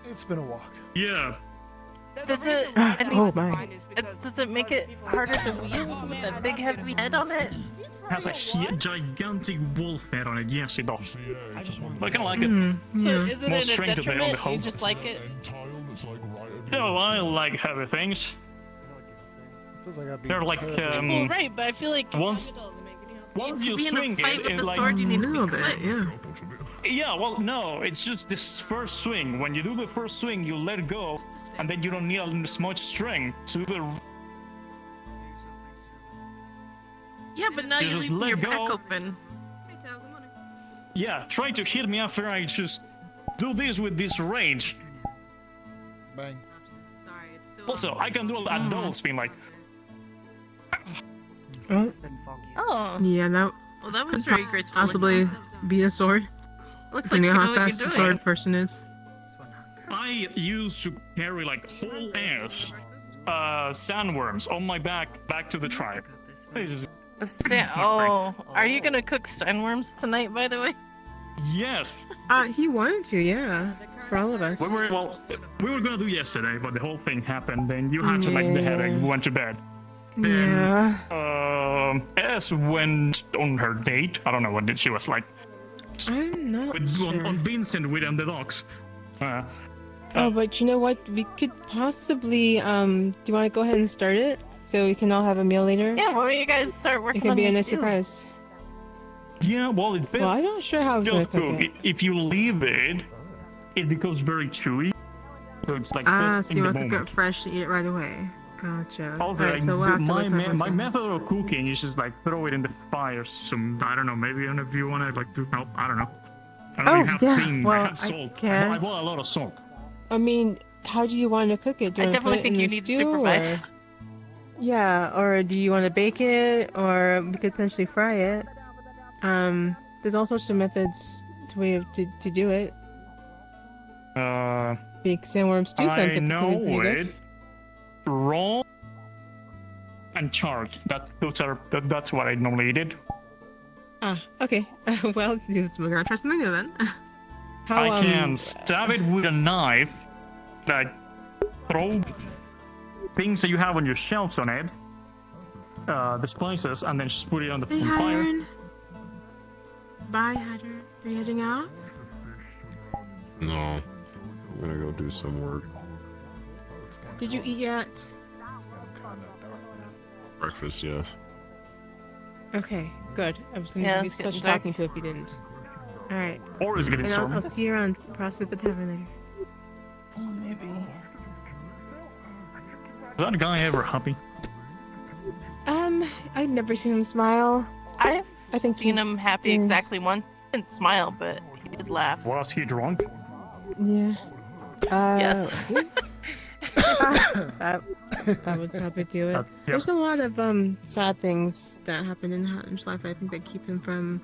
It's been a walk.
Yeah.
Does it? I mean,
Oh my.
Does it make it harder to wield with that big heavy head on it?
Has a gigantic wolf head on it. Yes, it does. I kind of like it.
So is it
More
in a
strength to bear on the
detriment? You
host.
just like it?
No, I like heavy things.
Feels like I'd be
They're like
Well, right, but I feel like
once
to
you
be in a
swing
fight
it,
with
it's
the
like
sword, you need to be quick.
Yeah, well, no, it's just this first swing. When you do the first swing, you let go, and then you don't need as much strength to do the.
Yeah, but now
You
you
just
leave
let
your
go.
back open.
Yeah, try to hit me after I just do this with this rage.
Bang.
Also, I can do a double spin, like.
Oh.
Oh.
Yeah, that.
Well, that was
could
very graceful.
Possibly be a sword.
Looks
Depending
like you
on
know
how
what
fast
you're
the
doing.
sword person is.
I used to carry like whole ass sandworms on my back to the tribe. This is
Oh, are you gonna cook sandworms tonight, by the way?
yes.
He wanted to, yeah. For all of us.
We were gonna do yesterday, but the whole thing happened. Then you had to make the headache. We went to bed.
Yeah.
S went on her date. I don't know what she was like.
I'm not sure.
On Vincent with the dogs.
Oh, but you know what? We could possibly, do you want to go ahead and start it? So we can all have a meal later?
Yeah, why don't you guys start working
It could
on
be a
your
nice
stew?
surprise.
Yeah, well, it's
Well, I'm not sure how it's gonna
just
cook
cook.
it.
If you leave it, it becomes very chewy. So it's like
So
in
you
the
want to cook
moment.
it fresh and eat it right away. Gotcha.
Also,
Alright, so we'll have to wait for
my
everyone.
method of cooking is just like throw it in the fire. Some I don't know. Maybe if you want to like do help, I don't know. I don't
Oh,
really have
yeah,
thing.
well,
I
I
have salt.
can.
I bought a lot of salt.
I mean, how do you want to cook it? Do you
I
want to put
definitely
it
think
in
you
the
need to
stew,
supervise.
or... Yeah, or do you want to bake it, or we could potentially fry it. There's all sorts of methods to do it. Bake sandworm stew sounds
I
like it could
know
be pretty good.
it. Raw and charred. That's what I normally did.
Okay. Well, we're gonna try something new then. How,
I can stab it with a knife. Like throw things that you have on your shelves on it. The spices, and then just put it on the
Hey,
fire.
Hadron. Bye, Hadron. Are you heading out?
No. I'm gonna go do some work.
Did you eat yet?
Breakfast, yes.
Okay, good. I was gonna
Yeah,
give you
it's
such
getting
a
dark.
talking to if you didn't. Alright.
Or is getting
And I'll
stormy.
see you around Prospect the Tavern later.
Oh, maybe.
Is that guy ever happy?
I've never seen him smile.
I've
I think
seen
he's
him happy
doing-
exactly once. He didn't smile, but he did laugh.
Was he drunk?
Yeah.
Yes.
that would probably do it.
Yep.
There's a lot of sad things that happen in Hatton's life. I think that keep him from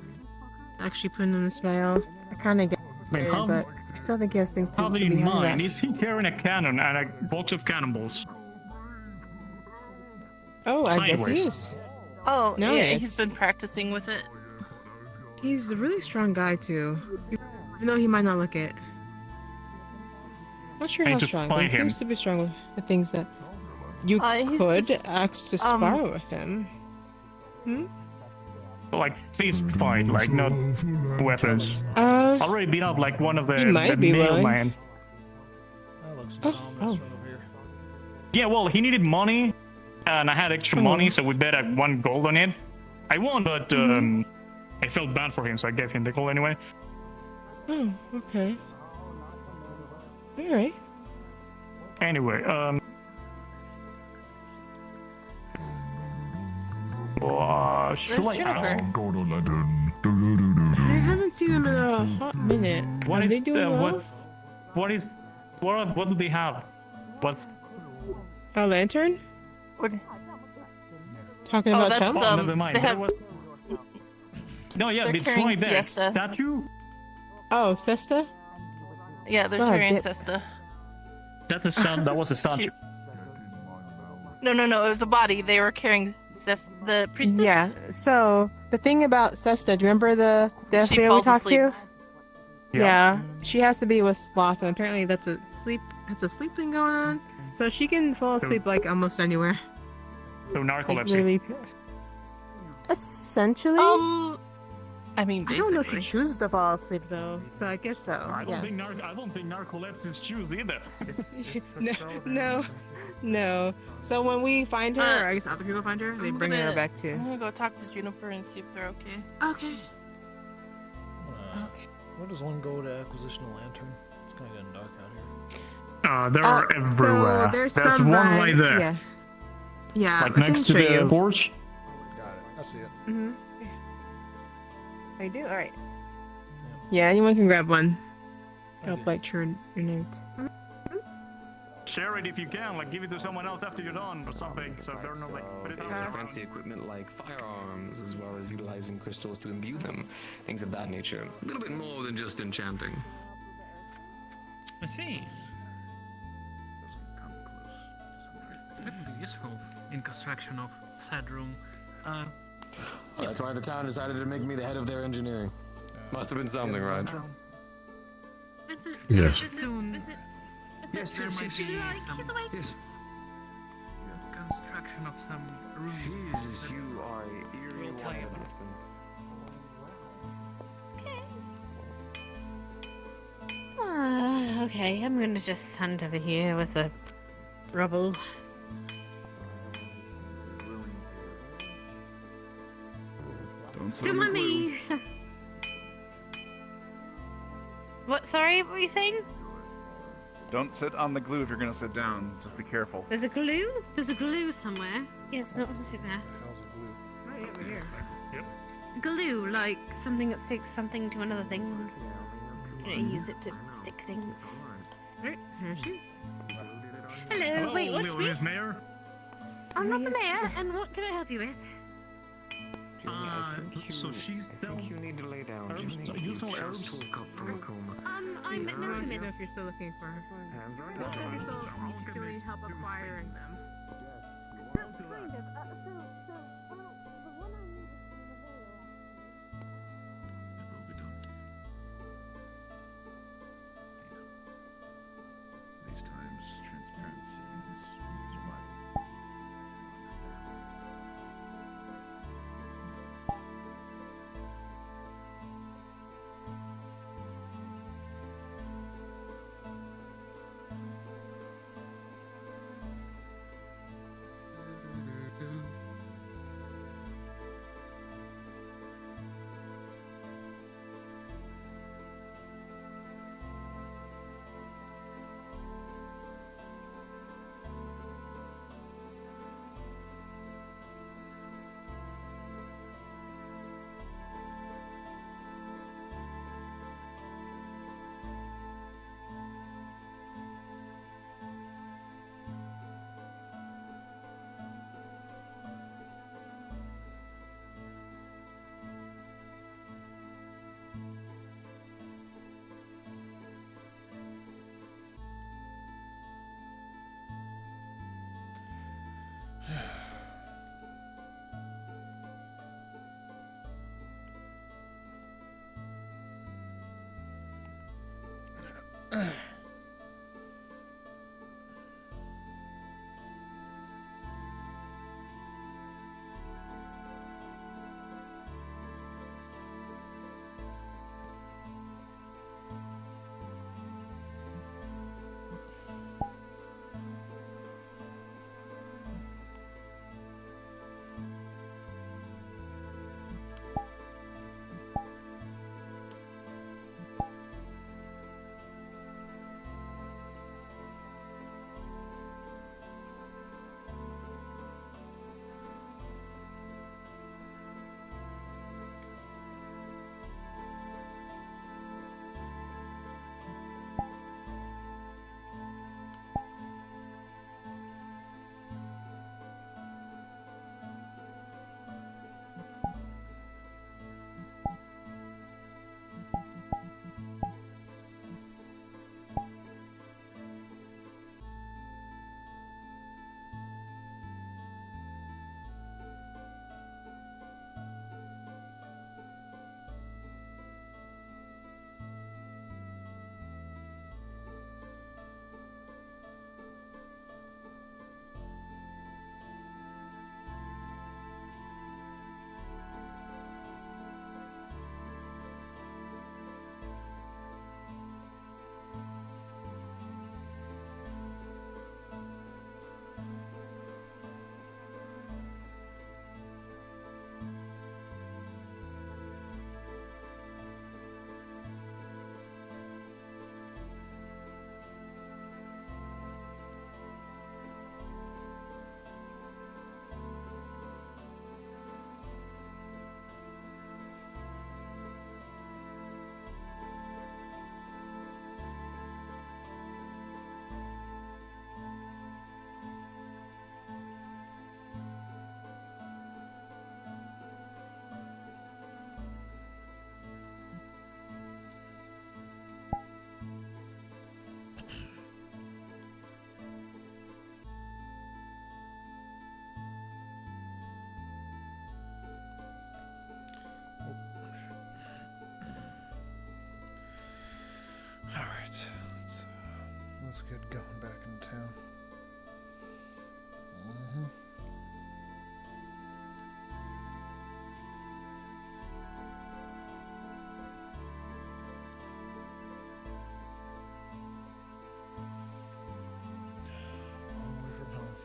actually putting on a smile. I kind of get
Wait,
it,
how-
but I still think he has things to
Have
be
it in
happy about.
mind. Is he carrying a cannon and a box of cannonballs?
Oh, I guess
Sideways.
he is.
Oh,
No,
yeah,
yes.
he's been practicing with it.
He's a really strong guy too, even though he might not look it. Not sure
I
how
need to
strong, but
fight
he
him.
seems to be strong with the things that you
He's
could
just,
ask to spar with him. Hmm?
Like fist fight, like not weapons. Already beat up like one of the
He might be willing.
mailman.
That looks
Oh,
ominous
oh.
right over here.
Yeah, well, he needed money, and I had extra money, so we bet 1 gold on it. I won, but I felt bad for him, so I gave him the gold anyway.
Oh, okay. Alright.
Anyway, should I ask?
I haven't seen them in a hot minute.
What
Are
is
they doing well?
what do they have? What?
A lantern?
What?
Talking
Oh,
about
that's,
Trump?
Never mind.
they
There
have-
was... No, yeah,
They're
it's
carrying
right there.
siesta.
Statue?
Oh, Sesta?
Yeah,
It's
they're
not a
carrying
dip.
Cesta.
That's a sound. That was a statue.
No, it was a body. They were carrying the priestess.
Yeah, so the thing about Sesta, do you remember the death
She
bear we
falls
talked
asleep.
to? Yeah. she has to be with Sloth, and apparently that's a sleep thing going on. So she can fall asleep like almost anywhere.
So
Like,
narcolepsy.
really. Essentially.
I mean,
I don't know if she
basically.
chooses to fall asleep though, so I guess so.
I don't think
yes.
I don't think narcoleptics choose either.
No. So when we find her, or I guess other people find her, they bring her back
I'm
too.
gonna go talk to Juniper and see if they're okay.
Okay.
Where does one go to acquisition a lantern? It's kind of getting dark out here.
They're everywhere.
So there's
There's
some
one
by-
right there.
Yeah. Yeah.
Like
I can
next to
show
the
you.
porch.
Got it. I see it.
Mm-hmm. Oh, you do? All right. Yeah, anyone can grab one. Help light your night.
Share it if you can. Like give it to someone else after you're done or something. So they're not like. Put it out.
Fancy equipment like firearms, as well as utilizing crystals to imbue them, things of that nature. A little bit more than just enchanting.
I see. It would be useful in construction of said room.
That's why the town decided to make me the head of their engineering. Must have been something, right?
Yes.
Soon.
Yes,
there
yes,
might
yes,
be
yes.
some
Yes.
construction of some room.
Jesus, you are eerie wild.
Okay, I'm gonna just stand over here with the rubble.
Don't sit
Don't
on the
mind
glue.
me. What? Sorry, what were you saying?
Don't sit on the glue if you're gonna sit down. Just be careful.
There's a glue? There's a glue somewhere. Yes, not to sit there.
How's it glue?
Right over here.
Glue, like something that sticks something to another thing. You know, use it to stick things.
Alright, here she is.
Hello, wait, what's me?
Miss Mayor?
I'm not the mayor, and what can I help you with?
So she's still.
You need to lay down.
Herbs, useful herbs.
I'm no,
I
I'm
don't know if you're still looking for her.
Not that you're so easily help acquiring them.
kind of. The one I need is from the mayor.
It will be done. These times, transparency is vital.
Let's get going back into town. Mm-hmm. Long way from home.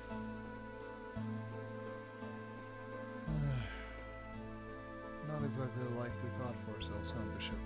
Not exactly the life we thought for ourselves, huh, Bishop?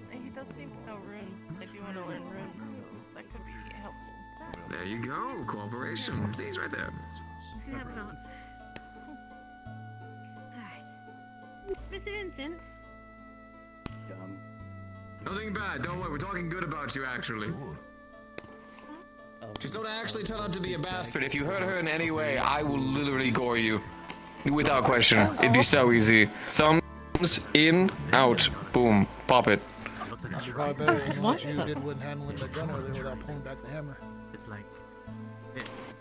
He does seem to know runes. If you want to learn runes, so that could be helpful.
There you go. Cooperation. See, he's right there.
Yeah, but not. Alright. Mr. Vincent?
Nothing bad. Don't worry. We're talking good about you, actually. Just don't actually turn out to be a bastard. If you hurt her in any way, I will literally gore you. Without question. It'd be so easy. Thumbs in, out. Boom. Pop it.
You're probably better than what you did when handling the gun earlier without pulling back the hammer.
It's like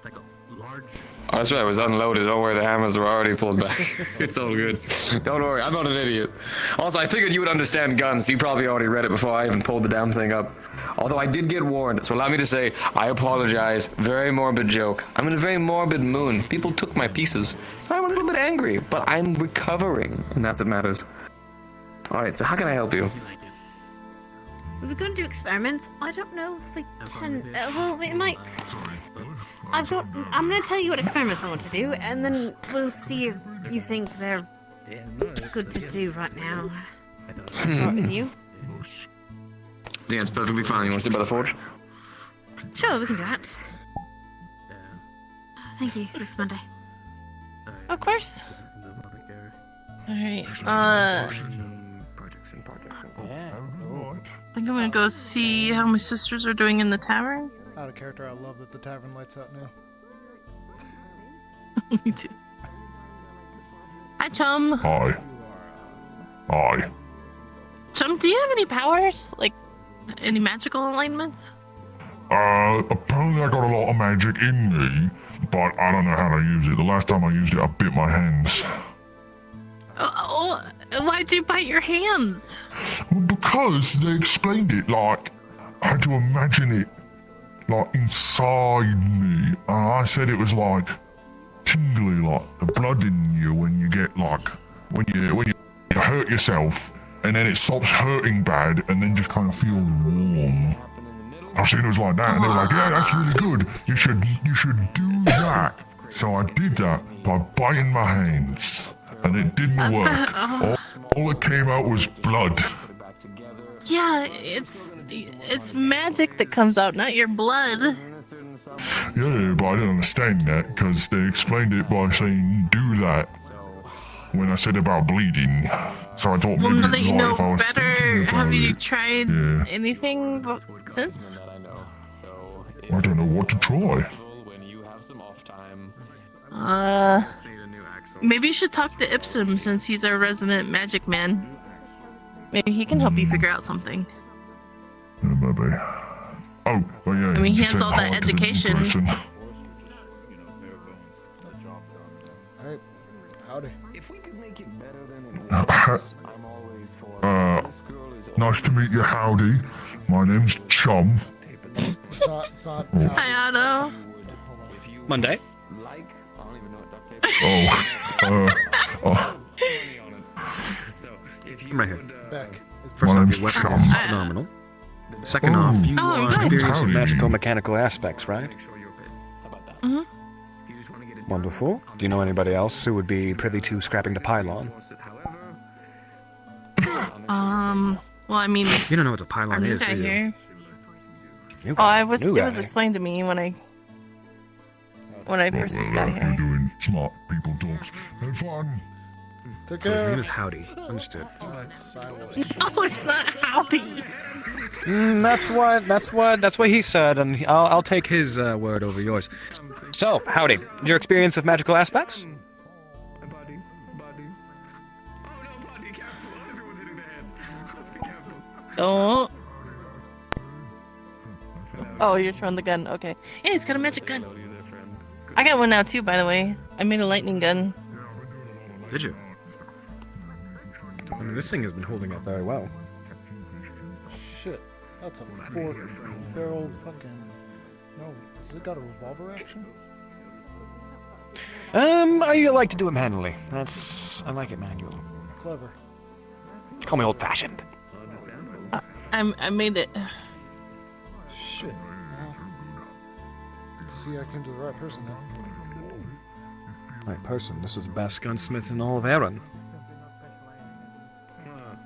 a large.
Oh, that's right, it was unloaded. Don't worry, the hammers were already pulled back. It's all good. Don't worry, I'm not an idiot. Also, I figured you would understand guns. You probably already read it before I even pulled the damn thing up. Although I did get warned, so allow me to say, I apologize. Very morbid joke. I'm in a very morbid mood. People took my pieces, so I'm a little bit angry, but I'm recovering, and that's what matters. Alright, so how can I help you?
We're going to do experiments. I don't know if we can. Well, we might. I'm going to tell you what experiments I want to do, and then we'll see if you think they're good to do right now. Start with you.
Yeah, it's perfectly fine. You want to sit by the forge?
Sure, we can do that. Thank you, Miss Monday.
Of course. Alright, I think I'm gonna go see how my sisters are doing in the tavern.
Out of character, I love that the tavern lights out now.
Me too. Hi, Chum.
Hi. Hi.
Chum, do you have any powers? Like, any magical alignments?
Apparently I got a lot of magic in me, but I don't know how to use it. The last time I used it, I bit my hands.
Why'd you bite your hands?
Well, because they explained it like I had to imagine it like inside me, and I said it was like tingly, like the blood in you when you get like when you hurt yourself, and then it stops hurting bad, and then just kind of feels warm. I seen it was like that, and they were like, "Yeah, that's really good. You should do that." So I did that by biting my hands, and it didn't work. All that came out was blood.
Yeah, it's magic that comes out, not your blood.
Yeah, but I didn't understand that because they explained it by saying do that. when I said about bleeding. So I thought
Well,
maybe
now that
it'd
you
be
know
like if I was
better,
thinking
have
about
you
it.
tried
Yeah.
anything since?
I don't know what to try.
Maybe you should talk to Ipsum since he's our resident magic man. Maybe he can help you figure out something.
Yeah, maybe. Oh, well, yeah.
I mean, he
just
has
said
all
hi
that
to the new
education.
person.
Hey, howdy.
Nice to meet you, howdy. My name's Chum.
It's not.
Hi, Otto.
Monday. I'm right here.
Beck.
First
My
off,
name's
your weapon
Chum.
is phenomenal. Second off, you are experienced with
howdy.
magical mechanical aspects, right?
Mm-hmm.
Wonderful. Do you know anybody else who would be privy to scrapping the pylon?
Well, I mean,
You don't know what the
our
pylon
new
is,
guy
do you?
here.
New
Oh,
guy.
it was
New guy.
explained to me when I first got
You're
here.
doing smart people talks. Have fun.
Take
So his
care.
name is Howdy. Understood.
No, it's not Howdy.
That's what he said, and I'll take his word over yours. So, Howdy, your experience with magical aspects?
Don't. Oh, you're throwing the gun. Okay. Yeah, he's got a magic gun. I got one now too, by the way. I made a lightning gun.
Did you? I mean, this thing has been holding up very well.
Shit. That's a 4-barreled fucking. No, has it got a revolver action?
I like to do it manually. I like it manual.
Clever.
Call me old-fashioned.
I made it.
Shit. Well, good to see I came to the right person now.
Right person. This is the best gunsmith in all of Erin.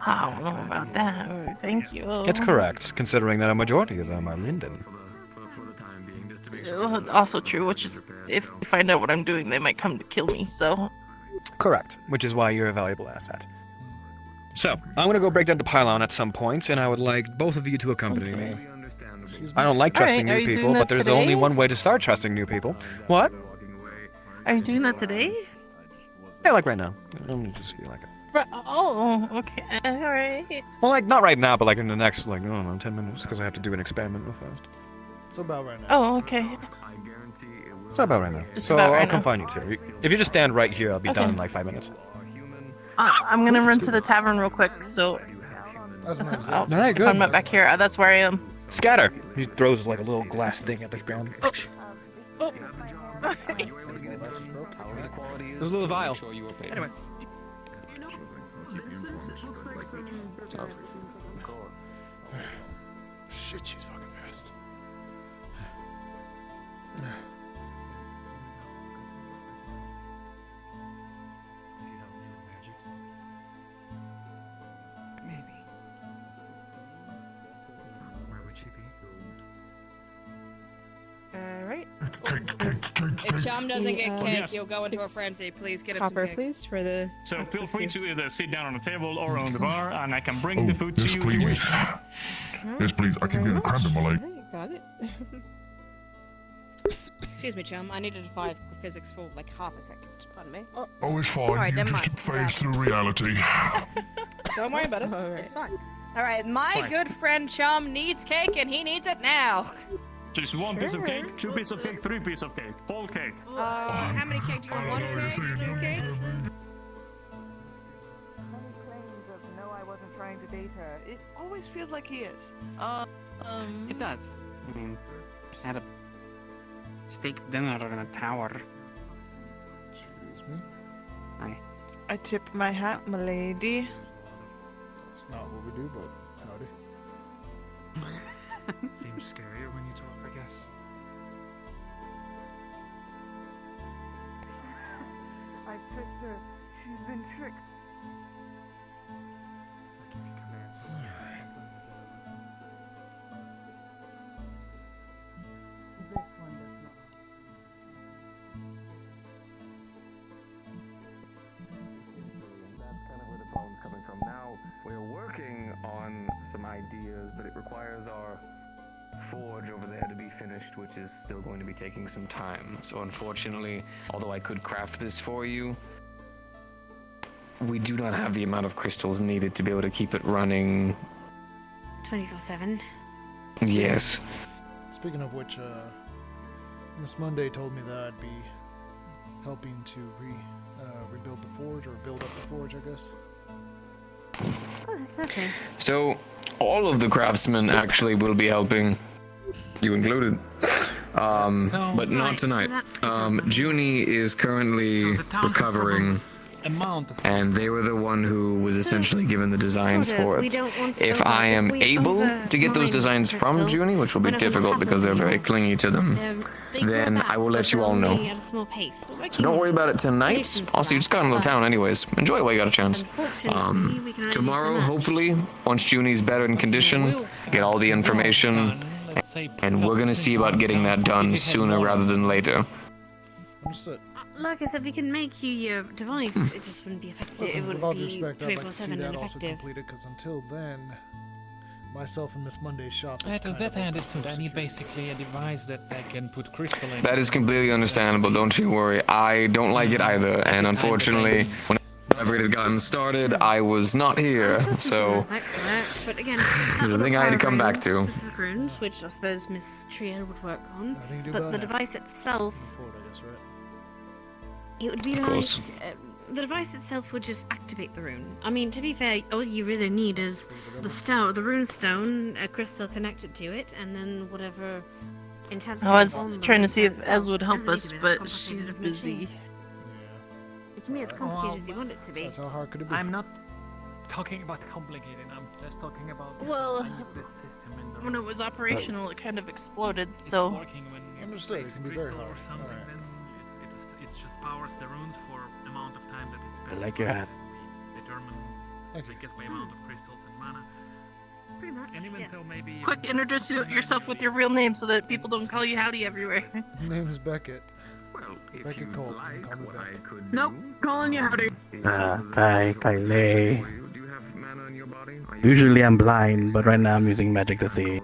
I don't know about that. Oh, thank you.
It's correct, considering that a majority of them are Linden.
Well, it's also true, which is if they find out what I'm doing, they might come to kill me. So.
Correct, which is why you're a valuable asset. So, I'm gonna go break down the pylon at some point, and I would like both of you to accompany me. I don't like trusting
Alright, are
new
you
people,
doing
but
that
there's
today?
only one way to start trusting new people. What?
Are you doing that today?
Yeah, like right now. I don't just feel like it.
Oh, okay. Alright.
Well, like, not right now, but like in the next, like, I don't know, 10 minutes, because I have to do an experiment real fast.
It's about right now.
Oh, okay.
It's not about right now.
Just
So
about right
I'll come
now.
find you two. If you just stand right here, I'll be
Okay.
done in like 5 minutes.
I'm gonna run to the tavern real quick, so.
That's my
Oh,
Alright,
if
good.
I'm not back here, that's where I am.
Scatter! He throws like a little glass thing at the ground.
Oh.
There's a little vial. Anyway.
Shit, she's fucking fast.
Alright.
If Chum doesn't get
Yeah.
cake,
Yes.
you'll go into a
6
frenzy. Please get him
Copper,
some cake.
please, for the.
So feel free to either sit down on a table or on the bar, and I can bring
Oh,
the food
yes,
to you. in a way.
please. Yes, please. I keep getting cramp in my leg.
Alright, got it.
Excuse me, Chum. I needed to defy physics for like half a second. Pardon me.
Oh, it's fine.
Alright,
You
never
just
mind.
phase through reality.
Don't worry about it. It's fine. All right, my good friend Chum needs cake, and he needs it now.
Just 1 piece of cake, 2 pieces of cake, 3 pieces of cake, full cake.
How many cake do you want? 1 cake? 2 cake?
No, I wasn't trying to date her. It always feels like he is.
It does. I mean, I had a steak dinner in a tower.
Excuse me?
I tip my hat, milady.
That's not what we do, but howdy.
Seems scarier when you talk, I guess.
I tricked her. She's been tricked. This one does not.
We're working on some ideas, but it requires our forge over there to be finished, which is still going to be taking some time. So unfortunately, although I could craft this for you, we do not have the amount of crystals needed to be able to keep it running.
24/7.
Yes.
Speaking of which, Miss Monday told me that I'd be helping to rebuild the forge, or build up the forge, I guess.
Oh, that's okay.
So all of the craftsmen actually will be helping, you included. But not tonight. Junie is currently recovering, and they were the one who was essentially given the designs for it. If I am able to get those designs from Junie, which will be difficult because they're very clingy to them, then I will let you all know. So don't worry about it tonight. Also, you just got into town anyways. Enjoy it while you got a chance. Tomorrow, hopefully, once Junie's better in condition, get all the information, and we're gonna see about getting that done sooner rather than later.
Understood.
Like I said, we can make you your device. It just wouldn't be effective.
Listen,
It
with
wouldn't
all
be
due respect, I'd like to see
24/7
that
and
also
effective.
completed, because until then, myself and Miss Monday's shop is
To
kind
that
of
I
open
understood.
for
I need
security.
basically a device that I can put crystal in.
That is completely understandable, don't you worry. I don't like it either, and unfortunately, whenever it had gotten started, I was not here, so
But again,
it's a thing I had to come back to.
specific runes, which I suppose Miss Trio would work on.
I think you do
But
better
the
now.
device itself,
Forward, I guess, right?
it would be
Of
like
course.
the device itself would just activate the rune. I mean, to be fair, all you really need is the stone, the rune stone, a crystal connected to it, and then whatever enchantment.
I was
on the
trying to
rune
see if
stone
Ez
itself.
would help
Ez
us,
is a
but
complicated
she's
machine.
busy.
To me, as complicated as you want it to be.
That's how hard could it be?
I'm not talking about complicated. I'm just talking about.
Well,
I need this system in the
when it was operational, it kind of exploded, so.
working when you
Understood,
place
it can be very
crystal
hard.
or something,
Alright.
then it just powers the runes for amount of time that it's
I like your hat.
We determine I guess by amount of crystals and mana.
Pretty much.
And even though maybe
Quick, introduce yourself with your real name so that people don't call you Howdy everywhere.
My name is Beckett. Beckett Colt. You can call me Beck.
Nope, calling you Howdy.
Kylie. Usually I'm blind, but right now I'm using magic to see.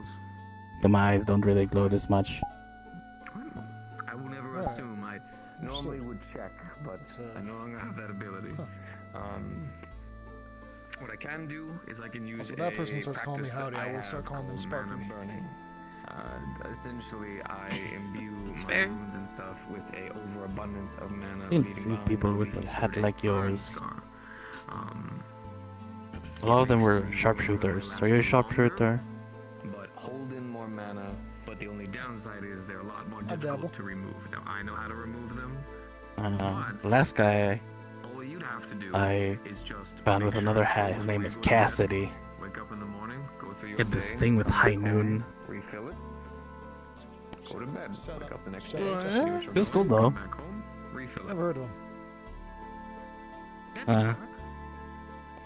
So my eyes don't really glow this much.
I will never assume. I normally would check, but I no longer have that ability. What I can do is I can use
Also, that person starts calling me Howdy, I will start calling them Sparkly.
Burning. Essentially, I imbue my
fair.
runes and stuff with a overabundance of mana.
I've seen
leading
few
on
people
to
with a
leading
hat
to
like yours.
star.
A lot of them were sharpshooters. Are you a sharpshooter?
But hold in more mana, but the only downside is they're a lot more
dabble.
difficult to remove. Now, I know how to remove them.
The last guy
All you'd have to do
I
is just
found with another hat, his name was Cassidy.
wake up in the morning, go through
He
your
had this
day,
thing with high noon.
refill it, go to bed, wake up the next
Shut
day,
up.
do what you're
Feels cool
doing,
though.
come back home, refill it.
Never heard of him.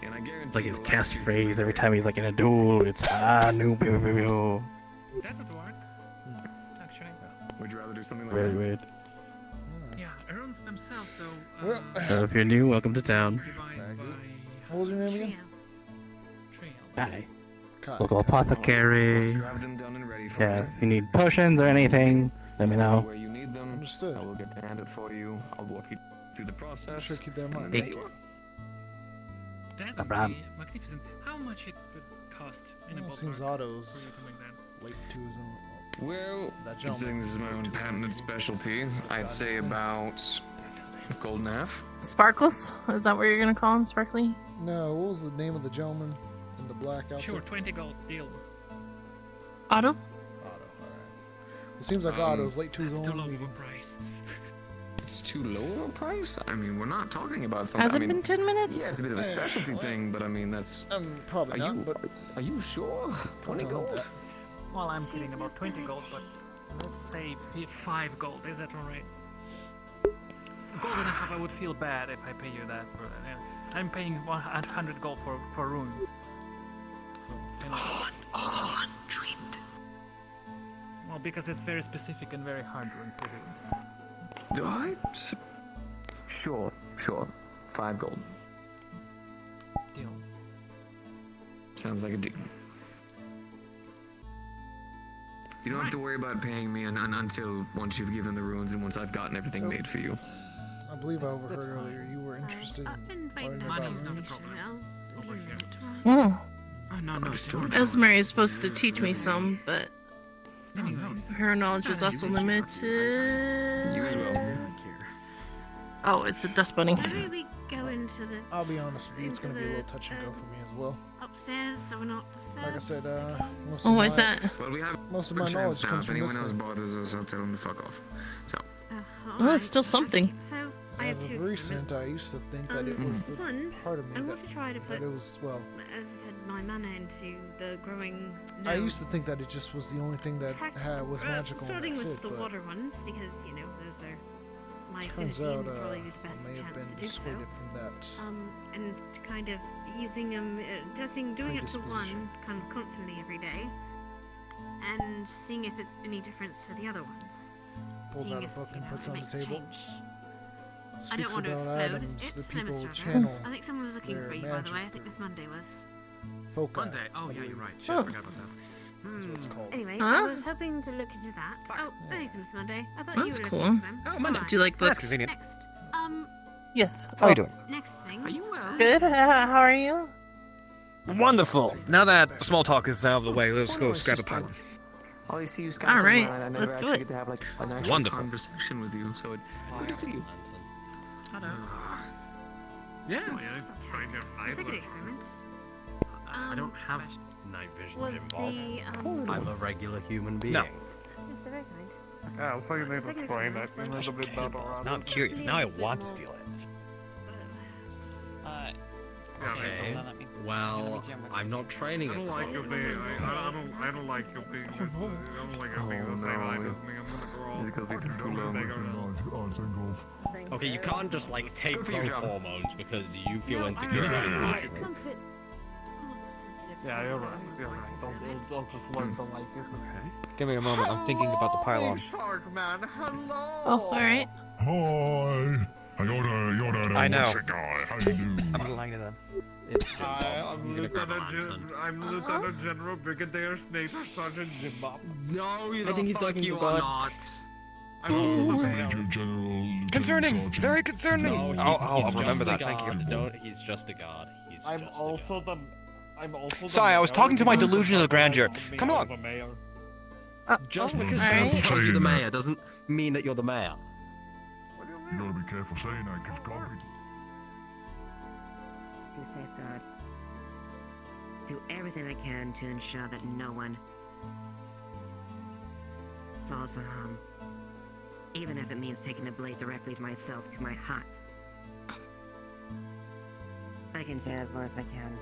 And I guarantee
Like his
the last few
catchphrase every time he's like in a duel, it's no pew, pew, pew.
that would work. Actually,
Would you rather do something like
Very
that?
weird.
yeah, runes themselves though.
Well,
If you're new, welcome to town.
what was your name again?
Hi.
Kai.
Local apothecary.
Have them done and ready for
Yeah,
you.
if you need potions or anything, let me know.
Where you need them,
Understood.
I will get to hand it for you. I'll walk you through the process.
Sure, keep that in mind.
and there you are.
That
No
would
problem.
be magnificent. How much it would cost in a
Well,
ballpark
seems
for
Otto's
you to make that?
late to his own.
Well,
That
considering this is my own patented specialty, I'd say about gold and a half.
Sparkles? Is that what you're gonna call him, Sparkly?
No, what was the name of the gentleman in the black outfit?
Sure, 20 gold deal.
Otto?
Otto. All right. Well, seems like
Um,
Otto's late to his
That's too
own
low of a
meeting.
price.
It's too low of a price? I mean, we're not talking about something.
Has
I
it
mean,
been 10 minutes?
Yeah, it's a bit of a specialty thing, but I mean, that's.
Probably
Are
not,
you,
but
are you sure? 20
tell him
gold?
that.
Well, I'm kidding about 20 gold, but let's say 5 gold. Is that alright? Gold and a half, I would feel bad if I pay you that for that. Yeah. I'm paying 100 gold for runes. So, you know.
100.
Well, because it's very specific and very hard runes to do.
Alright. Sure. 5 gold.
Deal.
Sounds like a deal. You don't have to worry about paying me until once you've given the runes and once I've gotten everything made for you.
I believe I overheard earlier you were interested in learning about runes.
Hmm.
Oh, no.
Esmer is supposed to teach me some, but her knowledge is also limited.
You as well.
Oh, it's a dust bunny.
Maybe we go into the
I'll be honest with you, it's going to be a little touch and go for me as well.
upstairs, so we're not disturbed.
Like I said, most
Oh,
of
why
my,
is that?
Well, we have
most of
a
my
chance
knowledge
now.
comes
If
from
anyone
this
else
thing.
bothers us, I'll tell them to fuck off. So.
Oh, it's still something.
So I
As
have two
of recent, I used to think that it was the
one,
part of me
I
that,
want to try to put,
that it was, well,
as I said, my mana into the growing.
I used to think that it just was the only thing that was magical and
Starting
that's
with
it,
the
but
water ones, because you know those are my
turns
affinity
out
and probably
I
the best
may have
chance
been
to do so.
dissuaded from that.
And kind of using them, doing up to one
Predisposition.
kind of constantly every day, and seeing if it's any difference to the other ones.
Pulls
Seeing
out a
if,
book
you
and
know,
puts
it
on the
makes a
table.
change. I
Speaks
don't want to
about
explode.
items
It's
that
time
people
is
channel.
I think someone was looking
their
for you, by the
magic
way. I think this Monday was.
Foci,
Monday. Oh,
I
yeah, you're
believe.
right. Shit, I forgot about that.
That's what it's called.
Anyway,
Huh?
I was hoping to look into that. Oh, thanks, Miss Monday. I thought you
That's
were
cool.
looking for them.
Oh, Monday.
Do you like books?
convenient.
Next,
Yes.
How you doing?
next thing.
Are you well?
Good. How are you?
Wonderful. Now that small talk is out of the way, let's go scrap a pile.
I see you
All right,
I never
let's do
actually
it.
get to have like an actual
Wonderful.
conversation with you, so it's good to see you.
Hello. Yeah.
It's like an experiment.
I don't have night vision,
Was
Jimbo.
the
I'm a regular human being.
No.
Yes, they're very kind.
Yeah, I was thinking
It's like an experiment.
a little bit better.
Now I'm curious. Now I want to steal it.
Okay. Well, I'm not training it.
I don't like you being this. I don't like it being the same height as me. I'm gonna grow up.
Okay, you can't just like take growth hormones because you feel insecure.
Yeah, you're right. You're right. I'll just learn to like it.
Okay. Give me a moment. I'm thinking about the pylon.
Shark man, hello.
Oh, all right.
Hi. You're that
I know.
Wilson guy. How you doing?
I'm lying to them.
Hi, I'm Lieutenant General Brigadier Snaper Sergeant Jim Bob.
No,
I think he's talking
you
to
are
God.
not.
I'm also the
Major
mayor.
General, Lieutenant
Concerning.
Sergeant.
Very concerning.
No, he's,
I'll
he's
remember
just
that.
a
Thank
guard.
you.
Don't. He's just a guard. He's
I'm
just
also the. I'm also the
Sorry, I was
mayor
talking to my
because
delusion of
my
grandeur.
brother told me
Come
I
along.
was a mayor.
Just
Oh,
because
alright.
someone told you the
Saying that.
mayor doesn't mean that you're the mayor.
What do you
You
mean?
gotta be careful saying that, because concrete.
To safeguard. Do everything I can to ensure that no one falls harm. Even if it means taking the blade directly to myself, to my heart. I can say as long as I can.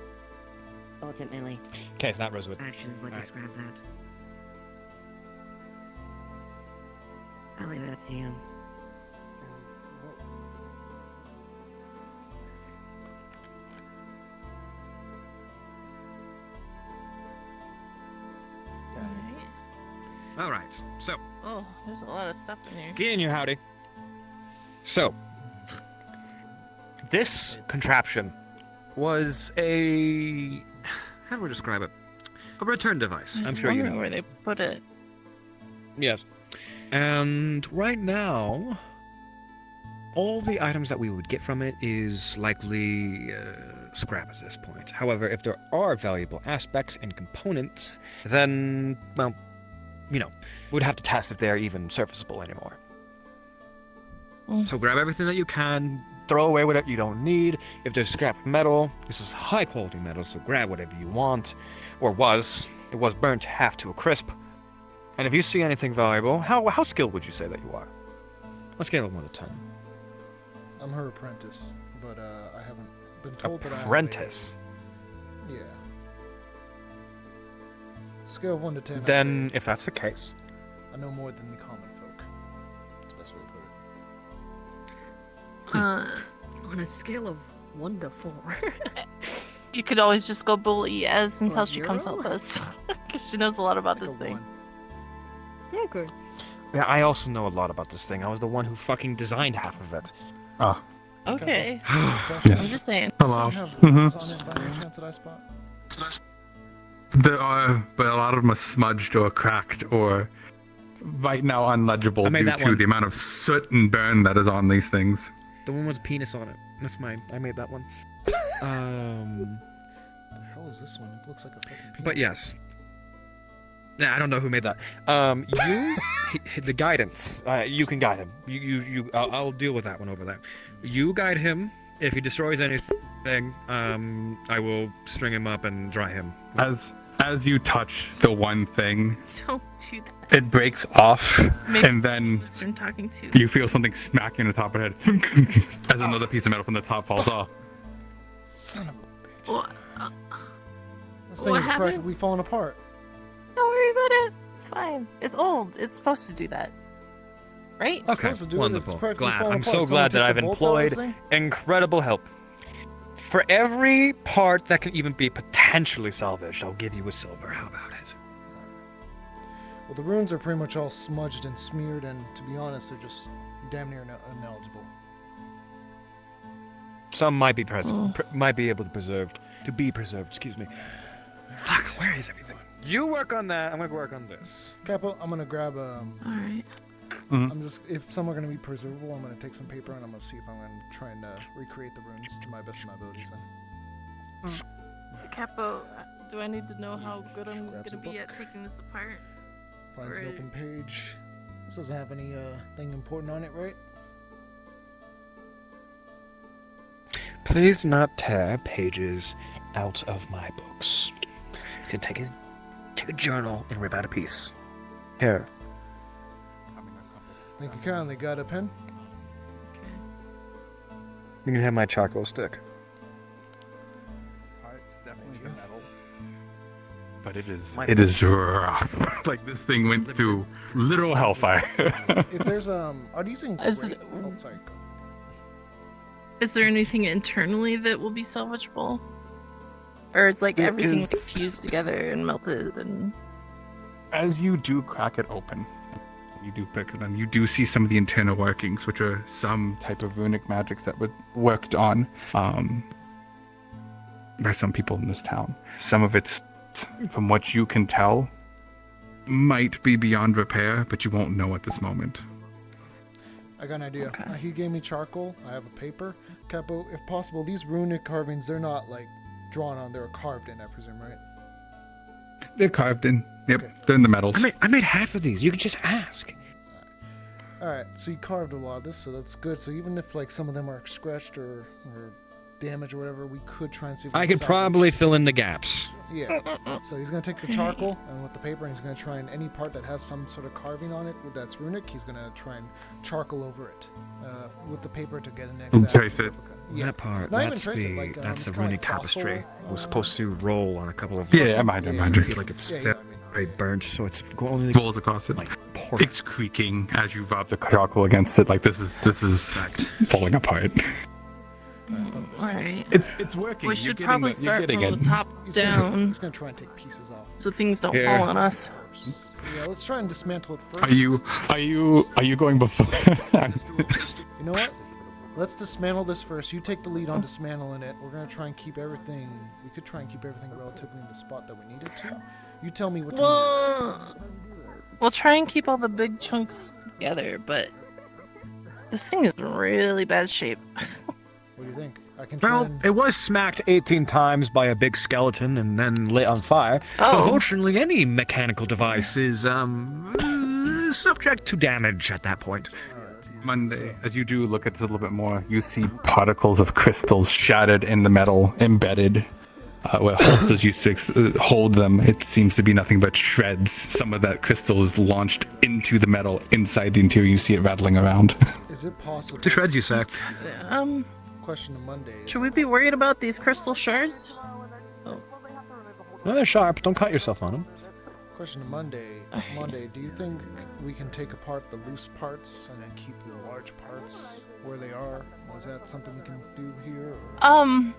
Ultimately,
Okay, it's not Rosewood.
actions would
Alright.
describe that. I'll leave it up to you.
All right. So,
Oh, there's a lot of stuff in here.
get in here, howdy. So, this contraption was a. How do we describe it? A return device. I'm sure you know.
Where they put it.
Yes. And right now, all the items that we would get from it is likely scrap at this point. However, if there are valuable aspects and components, then, well, you know, we'd have to test if they're even serviceable anymore. So grab everything that you can, throw away whatever you don't need. If there's scrap metal, this is high quality metal, so grab whatever you want. Or was. It was burnt half to a crisp. And if you see anything valuable, how skilled would you say that you are? On a scale of 1 to 10.
I'm her apprentice, but I haven't been told that I have
Apprentice?
Yeah. Scale of 1 to 10. I'd
Then,
say
if that's the case,
I know more than the common folk. That's the best way to put it.
On a scale of 1 to 4.
You could always just go bully Ez until
Or
she comes
zero?
help us. Because she knows a lot about this thing.
Okay.
yeah, I also know a lot about this thing. I was the one who fucking designed half of it. Oh.
Okay.
Gosh,
I'm just saying.
Does it have
Mhm.
runes on it by any chance that I spot?
There are, but a lot of them are smudged or cracked or right now unlegible
I made
due
that
to
one.
the amount of soot and burn that is on these things.
The one with the penis on it. That's mine. I made that one.
The hell is this one? It looks like a fucking penis.
But yes. Nah, I don't know who made that. The guidance. You can guide him. I'll deal with that one over there. You guide him. If he destroys anything, I will string him up and dry him.
As you touch the one thing,
Don't do that.
it breaks off,
Maybe
and then
I'm talking to.
you feel something smack you in the top of the head as another piece of metal from the top falls off.
Son of a bitch.
What?
This thing
What
is
happened?
practically falling apart.
Don't worry about it. It's fine. It's old. It's supposed to do that. Right?
It's supposed to do it, it's practically
Glad.
falling
I'm
apart.
so
Someone
glad that
take
I've
the bolts out of this
employed
thing?
incredible help. For every part that can even be potentially salvaged, I'll give you a silver. How about it?
Well, the runes are pretty much all smudged and smeared, and to be honest, they're just damn near ineligible.
Some might be might be able to be preserved. Excuse me. Fuck, where is everything? You work on that. I'm gonna work on this.
Capo, I'm gonna grab
Alright.
I'm just, if some are gonna be preservable, I'm gonna take some paper and I'm gonna see if I'm gonna try and recreate the runes to my best of my abilities then.
Capo, do I need to know how good I'm
grabs
gonna
a
be at taking this apart?
Finds an
Or-
open page. This doesn't have any thing important on it, right?
Please do not tear pages out of my books. He's gonna take a journal and rip out a piece. Here.
Thank you kindly. Got a pen?
You can have my charcoal stick.
It's definitely metal. But it is rough. Like this thing went through literal hellfire.
If there's are these in
Is
great?
it-
Oh, sorry. Go.
Is there anything internally that will be salvageable? Or it's like
There
everything
is-
like fused together and melted and
As you do crack it open, you do pick it, and you do see some of the internal workings, which are some type of runic magics that were worked on by some people in this town. Some of it's, from what you can tell, might be beyond repair, but you won't know at this moment.
I got an idea. He gave me charcoal. I have a paper. Capo, if possible, these runic carvings, they're not like drawn on, they're carved in, I presume, right?
They're carved in. Yep, they're in the metals.
I made half of these. You could just ask.
Alright, so you carved a lot of this, so that's good. So even if like some of them are scratched or damaged or whatever, we could try and see if we
I
can
could probably fill in the gaps.
Yeah. So he's gonna take the charcoal and with the paper, and he's gonna try and any part that has some sort of carving on it that's runic, he's gonna try and charcoal over it with the paper to get an exact
trace it.
replica. Yeah.
That part,
Not even
that's
trace
the
it, like,
that's
it's
a
kinda
runic
like fossil,
tapestry. It was supposed to roll on a couple of.
Yeah, I mind.
I feel like it's very burnt, so it's going
rolls across it. It's creaking as you rub the charcoal against it. Like this is falling apart.
Alright.
It's working.
We
You're
should
getting
probably
the- you're
start
getting
from
it.
the top
He's
down
He's gonna try and take pieces off.
so things don't
Here.
fall on us.
Yeah, let's try and dismantle it first.
Are you going before?
You know what? Let's dismantle this first. You take the lead on dismantling it. We're gonna try and keep everything. We could try and keep everything relatively in the spot that we need it to. You tell me what to
We'll try and keep all the big chunks together, but this thing is in really bad shape.
What do you think? I can try
Well,
and...
it was smacked 18 times by a big skeleton and then lit on fire. So
Oh.
unfortunately, any mechanical device is subject to damage at that point.
Monday, as you do look at it a little bit more, you see particles of crystals shattered in the metal, embedded. Where holsters used to hold them, it seems to be nothing but shreds. Some of that crystal is launched into the metal inside the interior. You see it rattling around.
Is it possible?
To shreds, you sack.
Question to Monday.
Should we be worried about these crystal shards?
Well, they're sharp. Don't cut yourself on them.
Question to Monday. Monday, do you think we can take apart the loose parts and then keep the large parts where they are? Is that something we can do here? Or...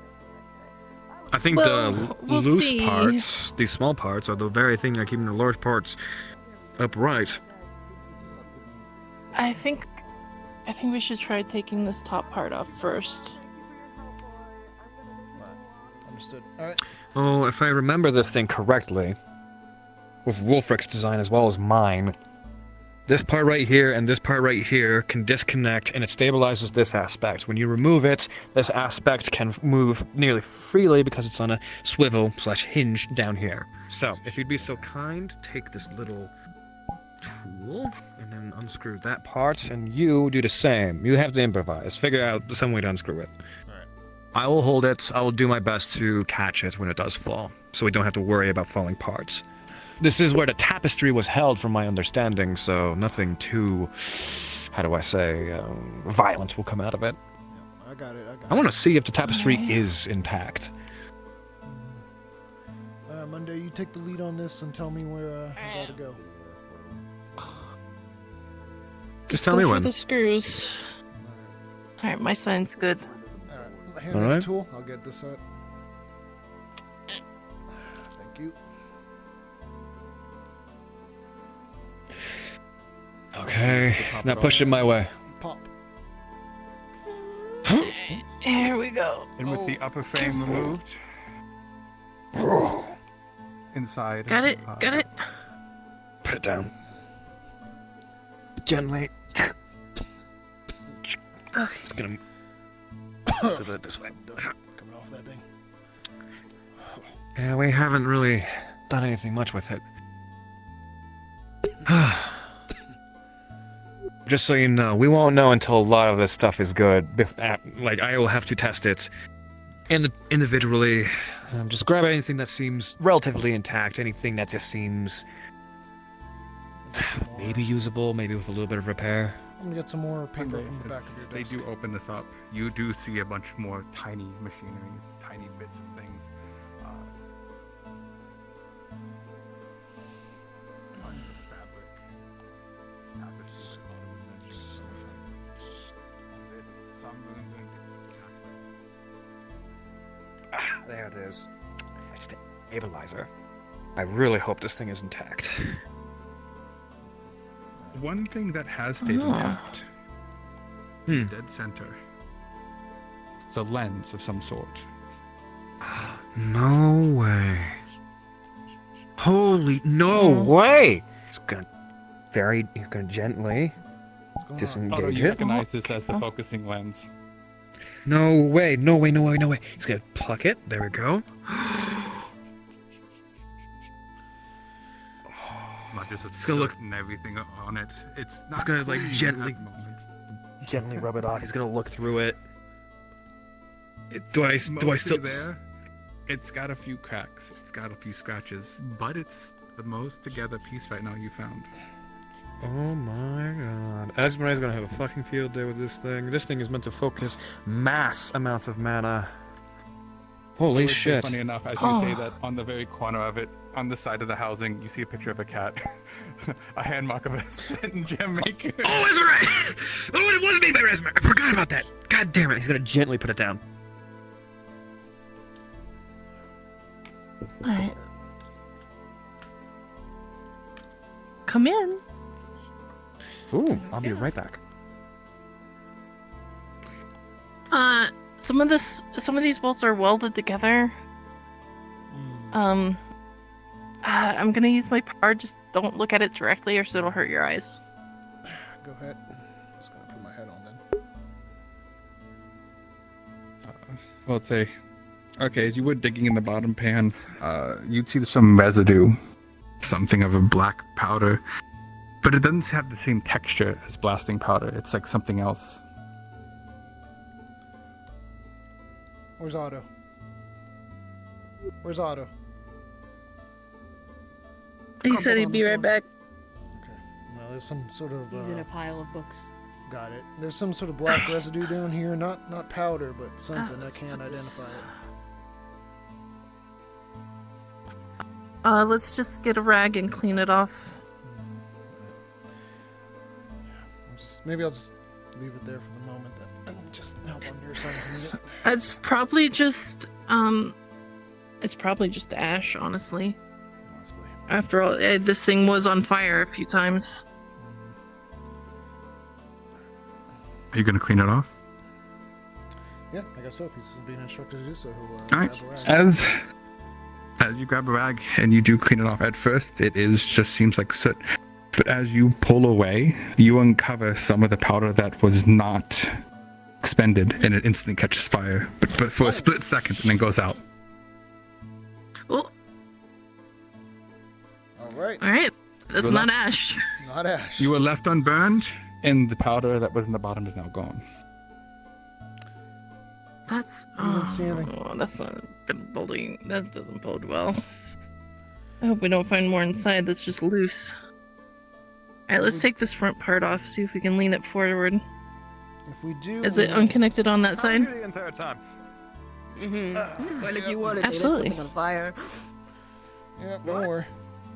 I think
Well,
the
we'll
loose
see.
parts, these small parts, are the very thing that are keeping the large parts upright.
I think we should try taking this top part off first.
Understood. All right.
Oh, if I remember this thing correctly, with Wolfric's design as well as mine, this part right here and this part right here can disconnect, and it stabilizes this aspect. When you remove it, this aspect can move nearly freely because it's on a swivel/hinge down here. So, if you'd be so kind, take this little tool and then unscrew that part, and you do the same. You have to improvise. Figure out some way to unscrew it.
Alright.
I will hold it. I will do my best to catch it when it does fall, so we don't have to worry about falling parts. This is where the tapestry was held, from my understanding, so nothing too, how do I say, violent will come out of it.
I got it.
I want to see if the tapestry is intact.
Monday, you take the lead on this and tell me where I gotta go.
Just tell me
go for
when.
the screws. Alright, my sign's good.
Alright, hand me the tool. I'll get this out. Thank you.
Okay, now push it my way.
Pop.
Here we go.
And with the upper frame removed, inside.
Got it. Got it.
Put it down. Gently. It's gonna move it this way.
Dust coming off that thing.
Yeah, we haven't really done anything much with it. Just so you know, we won't know until a lot of this stuff is good. Like, I will have to test it individually. Just grab anything that seems relatively intact, anything that just seems maybe usable, maybe with a little bit of repair.
I'm gonna get some more paper from the back of your
They
desk.
do open this up. You do see a bunch more tiny machineries, tiny bits of things. Lines of fabric, tapestry, some runes and
There it is. Stabilizer. I really hope this thing is intact.
one thing that has stayed intact. Dead center. It's a lens of some sort.
No way. Holy, no way! He's gonna gently disengage
Oh, no, you
it.
recognize this as the focusing lens.
No way, no way, no way, no way. He's gonna pluck it. There we go.
Not just
It's gonna look-
and everything on it. It's not
He's gonna like
clean
gently,
at the moment.
gently rub it off. He's gonna look through it.
It's
Do I
mostly
still?
there? It's got a few cracks. It's got a few scratches, but it's the most together piece right now you found.
Oh my god. Esmeralda's gonna have a fucking field day with this thing. This thing is meant to focus mass amounts of mana. Holy
I would say,
shit.
Funny enough, as you say that, on the very corner of it, on the side of the housing, you see a picture of a cat. A hand mark of a Sin gem maker.
Oh, Esmeralda! Oh, it was made by Esmeralda! I forgot about that! God damn it, he's gonna gently put it down.
Alright. Come in.
Ooh, I'll be right back.
Some of these bolts are welded together. I'm gonna use my power. Just don't look at it directly, or so it'll hurt your eyes.
Go ahead. Just gonna put my head on then.
Well, it's a... Okay, as you were digging in the bottom pan, you'd see some residue. Something of a black powder. But it doesn't have the same texture as blasting powder. It's like something else.
Where's Otto? Where's Otto?
He said he'd be right back.
No, there's some sort of.
He's in a pile of books.
Got it. There's some sort of black residue down here. Not powder, but something I can't identify.
Let's just get a rag and clean it off.
Maybe I'll just leave it there for the moment then, and just help on your side if you need it.
It's probably just ash, honestly.
Possibly.
After all, this thing was on fire a few times.
Are you going to clean it off?
Yeah, I guess so. If he's being instructed to do so, he'll
All
grab
right.
a rag.
As you grab a rag and you do clean it off, at first it is just seems like soot, but as you pull away, you uncover some of the powder that was not expended, and it instantly catches fire, but for a split second, and then goes out.
Oh,
All right.
all right. That's
Good
not
luck.
ash.
Not ash.
You were left unburned, and the powder that was in the bottom is now gone.
That's
You didn't see anything.
oh, that's not good building. That doesn't bode well. I hope we don't find more inside that's just loose. Alright, let's take this front part off, see if we can lean it forward.
If we do,
Is it unconnected on that side?
The entire time.
Well, if you wanted
Absolutely.
to light something on fire.
Yeah, don't worry.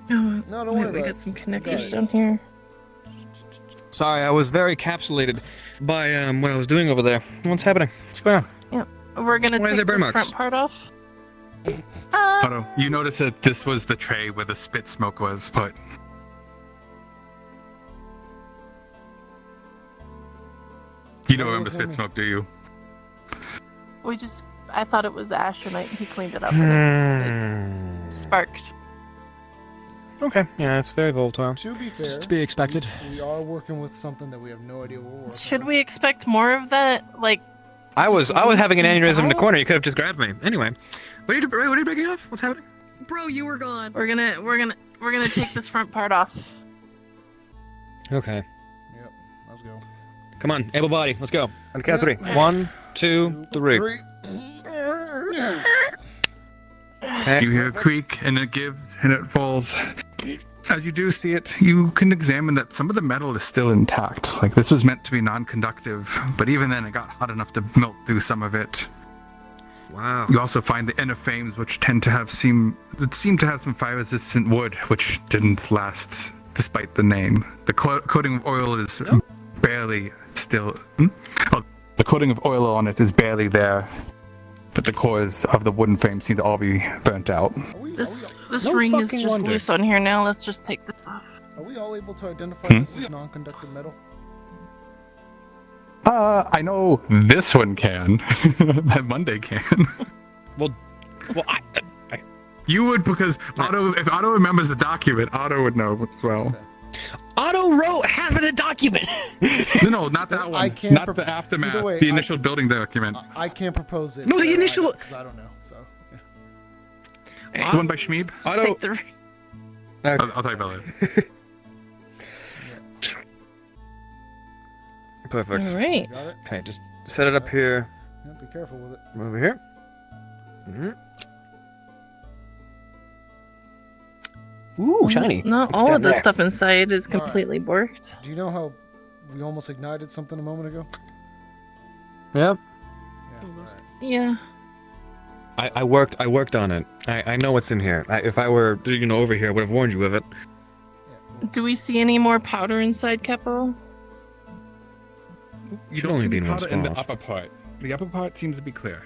Oh,
No, don't
wait,
worry
we
about
got
it.
some
I got
connectors
it.
down here.
Sorry, I was very capsulated by what I was doing over there. What's happening? What's going on?
Yep. We're gonna
Why is
take
there burn
this
marks?
front part off.
Otto, you notice that this was the tray where the spit smoke was put. You don't remember spit smoke, do you?
I thought it was ash and he cleaned it up and it sparked.
Okay, yeah, it's very volatile.
To be fair,
Just to be expected.
we are working with something that we have no idea what we're working
Should we expect more of that? Like,
I was having an
loose and
aneurysm in the
foul?
corner. You could have just grabbed me. Anyway, what are you breaking off? What's happening?
Bro, you were gone.
we're gonna take this front part off.
Okay,
Yep, let's go.
come on, able body, let's go. On the count of 3. 1, 2, 3. Okay.
You hear a creak, and it gives, and it falls. As you do see it, you can examine that some of the metal is still intact. Like, this was meant to be non-conductive, but even then it got hot enough to melt through some of it.
Wow.
You also find the inner frames, which tend to seem to have some fire-resistant wood, which didn't last despite the name. The coating of oil is barely still. Oh, the coating of oil on it is barely there, but the cores of the wooden frame seem to all be burnt out.
This
No
ring is
fucking
just
wonder.
loose on here now. Let's just take this off.
Are we all able to identify
Hmm?
this as non-conductive metal?
I know this one can. That Monday can.
Well, I
You would, because Otto, if Otto remembers the document, Otto would know as well.
Otto wrote half of the document.
No, not that one.
I can't
Not
prop-
the aftermath.
either way,
the initial building document.
I can't propose it.
No, the initial-
because I don't know. So
The one by Shmeeb?
Just take the
I'll tell you about it.
Perfect.
All right.
got it.
Okay, just set it up here.
Yeah, be careful with it.
Over here. Ooh, shiny.
Not all
Down
of the
there.
stuff inside is completely borked.
Do you know how we almost ignited something a moment ago?
Yep.
Yeah.
I worked on it. I know what's in here. If I were over here, I would have warned you of it.
Do we see any more powder inside, Capo?
You
Should
don't
only
see
be
the
in one
powder in the
spot.
upper part. The upper part seems to be clear.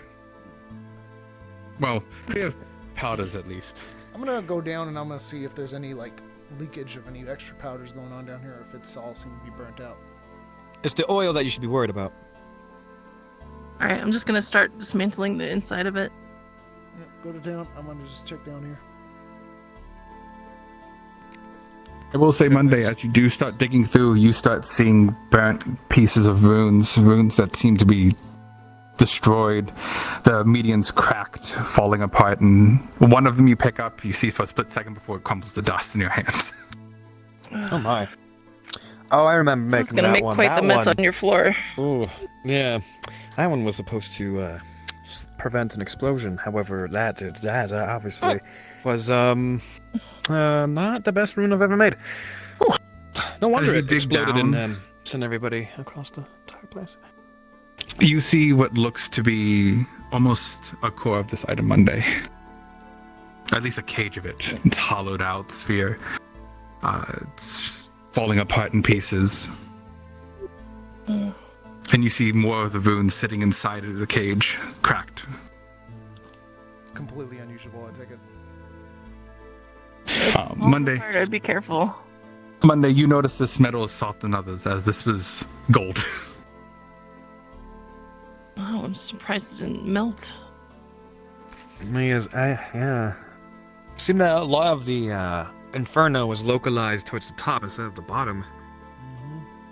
Well, clear of powders at least.
I'm gonna go down and I'm gonna see if there's any like leakage of any extra powders going on down here, or if it's all seem to be burnt out.
It's the oil that you should be worried about.
All right, I'm just gonna start dismantling the inside of it.
Yeah, go to town. I'm gonna just check down here.
I will say Monday, as you do start digging through, you start seeing burnt pieces of runes that seem to be destroyed. The median's cracked, falling apart, and one of them you pick up, you see for a split second before it crumbles to dust in your hands.
Oh my. Oh, I remember
This is
making
gonna
that
make
one.
quite
That
the mess
one.
on your floor.
Ooh, yeah. That one was supposed to prevent an explosion. However, that obviously was not the best rune I've ever made. Ooh. No wonder
As you
it
dig
exploded
down-
and sent everybody across the entire place.
You see what looks to be almost a core of this item Monday. At least a cage of it. It's hollowed out sphere. It's falling apart in pieces. And you see more of the runes sitting inside of the cage, cracked.
Completely unusable, I take it.
Monday,
I'd be careful.
Monday, you notice this metal is softer than others, as this was gold.
Oh I'm surprised it didn't melt.
Yeah. Seemed that a lot of the inferno was localized towards the top instead of the bottom.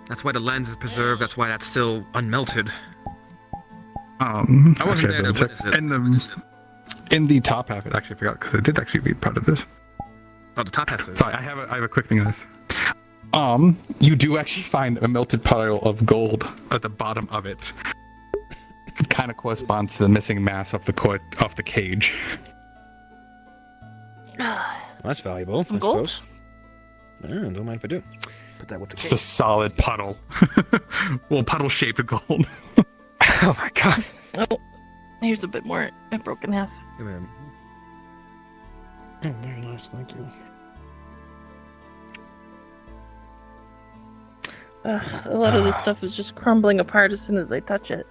That's why the lens is preserved. That's why that's still unmelted. I wasn't there to witness it.
In the top half, actually I forgot because I did actually read part of this.
Oh, the top half.
Sorry, I have a quick thing on this. You do actually find a melted pile of gold at the bottom of it. It kind of corresponds to the missing mass of the cage.
That's valuable.
Some gold?
Suppose. Yeah, don't mind if I do. Put that with the
It's
cage.
the solid puddle. Well, puddle-shaped gold.
Oh my god.
Oh, here's a bit more. It broke in half.
Oh, very nice, thank you.
A lot of this stuff is just crumbling apart as soon as I touch it.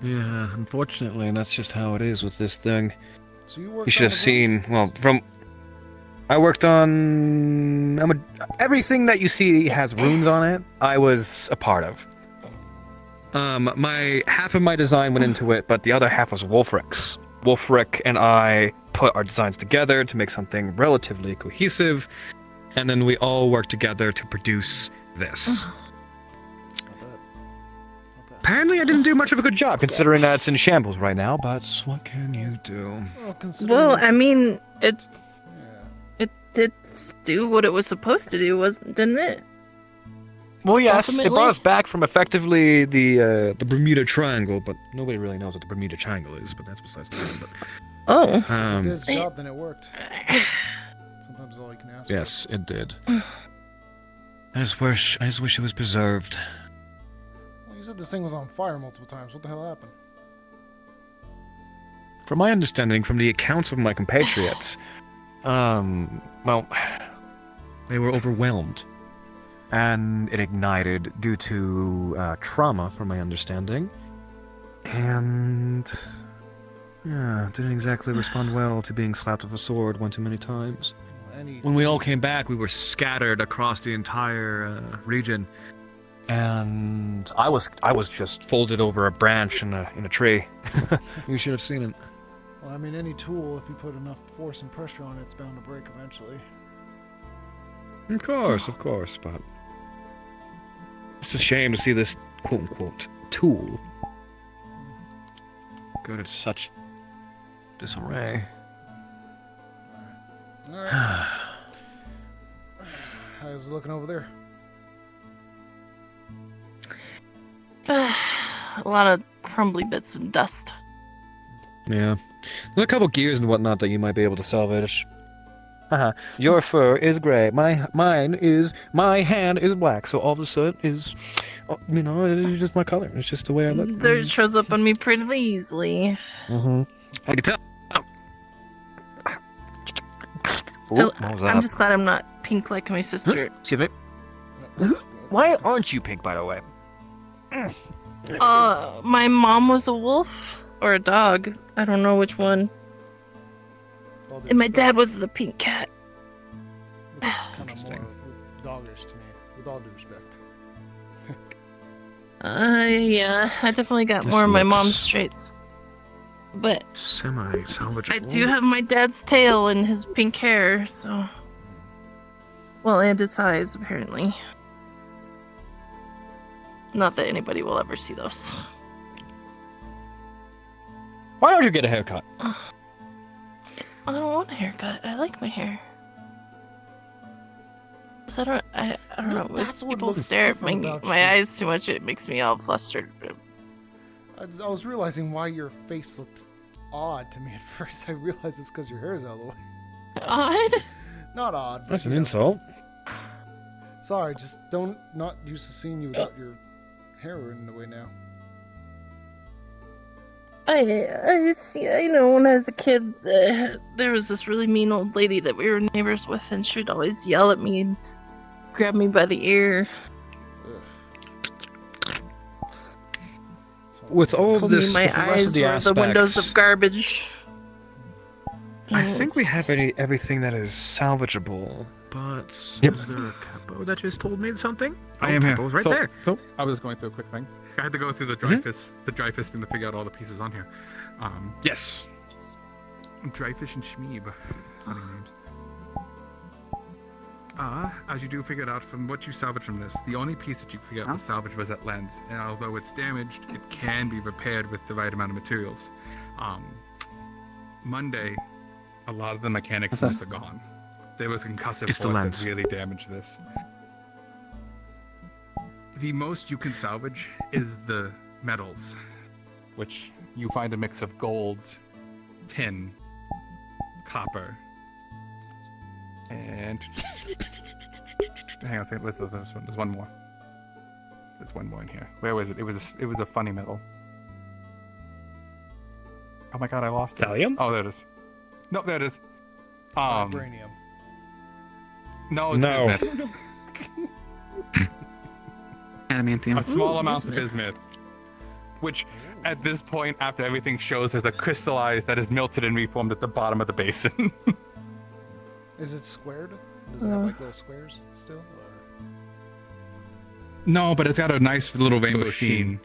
Yeah, unfortunately, that's just how it is with this thing.
So
you should have seen. Well, I worked on. Everything that you see has runes on it. I was a part of. My half of my design went into it, but the other half was Wolfric's. Wolfric and I put our designs together to make something relatively cohesive, and then we all worked together to produce this. Apparently, I didn't do much of a good job, considering that it's in shambles right now, but what can you do?
Well, I mean, it did do what it was supposed to do, didn't it?
Well, yes,
Ultimately?
it brought us back from effectively the Bermuda Triangle, but nobody really knows what the Bermuda Triangle is, but that's besides the point.
Oh.
If it did its job, then it worked. Sometimes all you can ask
Yes, it did. I just wish it was preserved.
Well, you said this thing was on fire multiple times. What the hell happened?
From my understanding, from the accounts of my compatriots, well, they were overwhelmed. And it ignited due to trauma, from my understanding. And yeah, didn't exactly respond well to being slapped with a sword one too many times. When we all came back, we were scattered across the entire region, and I was just folded over a branch in a tree. You should have seen it.
Well, I mean, any tool, if you put enough force and pressure on it, it's bound to break eventually.
Of course, but it's a shame to see this quote-unquote tool go to such disarray.
Alright. How's it looking over there?
A lot of crumbly bits and dust.
Yeah. There's a couple gears and whatnot that you might be able to salvage. Your fur is gray. My hand is black. So all of a sudden is, it's just my color. It's just the way I look.
Dirt shows up on me pretty easily.
I can tell.
I'm just glad I'm not pink like my sister.
Excuse me. Why aren't you pink, by the way?
My mom was a wolf or a dog. I don't know which one. And my dad was the pink cat.
Looks kind of more doggish to me, with all due respect.
Yeah, I definitely got
This
more of my
looks
mom's traits. But
semi-salvageable.
I do have my dad's tail and his pink hair, so... Well, and his eyes, apparently. Not that anybody will ever see those.
Why don't you get a haircut?
I don't want a haircut. I like my hair. 'Cause I don't know.
That's
If
what
people
looks
stare at
different about you.
my eyes too much, it makes me all flustered.
I was realizing why your face looked odd to me at first. I realized it's because your hair is out of the way.
Odd?
Not odd. But,
That's an
you know.
insult.
Sorry, just not used to seeing you without your hair in the way now.
I know, when I was a kid, there was this really mean old lady that we were neighbors with, and she'd always yell at me and grab me by the ear.
With all
Told
of this,
me my
with the rest
eyes
of the
were
aspects,
the windows of garbage.
I think we have everything that is salvageable. but
Yep.
is there a capo that just told me something?
I am here.
Capo's right
so,
there.
So I was going through a quick thing. I had to go through the Dryfish, thing to figure out all the pieces on here.
Yes.
Dryfish and Shmeeb. Funny names. As you do figure it out from what you salvaged from this, the only piece that you figured out was salvaged was that lens. And although it's damaged, it can be repaired with the right amount of materials. Monday, a lot of the mechanics in this are gone. There was concussive
It's the
force
lens.
that really damaged this. The most you can salvage is the metals, which you find a mix of gold, tin, copper, and hang on a second. What's this one? There's one more. There's one more in here. Where was it? It was a funny metal. Oh my god, I lost it.
Thallium?
Oh, there it is. No, there it is.
Vibranium.
No, it's
No.
bismuth.
Adamantium.
A small amount of bismuth, which at this point, after everything shows, as a crystallized that is melted and reformed at the bottom of the basin.
Is it squared? Does it have like little squares still? Or...
No, but it's got a nice little rainbow sheen.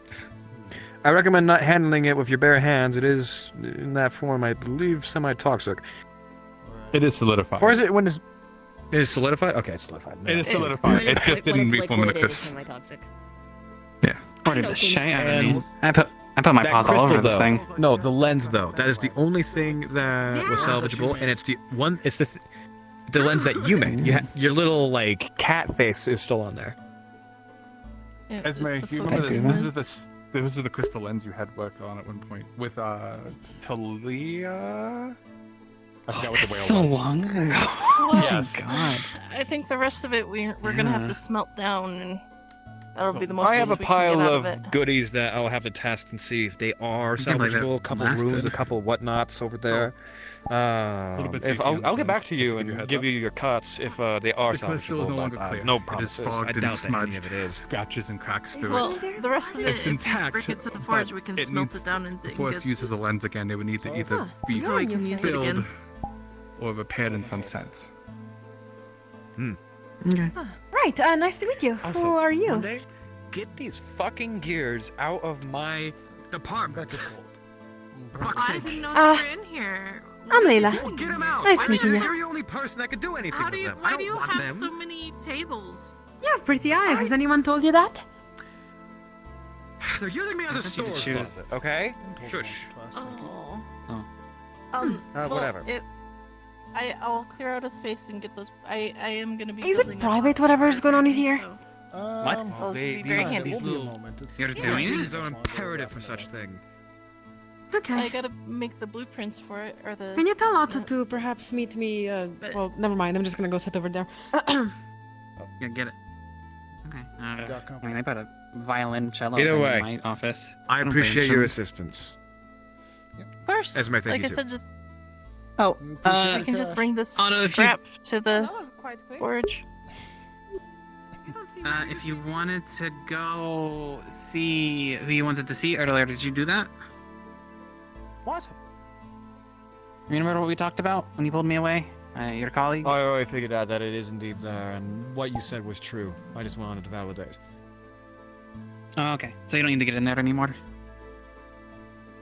I recommend not handling it with your bare hands. It is, in that form, I believe, semi-toxic.
It is solidified.
Or is it when it's... It is solidified? Okay, it's solidified.
It is solidified. It just didn't reform in a crystal.
Semi-toxic.
Yeah.
Or did the shit out of
And
me. I put my
that
paws all over
crystal,
this
though-
thing.
No, the lens, though. That is the only thing that was salvageable, and it's the one... It's the lens that you made. Your little, like, cat face is still on there.
Yeah,
Esme,
it's the
do you remember
focus
this? This is the crystal lens you had worked on at one point with Talia. I forgot what the whale
So
was.
long ago.
Yes.
Oh my god.
I think the rest of it we're gonna have to smelt down, and that'll be the most
I have a
use we can
pile
get out
of
of it.
goodies that I'll have to test and see if they are
can't believe it
salvageable. A couple of
lasted.
rooms, a couple of whatnots over there.
little bit
If
CC on the
I'll get back
lens,
to
just
you
to give you a
and
heads
give
up.
you your cuts if they are
The crystal is
salvageable.
no longer
but,
clear.
no
It is
promises.
fogged
I
and
doubt that any
smudged.
of it is.
Scratches and cracks through
Well,
it.
the rest of it,
It's
if you
intact.
bring it to the
but
forge, we can
it
smelt
needs-
it down into
Before it's used
ingots.
as a lens again, they would need to either be
So we can use it
filled
again.
or repaired in some sense.
Okay.
Right, nice to meet you.
Also,
Who are you?
Monday, get these fucking gears out of my department. For fuck's
I
sake.
didn't know
Uh,
you were in here.
I'm Layla.
Well, get them out.
Nice
I mean,
meeting you.
you're the only person that could do anything
How
with
do you?
them. I
Why
don't
do you
want
have
them.
so many tables?
You have pretty eyes. Has anyone told you that?
They're using me as a
I thought you
storage
could choose-
closet, okay?
Told
Shush.
Oh.
Oh.
Well,
whatever.
I'll clear out a space and get those. I am gonna be.
Is
building
it
a
private, whatever is going on in here?
so-
What?
Oh,
They,
it'd be very
these,
handy.
these
It will be a
little
moment. It's,
You're
it's
doing
not
it?
things are
just one
imperative
go
for
up
such
and down.
thing.
Okay.
I gotta make the blueprints for it, or the.
Can you tell Otto to perhaps meet me?
But-
Well, never mind. I'm just gonna go sit over there.
Yeah, get it. Okay.
Got
I
company.
mean, I put a violin cello
Either
thing
way,
in my office.
I
don't play
appreciate your
instruments.
assistance.
Of course.
Esme, thank
like
you
I
too.
said, just
Oh,
We appreciate
I
your
can just
cash.
bring this
Otto, if you-
scrap to the
that was quite quick.
forge.
If you wanted to go see who you wanted to see earlier, did you do that?
What?
You remember what we talked about when you pulled me away? Your colleague?
I already figured out that it is indeed there, and what you said was true. I just wanted to validate.
Oh, okay. So you don't need to get in there anymore?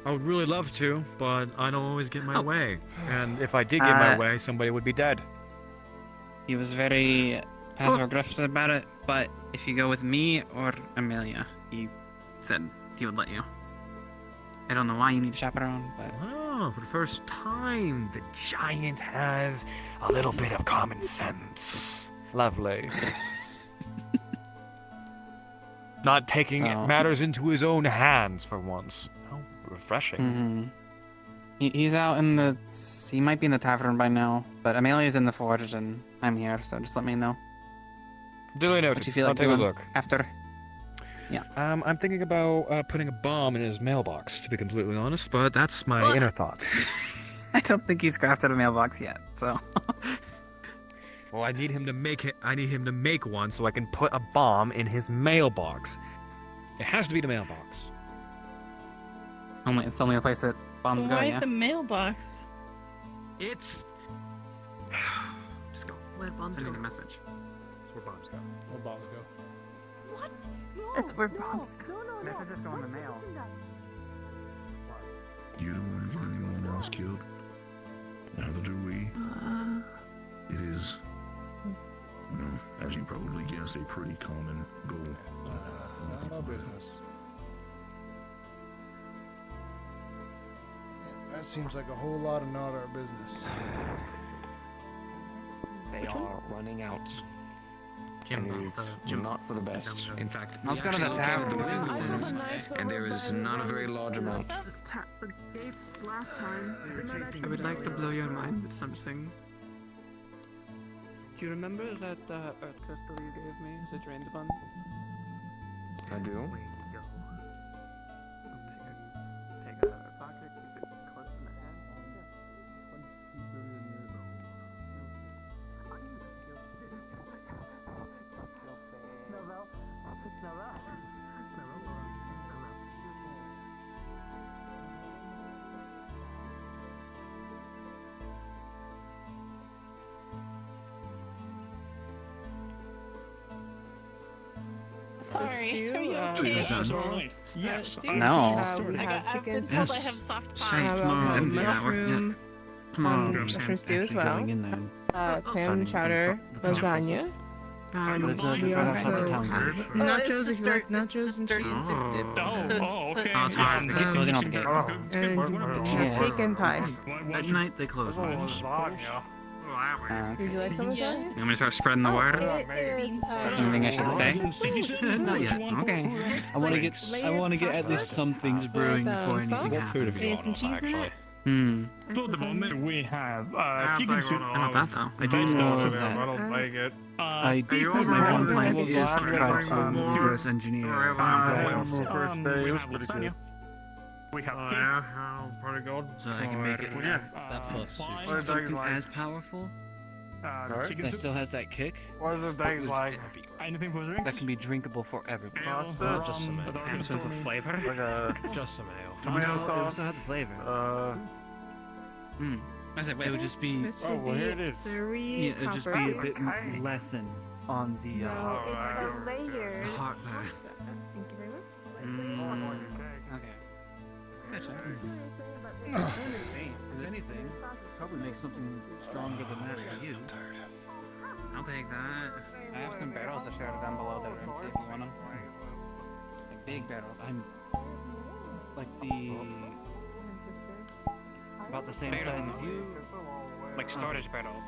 I would really love to, but I don't always get my
Oh.
way. And if I did get my
Uh,
way, somebody would be dead.
He was very passive-aggressive about it, but if you go with me or Amelia, he said he would let you. I don't know why you need a chaperone, but...
Oh, for the first time, the giant has a little bit of common sense. Lovely. Not taking
So-
matters into his own hands for once. How refreshing.
He's out in the... He might be in the tavern by now, but Amelia's in the forge and I'm here, so just let me know.
Duly noted.
What you feel
I'll
like
take a
doing
look.
after. Yeah.
I'm thinking about putting a bomb in his mailbox, to be completely honest, but that's my inner thoughts.
I don't think he's crafted a mailbox yet, so...
Well, I need him to make it. I need him to make one so I can put a bomb in his mailbox. It has to be the mailbox.
It's only the place that bombs go,
Why
yeah?
the mailbox?
It's. Just go.
Where bombs
Sending
go?
a message.
That's where bombs go.
Where bombs go?
What?
That's where bombs go.
Messages go in the mail.
You don't want to get anyone else killed. Neither do we. It is, as you probably guessed, a pretty common goal.
Not our business. Yeah, that seems like a whole lot of not our business.
They are running out.
Jim,
And it is not for the best. In fact,
Let's
we
go to
actually
the
located the
tavern.
wings, and there is not a very large amount.
The gates last time.
I would like to blow your mind with something. Do you remember that earth crystal you gave me that drained the bun?
I do.
Take it out of their pocket, keep it close to the hand. 20 billion years old.
Sorry, are you
Uh,
okay?
Yes.
No.
I've been told I have soft
Shite.
pie.
Didn't see that work yet. Come on,
mushroom stew as well.
going in there.
Clam chowder, lasagna. We also have nachos if you like nachos and cheese.
Oh, it's hard. They keep closing all the gates.
And cake and pie.
At night they close.
Would you like some lasagna?
You want me to start spreading the word? Anything I should say?
Not yet.
Okay.
I want to get at least some things brewing before anything happens.
There's some cheese in it.
For the moment, we have
chicken soup. How about that though?
I do know that.
I don't like it.
I my one plan is to try to reverse engineer.
We have pretty good.
So I can make it that plus something as powerful.
Chicken
That
soup.
still has that kick.
What are the days like? Anything for drinks?
That can be drinkable for everybody.
Just some ale.
And some for flavor.
Just some ale.
Tomato sauce. It also has the flavor.
I said,
It
wait.
would just be.
This should be 3
Yeah, it'd just be a bit lessen on the
layers.
heartburn.
Thank you very much.
Okay. Gotcha.
If anything, probably make something stronger than that for you.
I'll take that. I have some barrels to share down below that are empty if you want them. Like big barrels.
I'm like about the same size as you.
Like storage barrels.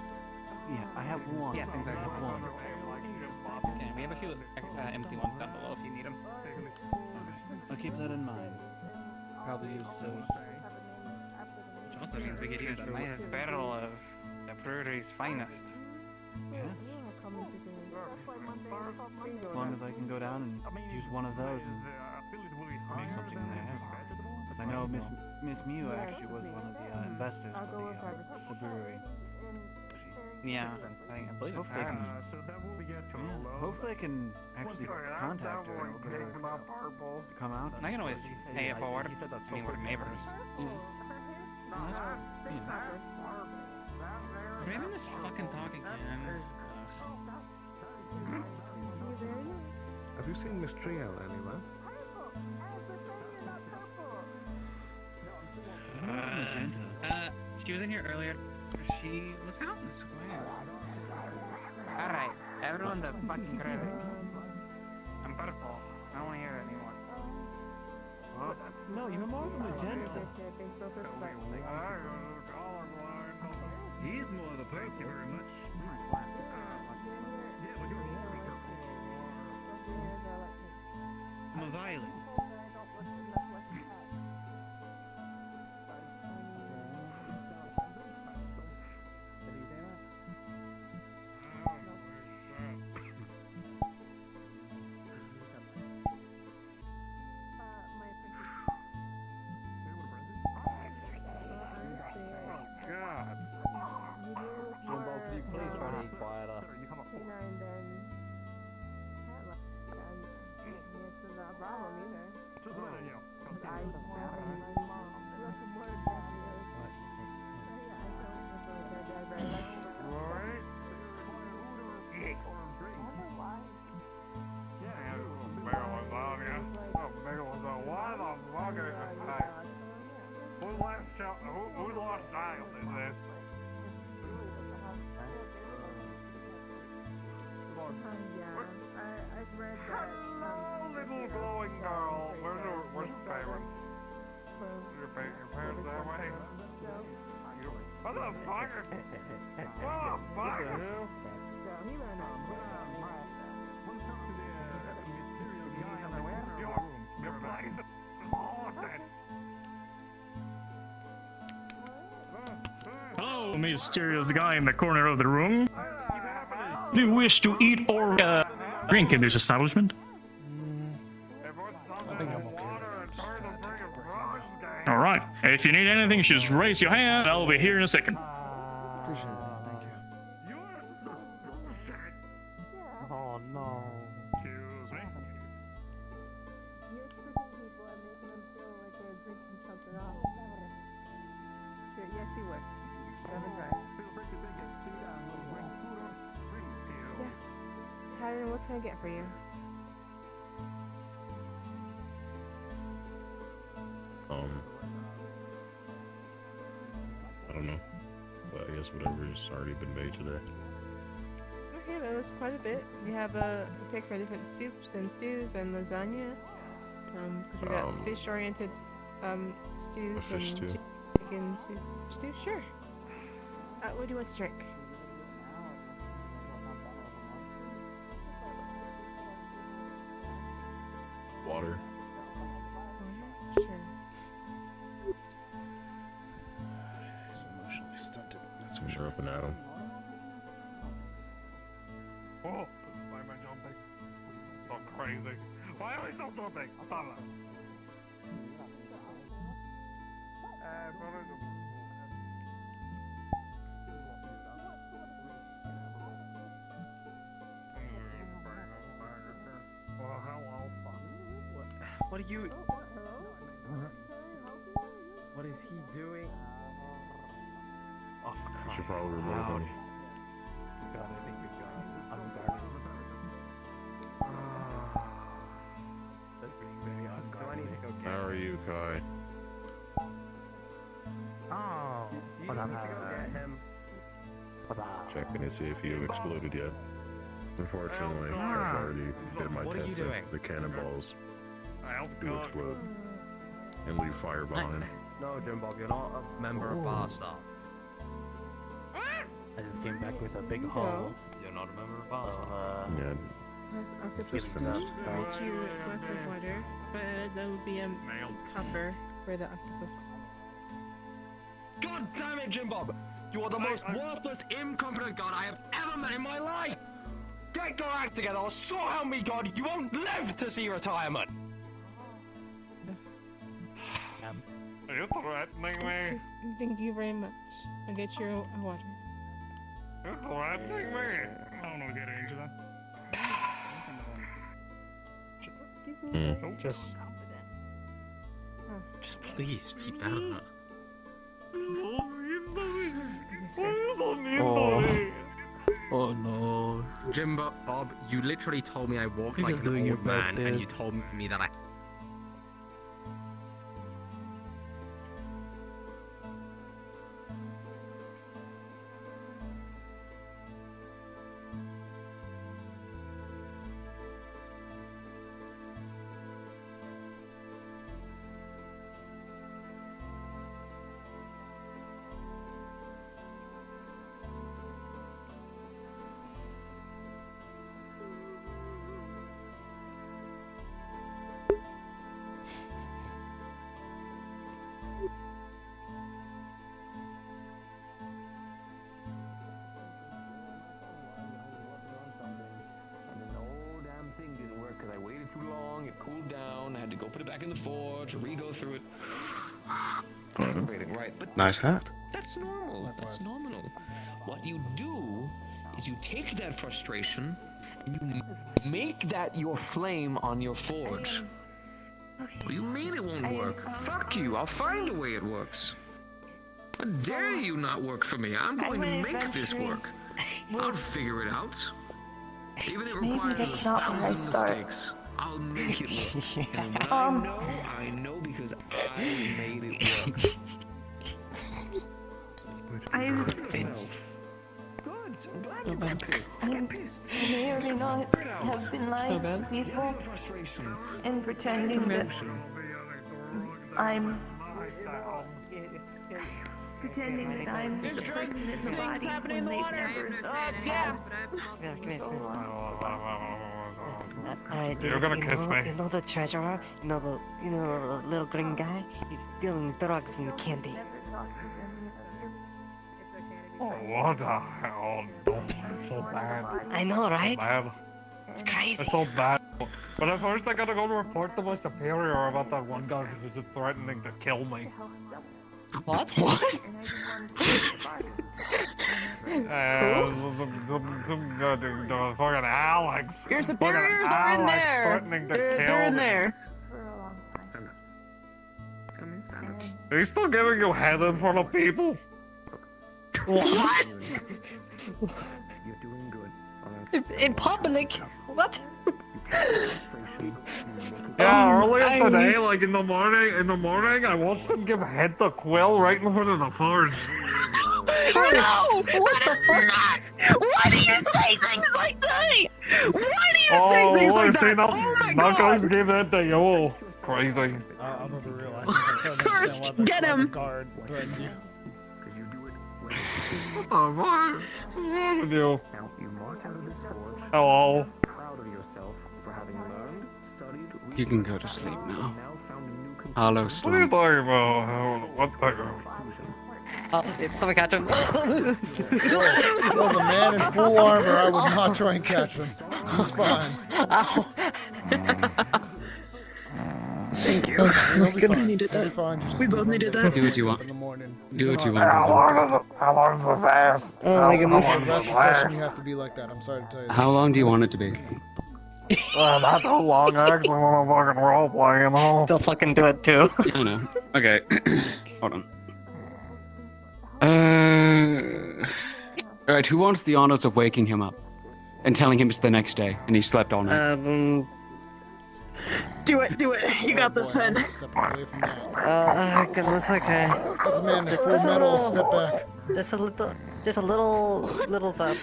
Yeah, I have one.
Yeah, seems like
I have one.
Okay, we have a few empty ones down below if you need them.
I'll keep that in mind. Probably use those.
Which also means we could use a nice barrel of the brewery's finest.
Yeah. As long as I can go down and use one of those and make something there. I know Miss Mew actually was one of the investors of the brewery.
Yeah, I believe it's
Hopefully I can actually contact her and get her to come out.
I can always pay it forward. I mean, we're neighbors. We're having this fucking talk again.
Have you seen Miss Triel anywhere?
She was in here earlier. She was out in the square. Alright, everyone the fucking credit. I'm purple. I don't want to hear it anymore.
What? No, you're more of a magenta. He's more of a purple. Thank you very much. I'm a violet.
Whose lost child is this?
I've read that.
Hello, little glowing girl. Where's your parents? Your parents that way? What the fuck? What the fuck? Your place is haunted.
Hello, mysterious guy in the corner of the room. Do you wish to eat or drink in this establishment?
I think I'm okay. Just gonna take a break right
All right. If you need anything, just raise your hand. I'll be here in a second.
now. Appreciate it. Thank you.
Oh no.
Excuse me.
You're tricking people and making them feel like they're drinking something else. Yes, you would. Seven right. Yeah. Tyron, what can I get for you?
I don't know. Well, I guess whatever's already been made today.
Okay, that was quite a bit. We have a pick for different soups and stews and lasagna. We got fish-oriented stews
fish
and
stew.
chicken soup stew. Sure. What do you want to drink?
Water.
Sure.
He's emotionally stunted. That's for
You're
sure.
up and at 'em.
Oh, why am I jumping? So crazy. Why are we so jumping? Stop that.
What are you? What is he doing? Oh,
You should probably remove him.
God, I think you're gone. Unguarded. That's being very unguarded. Do I need to go get
How are you, Kai?
Oh, you need to go get him.
Checking to see if you exploded yet. Unfortunately, I've already did my
What are you
testing.
doing?
The cannonballs do explode and leave fire behind.
No, Jim Bob, you're not a member of bar staff. I just came back with a big hole. You're not a member of bar staff.
Yeah,
That's octopus
Just
stew.
finished.
I'll get you a glass of water, but that will be a cover for the octopus.
God damn it, Jim Bob! You are the most worthless, incompetent god I have ever met in my life! Get your act together, or so help me God, you won't live to see retirement!
Are you threatening me?
Thank you very much. I'll get you a water.
You're threatening me? I don't want to get into that.
Excuse me?
Just
Please be better.
Oh no.
Jim Bob, you literally told me I walked
You're
like
just
an
doing your
old man,
best,
and
dude.
you told me that I.
Because I waited too long, it cooled down, I had to go put it back in the forge, re-go through it. Aggravating, right? But
Nice hat.
that's normal. That's normal. What you do is you take that frustration and you make that your flame on your forge. What do you mean it won't work? Fuck you, I'll find a way it works. How dare you not work for me? I'm going to make this work. I'll figure it out. Even if it requires 1,000 mistakes, I'll make it work. And when I know because I made it work.
I may or may not have been lying to people and pretending that I'm the person in the body when they've never had.
You're gonna kiss me. You know the treasurer? You know the little green guy? He's dealing drugs and candy.
Oh, what the hell? No, it's so bad.
I know, right?
So bad.
It's crazy.
It's so bad. But at first I gotta go to report to my superior about that one guy who's threatening to kill me.
What?
Some guy, the fucking Alex.
Your superiors are in there.
Threatening to kill
They're in
me.
there.
Are you still giving you head in front of people?
What?
You're doing good.
In public? What?
Yeah, earlier today, like in the morning, I watched them give head to Quill right in front of the forge.
No! What the fuck? Why do you say things like that? Why do you say things like that? Oh my
Knuckles
god!
gave that to you. Crazy.
I'm gonna be real. I think I'm starting to
Cursed,
understand why
get him!
the guard threatened you.
What the fuck? What's wrong with you?
Now, you march out of this forge.
Hello.
Proud of yourself for having learned, studied,
You can go to sleep now. Hello,
What are you
Sloan.
talking about? What the?
Oh, someone catch him.
If it was a man in full armor, I would not try and catch him. He's fine.
Ow.
Thank you.
He'll be
Good.
fine.
Needed
He'll be
that.
fine. Just
We both needed that. Do what you want.
In the morning.
Do what you
How
want.
long does this last?
Oh my goodness.
How
The
long
rest
does
of the
this
session, you
last?
have to be like that. I'm sorry to tell you.
How long do you want it to be?
Not too long. I actually want to fucking roleplay, you know?
They'll fucking do it too.
I know. Okay. Hold on. Alright, who wants the honors of waking him up? And telling him it's the next day, and he slept all night?
Do it. You got this, Finn. Goodness, okay.
That's a man in full metal. Step back.
Just a little zap.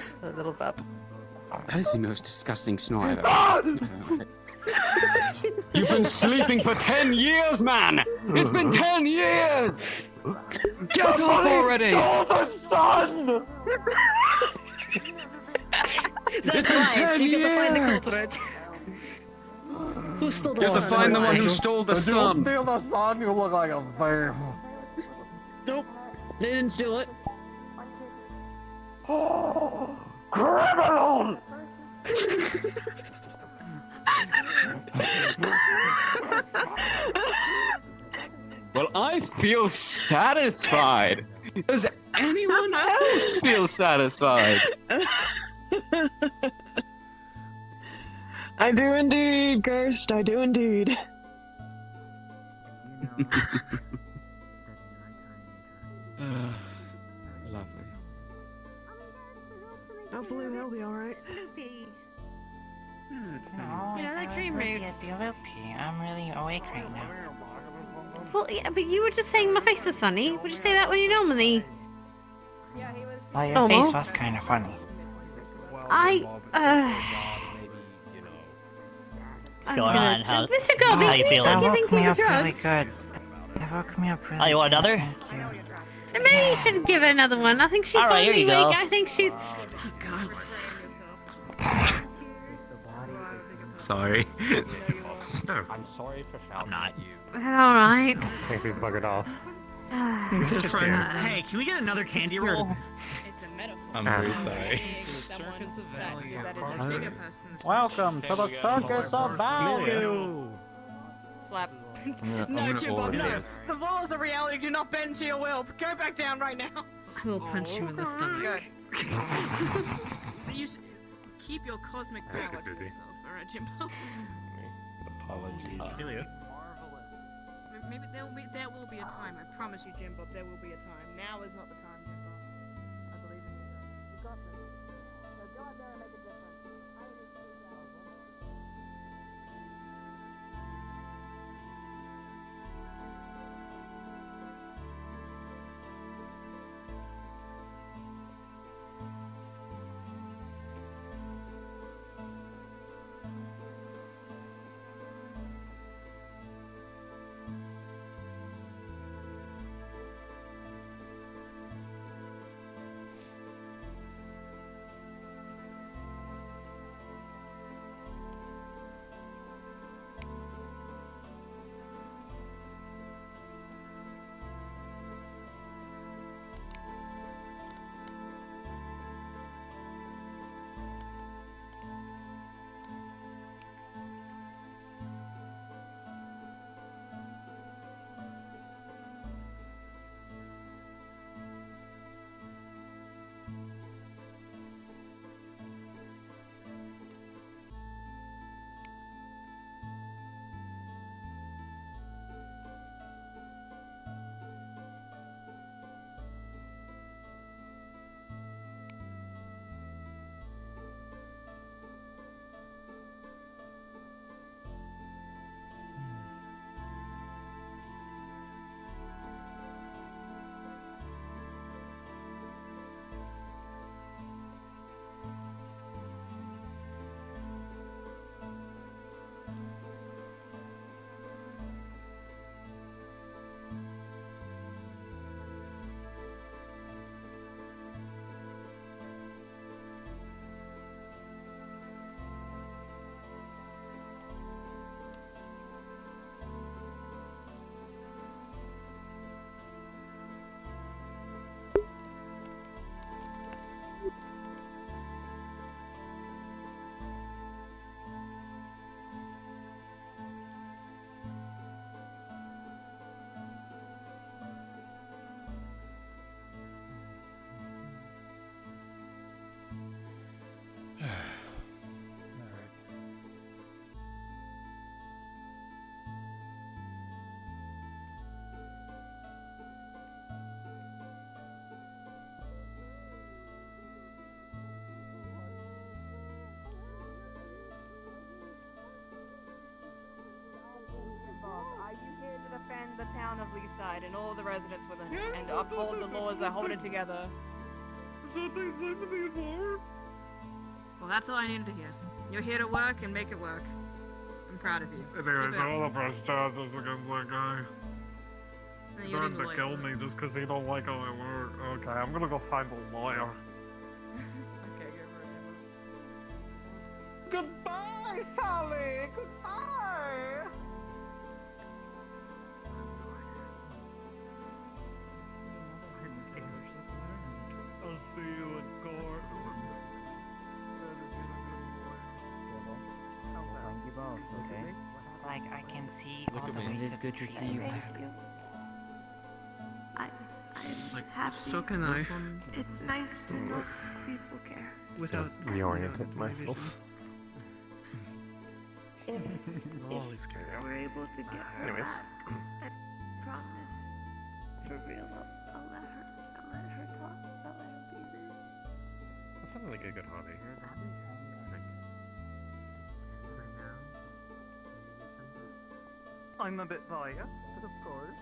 That is the most disgusting snore I've ever seen. You've been sleeping for 10 years, man! It's been 10 years! Get up already!
The sun!
That's right, you get to find the culprit. Who stole the
You
sun?
have to find the one who stole the
If you
sun.
steal the sun, you look like a thief.
Nope, they didn't steal it.
Criminal!
Well, I feel satisfied. Does anyone else feel satisfied?
I do indeed, Ghost. I do indeed.
Lovely.
Hopefully they'll be alright.
You know, like dream roots.
I'm really awake right now.
Well, yeah, but you were just saying my face was funny. Would you say that when you normally?
Well, your
Normal?
face was kind of funny.
Mr. Gobby,
How you
please
feeling?
stop
That
giving
woke me
people
up really
drugs.
good. That woke me up really
Oh, you want
good.
another?
Thank you.
Maybe you should give her another one. I think she's
All right, here
finally
you
awake.
go.
I think she's. Oh God.
Sorry.
I'm sorry for shouting at you.
All right.
Thinks he's buggered off.
He's
just kidding.
Hey, can we get another candy roll?
It's a metaphor.
I'm very sorry.
Welcome to the Circus of Value.
Slap.
No,
Jim Bob, no. The walls of reality do not bend to your will. Go back down right now.
I will punch you in the stomach.
You should keep your cosmic power to yourself, alright, Jim Bob?
Apologies.
Maybe there will be a time. I promise you, Jim Bob, there will be a time. Now is not the time, Jim Bob. I believe in you. You got this. So go out there and make a difference. I will speak out. the town of Leaside and all the residents within it, and to uphold the laws that hold it together.
Is that they said to me before?
Well, that's all I needed to hear. You're here to work and make it work. I'm proud of you.
Anyways,
Keep it
I
up.
want to press charges against that guy.
No,
He
you
tried
need a
to
lawyer.
kill me just because he don't like how I work. Okay, I'm gonna go find a lawyer.
Okay, go for it.
Goodbye, Sally! Goodbye! I'll see you in court.
Thank you both, okay?
Like, I can see
Look
all
at
the
me.
ways
It is
of
good to see you
treating
back.
I'm happy.
So can I.
It's nice to know people care.
Without
reoriented myself.
If
Always care.
we're able to get her
Anyways.
back, I promise, for real, I'll let her talk. I'll let her be there.
That sounded like a good hobby.
I'm a bit biased, but of course.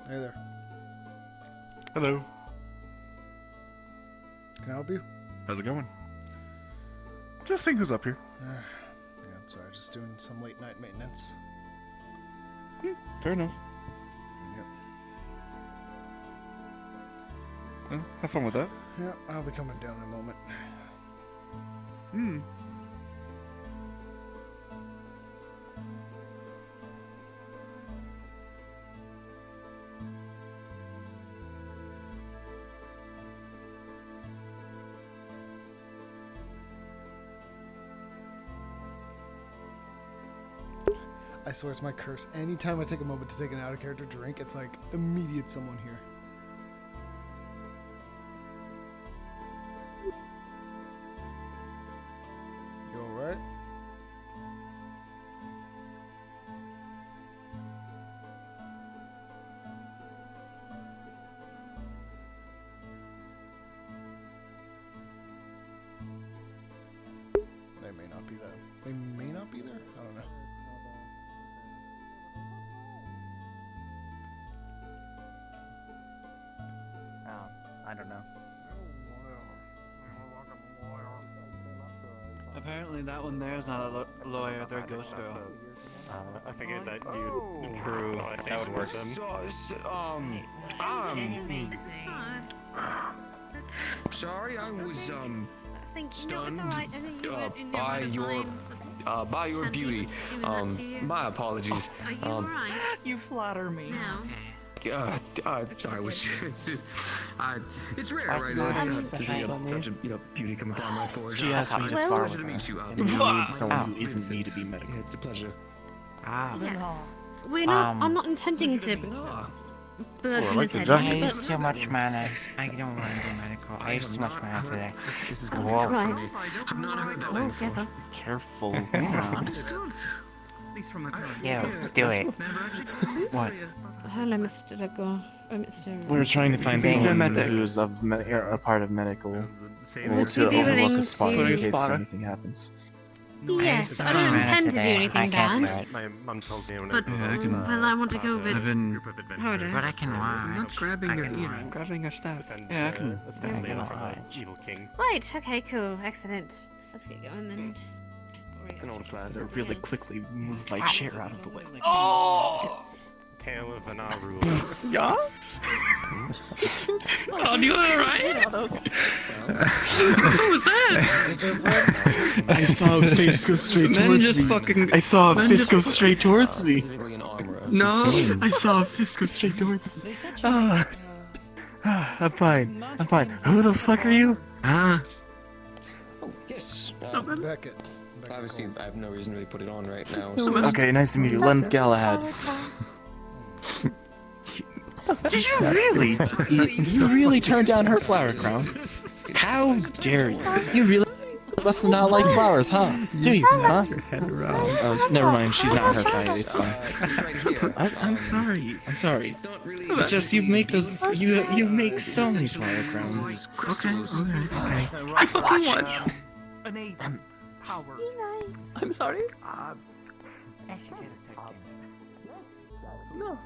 Hey there.
Hello.
Can I help you?
How's it going? Just think who's up here.
Yeah, I'm sorry. Just doing some late night maintenance.
Fair enough.
Yep.
Well, have fun with that.
Yeah, I'll be coming down in a moment.
Hmm.
I swear it's my curse. Anytime I take a moment to take an out-of-character drink, it's like immediate someone here. You alright? They may not be there. They may not be there? I don't know.
I don't know.
Apparently that one there is not a lawyer, they're a ghost girl.
I figured that
True. That would work.
Sorry, I was stunned
by
by your beauty. My apologies.
Are you alright?
You flatter me.
No.
Sorry, it's just, it's rare,
That's
right?
not
To see such a beauty come upon my forge.
She asked me to
It's a
spar
pleasure to
with
meet you.
her. And you need someone who
Vincent.
isn't me to be medical.
Yeah, it's a pleasure.
Yes. We're not. I'm not intending to blood
Oh, I
him
like
his
the
head.
jacket.
in,
I
but-
have so much mana. I don't want to do medical. I have so much mana for that.
This is
Whoa.
Right.
I've not heard that
Oh,
one before.
careful.
Careful.
Understood.
At least from my
Yeah, do it.
What?
Hello, Mr. Dagor. Oh, Mr.
We're trying to find
Being a
someone
medic.
who's of a part of medical.
Would
To
you be
overlook
willing
a spot
to-
in case
Spotter.
anything happens.
Yes, I don't
mana
intend to do
today.
anything
I can't
bad.
do it.
My mum told me when
But
Yeah, I can-
well, I want to go a bit
I've been.
harder.
But I can watch.
I'm not grabbing your ear.
I'm grabbing her staff.
Yeah, I can.
Definitely
I
from
can
the evil king.
Right. Okay. Cool. Excellent. Let's get going then.
An old class.
I really quickly move my chair out of the way.
Tale of an Aru.
Yeah?
Oh, you alright? What was that?
I saw a face go straight
Men
towards
just
me.
fucking.
I saw a
men
fist
just-
go straight towards me.
Specifically an armor.
No.
I saw a fist go straight towards me. I'm fine. I'm fine. Who the fuck are you?
Oh, yes.
Beckett.
Obviously, I have no reason to really put it on right now.
Okay, nice to meet you. Lens Galahad. Did you really? You really turned down her flower crown? How dare you? You really must not like flowers, huh? Do you, huh? Oh, never mind. She's not her type. It's fine. I'm sorry. I'm sorry. It's just you make those. You make so many flower crowns.
Okay. I fucking want you.
Innate power.
I'm sorry.
No.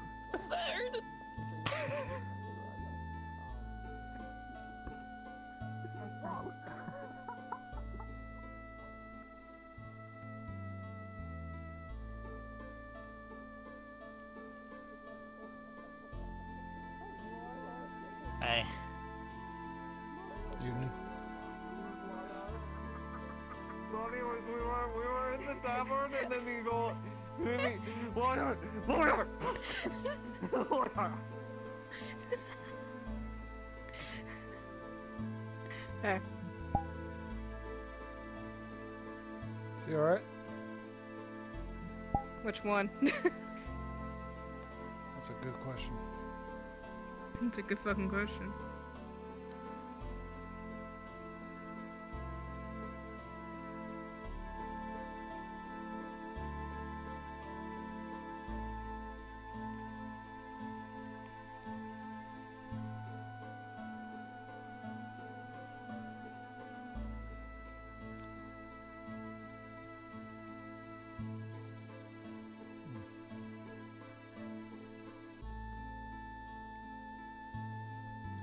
Hey.
Evening.
Sorry, we were in the tavern and then we go. Lawyer! Lawyer! Lawyer!
There.
Is he alright?
Which one?
That's a good question.
That's a good fucking question.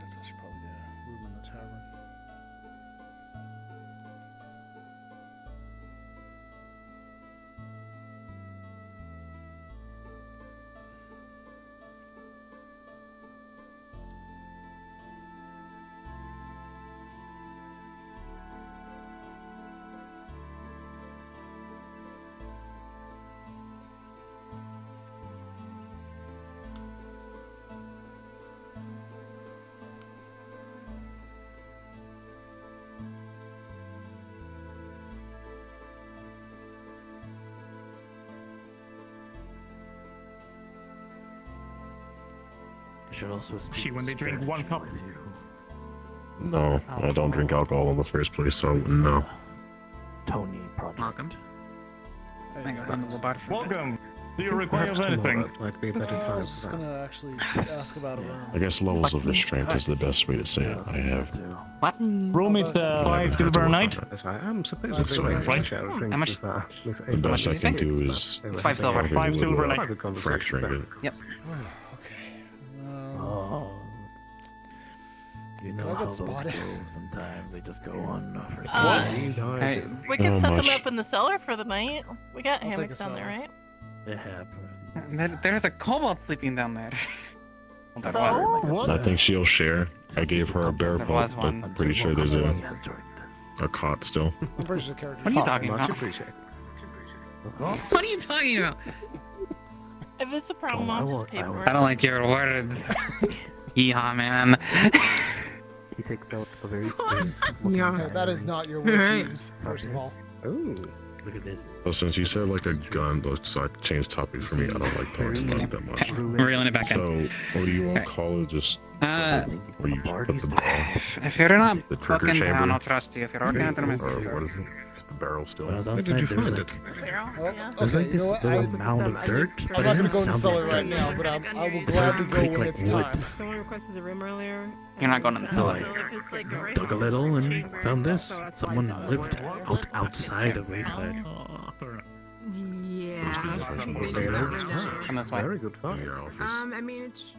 guess I should probably get a room in the tavern.
She when they drink one cup.
No, I don't drink alcohol in the first place, so no.
Tony Project.
Welcome. I go handle the bar for
Welcome. Do you require anything?
Might be a better
I
time.
was just gonna actually ask about a room.
I guess levels of restraint is the best way to say it. I have.
What?
Room is 5 silver a night.
I'm supposed
That's
to
right.
drink
How much?
The best I can do is
It's 5 silver.
probably
5 silver
with,
night.
fracturing it.
Yep.
Oh. You know
I
how
get
those go
spotted?
sometimes. They just go on for so
Uh,
long.
We can
Not
set
much.
them up in the cellar for the night. We got
I'll take
hammocks
a
down there,
cellar.
right?
It happened.
There's a kobold sleeping down there. Hold on,
So?
what?
I think she'll share. I gave her a bear
There
coat,
was
but
one.
pretty sure there's a cot still.
I'm pretty sure the character.
What are you talking
Much
about?
appreciated.
What are you talking about?
If it's a problem, I'll just pay for
I
it.
don't like your words. Yeehaw, man.
He takes out a very
Yeah. Hey, that is not your word to
Right.
use, first of all.
Ooh, look at this.
Well, since you said like a gun, so I changed topic for me. I don't like throwing stuff that much.
We're reeling it back in.
So, what do you all call it? Just where you put the ball?
If you're not
The trigger
fucking down,
chamber?
I'll trust you. If you're working under my
Or
sister.
what is it? Just the barrel still.
When I was
Where did you
outside, there was
find it?
Well,
There's
okay,
like
you know
this
what?
little mound of dirt,
I'm
but
not
it
gonna go in
doesn't
the
sound
cellar
like
right
dirt.
now, but I will
It sounds
gladly go
like
when
wood.
it's time.
Someone requested a room earlier.
You're not going in the
So
cellar.
like,
So if it's like a right
dug a little and
chamber,
found this.
So that's why
Someone
it's
lived outside of Wayside.
Yeah.
Come this way.
Very good find.
Your office.
I mean, it's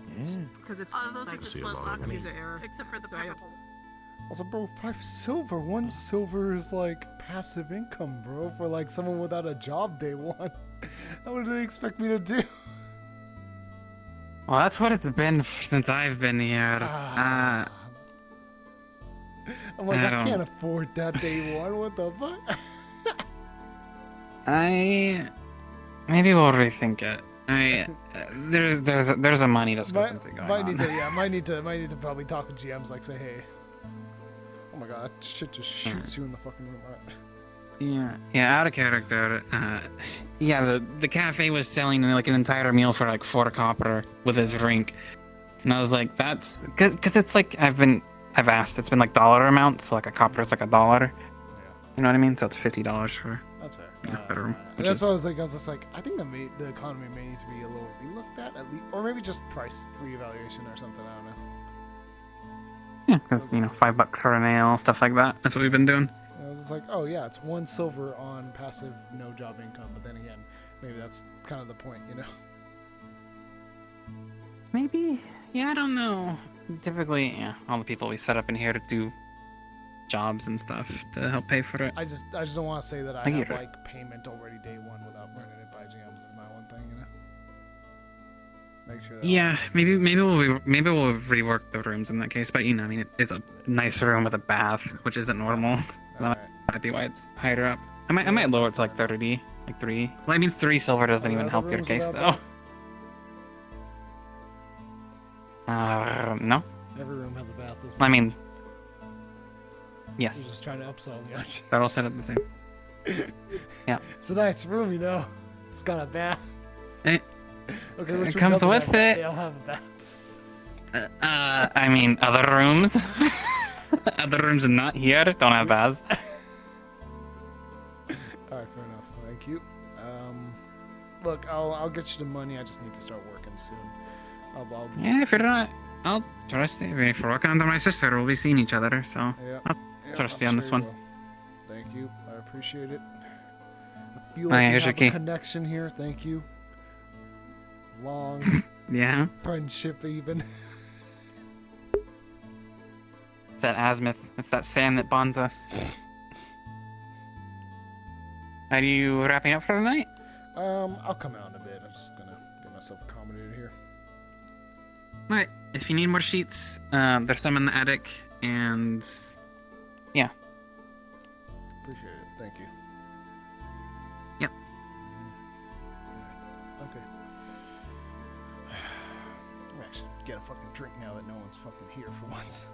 because it's
Oh, those are
like
just
See a
closed
lot of
locks,
them.
user error.
except for the
So I-
purple.
Also, bro, 5 silver. 1 silver is like passive income, bro, for like someone without a job day one. What do they expect me to do?
Well, that's what it's been since I've been here.
I'm like,
I
I
don't-
can't afford that day one. What the fuck?
Maybe we'll rethink it. There's a money discrepancy going
Might
on.
need to, might need to probably talk with GMs, like say, hey, oh my god, that shit just shoots you in the fucking room. Alright.
Yeah, out of character. Yeah, the cafe was selling like an entire meal for like 4 copper with a drink, and I was like, that's because it's like I've asked. It's been like dollar amounts, so like a copper is like $1. You know what I mean? So it's $50 for
That's fair.
better room.
And that's what I was like. I was just like, I think the economy may need to be a little relooked at least, or maybe just price reevaluation or something. I don't know.
Yeah, because $5 for a nail, stuff like that. That's what we've been doing.
And I was just like, oh yeah, it's 1 silver on passive no job income. But then again, maybe that's kind of the point, you know?
Maybe. Yeah, I don't know. Typically, yeah, all the people we set up in here to do jobs and stuff to help pay for it.
I just don't want to say that I
I get
have
it.
like payment already day one without running it by GMs is my one thing, you know? Make sure that
Yeah, maybe we'll rework the rooms in that case. But I mean, it's a nice room with a bath, which isn't normal. That might be why it's higher up. I might lower it to like 30, like 3. Well, I mean, 3 silver doesn't even help your case though. No.
Every room has a bath.
I mean, yes.
You're just trying to upsell me, aren't you?
They're all set up the same. Yeah.
It's a nice room, you know. It's got a bath.
It,
Okay,
it
which room
comes
doesn't
with
have that?
it.
They all have a bath.
I mean, other rooms, other rooms not here don't have baths.
All right, fair enough. Thank you. Look, I'll get you the money. I just need to start working soon. I'll
Yeah, if you're not, I'll trust you. I mean, if we're working under my sister, we'll be seeing each other, so
Yeah.
I'll
Yeah,
trust
I'm
you on
sure
this one.
will. Thank you. I appreciate it. I feel
Oh,
like
yeah,
we
here's your
have
key.
a connection here. Thank you. Long
Yeah.
friendship, even.
It's that azimuth. It's that sand that bonds us. Are you wrapping up for the night?
I'll come out in a bit. I'm just gonna get myself accommodated here.
Alright, if you need more sheets, there's some in the attic, and yeah.
Appreciate it. Thank you.
Yep.
Okay. I'm actually get a fucking drink now that no one's fucking here for once.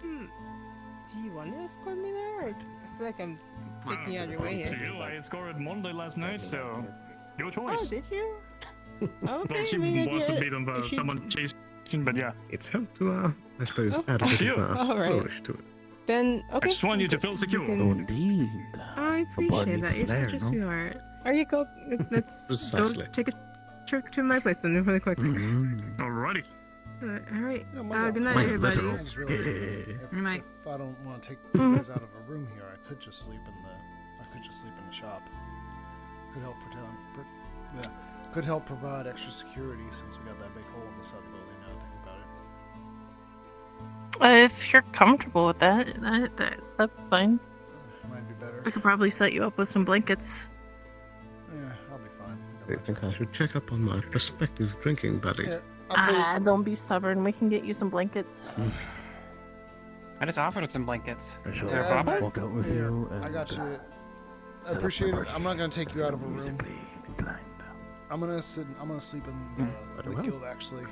Do you want to escort me there? Or I feel like I'm taking you out of your way
To
here.
you, I escorted Monday last night, so your choice.
Oh, did you? Okay,
Well, she
I mean,
was a
yeah,
bit of
if you-
someone chasing, but yeah.
It's helped to, I suppose,
Oh,
add a bit
you.
of
All right.
flourish to it.
Then, okay.
I just want you to feel secure.
Indeed. I appreciate that. You're such a sweetheart. Are you go? Let's go
Precisely.
take a trip to my place then, really quick.
Alrighty.
All right.
You know, maybe
Good
I'll
night,
take it.
everybody.
I just realized if I don't want to take you
Mhm.
guys out of a room here, I could just sleep in the shop. Could help could help provide extra security since we got that big hole in the side of the building. Now I think about it.
If you're comfortable with that's fine.
Might be better.
We could probably set you up with some blankets.
Yeah, I'll be fine.
I think I should check up on my prospective drinking buddies.
Don't be stubborn. We can get you some blankets.
I just offered some blankets. Is there a
Yeah,
problem?
walk out with you. I got you. I appreciate it. I'm not gonna take you out of a room. I'm gonna sleep in the guild actually,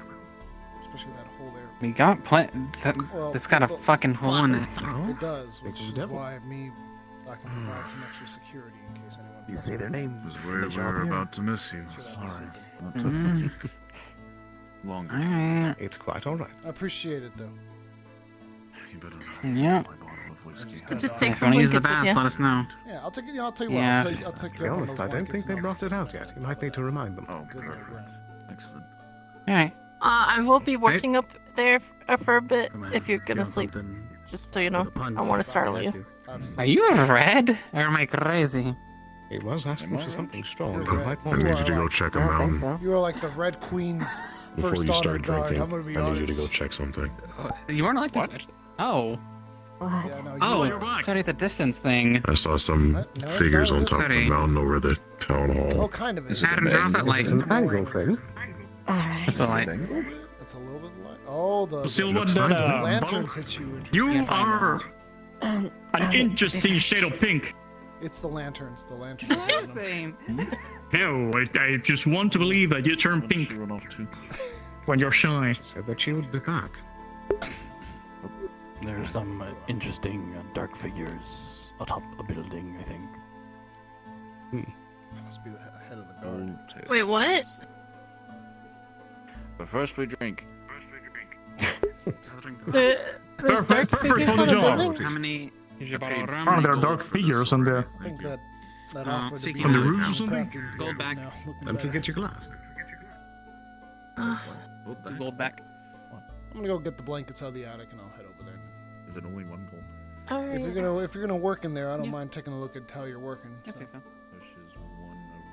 especially that hole there.
We got
Well,
it's got a
the-
fucking hole in it.
It does, which is why I can provide some extra security in case anyone.
You say their name.
Was worried we were about to miss you. Sorry. Not to longer.
Alright.
It's quite alright.
I appreciate it though.
You better
Yeah.
Just
If
take
you
some
want to use the
blankets with
bath,
you.
let us know.
Yeah, I'll take it. I'll tell you what.
Yeah.
I'll take
To
you
be
up on
honest,
those
I don't
blankets
think they
and
brought it out yet. You might need to remind them.
Oh, perfect. Excellent.
Alright.
I will be working up there for a bit if you're gonna
Found
sleep.
something
Just so you know,
with a pun.
I want to startle you.
Are you red? Or am I crazy?
He was asking for something strong.
You're
He might
I
want
need you to go check him out.
You are like the Red Queen's
Before
first
you
honor
start
guard.
drinking,
I'm gonna be
I need
honest.
you to go check something.
You weren't like this. Oh.
Yeah, no,
Oh, sorry, it's a distance thing.
I saw some
No, it's
figures
not.
on top of
Sorry.
the mountain over the town hall.
Oh, kind of is.
Adam, drop that light.
It's an angle thing.
That's the light.
It's a little bit light. Oh, the
Silver
the
that,
lanterns hit you.
You
Interesting.
are an interesting shade of pink.
It's the lanterns. The lanterns. are hitting them.
Same.
No, I just want to believe that you turn pink when you're shy.
Said that she would be back.
There are some interesting dark figures atop a building, I think.
That must be the head of the guard.
Wait, what?
But first we drink.
There's dark
Perfect
figures
for the
on the
job.
building?
How many? Here's your bottle of rum.
Oh, there are dark figures on there.
I think that offered to be
speaking
On the
of
roof or
rum,
something?
crafting
Gold
gear is
back.
now looking
Don't
better.
forget your glass.
2 gold back.
I'm gonna go get the blankets out of the attic and I'll head over there.
Is it only one gold?
If you're gonna work in there, I don't mind taking a look at how you're working. So.
Pushes one of the gold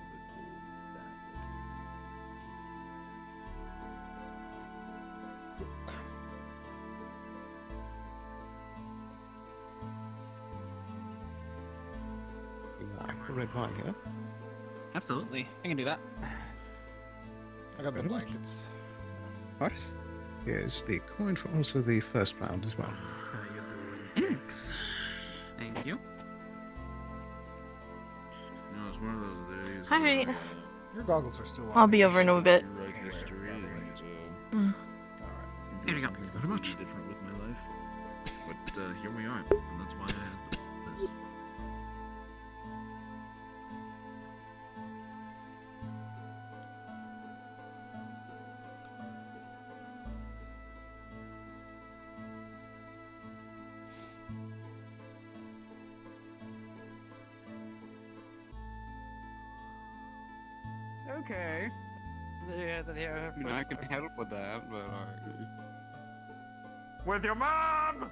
back.
Red wine, yeah?
Absolutely. I can do that.
I got the
Very much.
blankets.
Of course.
Here's the coin for also the first round as well.
Thank you.
No, it's one of those days.
Alright.
Your goggles are still on.
I'll be over in a bit.
Write history and
Mm.
Here we go.
things very much different with my life. But here we are, and that's why I had this.
Okay.
I can help with that, but
With your mom!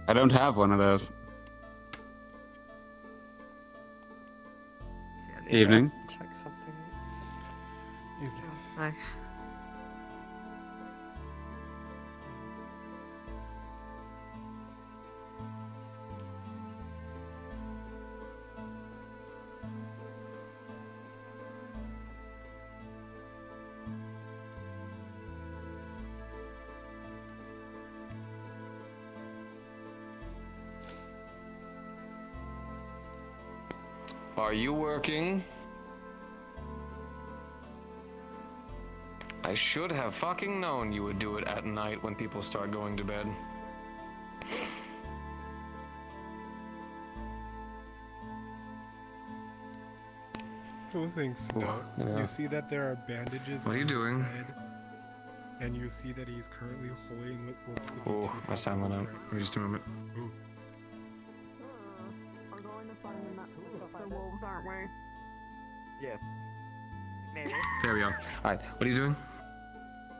I don't have one of those. Evening.
Check something.
Evening.
Hi.
Are you working? I should have fucking known you would do it at night when people start going to bed.
Two things. Snow.
yeah.
You see that there are bandages.
What are you
on his
doing?
head, and you see that he's currently holding what looks to be
Oh,
two
my sound went out. Give me just a moment.
We're going to find the wolves, aren't we?
Yes.
Maybe.
There we are. Alright, what are you doing?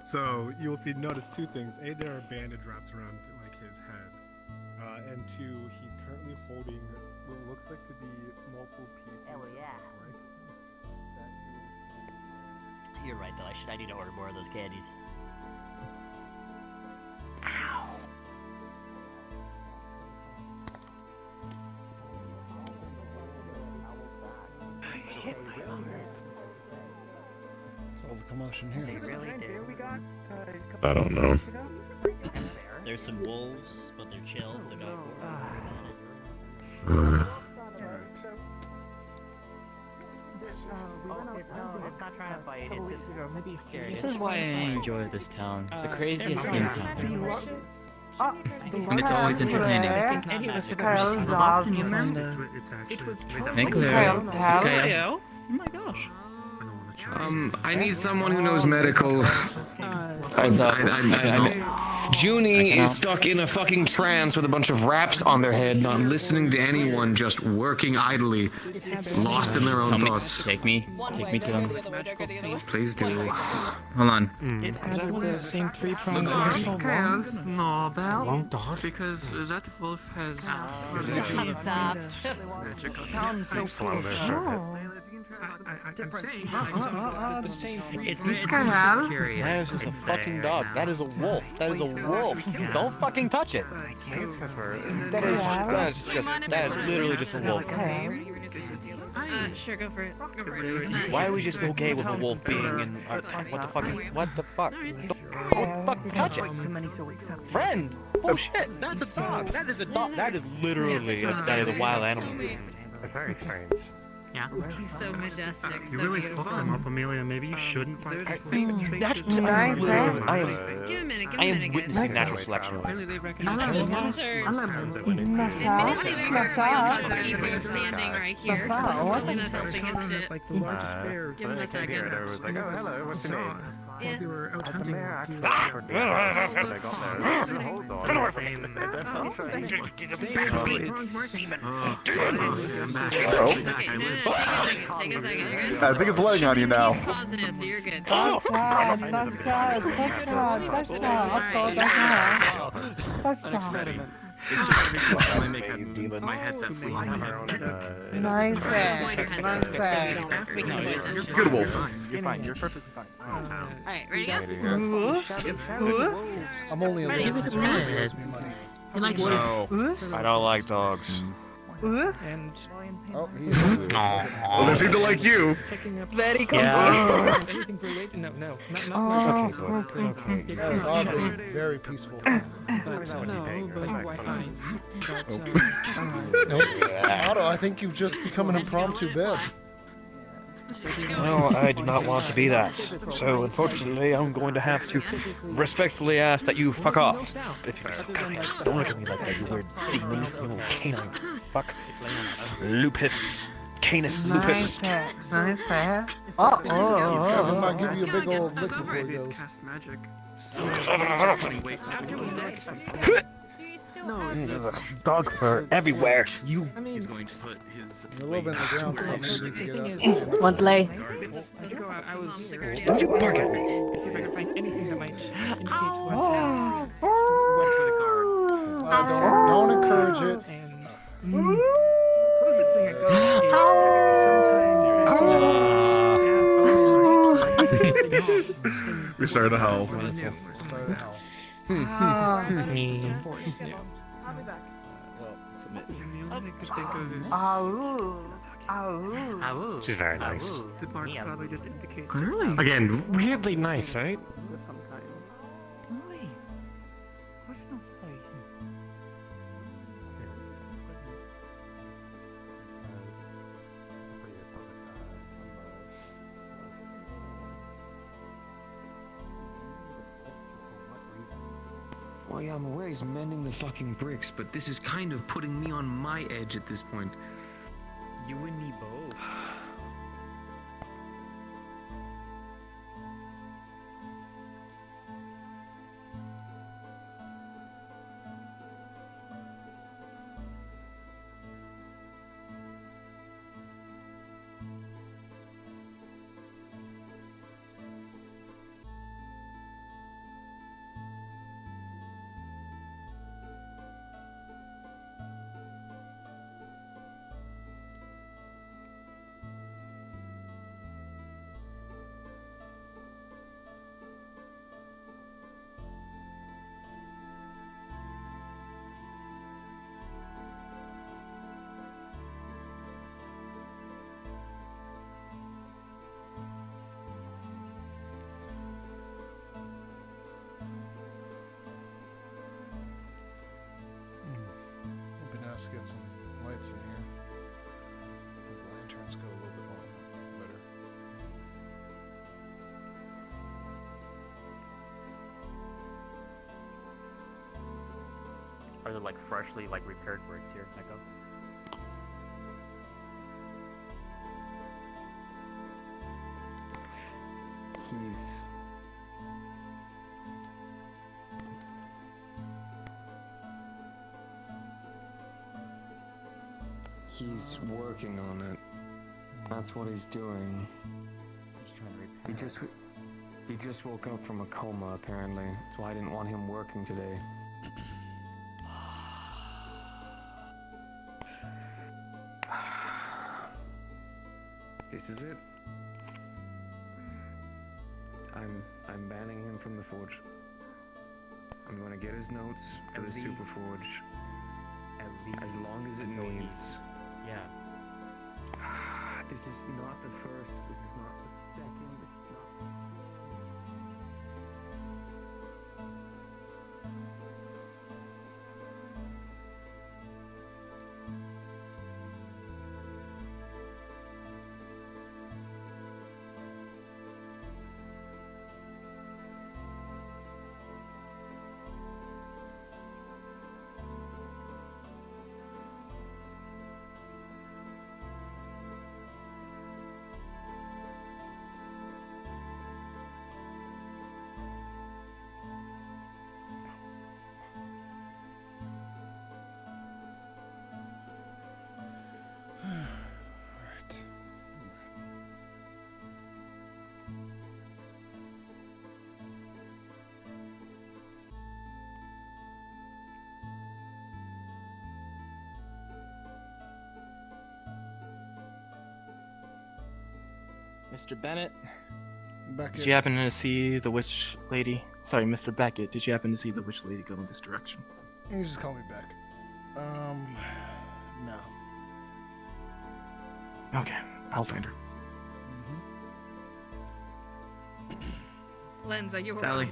So you'll see. Notice two things. A, there are bandage wraps around like his head, and two, he's currently holding what looks like to be multiple pieces.
Oh, yeah.
Like,
You're right, though. I need to order more of those candies.
It's all the commotion here.
They really do.
I don't know.
There's some wolves, but they're chill. They're not.
It's not trying to fight. It's just maybe scared.
This is why I enjoy this town. The craziest
there
things
might
happen.
And it's always entertaining.
It's actually.
Hey, Claire.
Hello. Oh my gosh.
I need someone who knows medical. Junie is stuck in a fucking trance with a bunch of wraps on their head, not listening to anyone, just working idly, lost in their own thoughts.
Take me to them.
Please do.
Hold on.
It has the same three-pronged
know about because that wolf has
Sounds so cool.
I'm saying
the same three.
It's
That
curious.
is just a fucking dog. That is a wolf. That is a wolf. Don't fucking touch it. That is literally just a wolf.
Sure, go for it. Go for it.
Why are we just okay with a wolf being in our... What the fuck is... What the fuck? Don't fucking touch it. Friend! Oh shit! That's a dog! That is a dog! That is literally a wild animal.
It's very strange.
Yeah.
He's so majestic,
You
so
really
beautiful.
fucked them up, Amelia. Maybe you shouldn't fight.
That's
Give him a minute, give
I
him a
am
minute,
witnessing
guys.
natural selection.
Admittedly, we were sure that people standing right here, so I'm not helping his shit.
Like the largest bear.
Give him a second.
Was like, oh, hello, what's your name?
Yeah.
We were out hunting.
Take a second. You're good.
I think it's laying on you now.
Pausing it, so you're good.
My headset flew off.
Nice. We can avoid them.
Good wolf.
You're fine. You're perfectly fine.
Alright, ready to go?
I'm only a
Ready?
little bit owes me money.
No, I don't like dogs.
And
Oh, he's
Well, they seem to like you.
Very
cool. Yeah.
Anything related? No.
Okay, good.
That is oddly very peaceful. Otto, I think you've just become an impromptu bed.
Well, I do not want to be that. So, unfortunately, I'm going to have to respectfully ask that you fuck off. If you're so kind. Don't look at me like that, you weird demon. You little canine. Fuck. Lupus. Canis lupus.
Nice hair.
Scaven might give you a big old lick before he goes.
No, there's a dog fur everywhere. You.
He's going to put his.
You're a little bit in the ground, so maybe you need to get up and
is-
stand up.
One play.
Did you go out? I was.
Don't you bark at me.
See if I can find anything that might indicate what went through the car.
Don't encourage it.
Closest thing I got
We started a howl.
Started a howl.
I'll be back.
She's very nice.
The bark probably just indicates.
Clearly. Again, weirdly nice, right?
Of some kind. Why? Where's no space?
Well, yeah, I'm aware he's mending the fucking bricks, but this is kind of putting me on my edge at this point.
You and me both.
Would be nice to get some lights in here. The lanterns go a little bit more better.
Are there like freshly repaired bricks here, Neko?
He's working on it. That's what he's doing. He just woke up from a coma, apparently. That's why I didn't want him working today. This is it. I'm banning him from the forge. I'm gonna get his notes for the super forge. As long as it needs.
Yeah.
This is not the first. This is not the second. This is not.
Alright.
Mr. Bennett,
Beckett.
did you happen to see the witch lady? Sorry, Mr. Beckett, did you happen to see the witch lady go in this direction?
You just call me Beck. No.
Okay, I'll find her.
Lens, are you
Sally.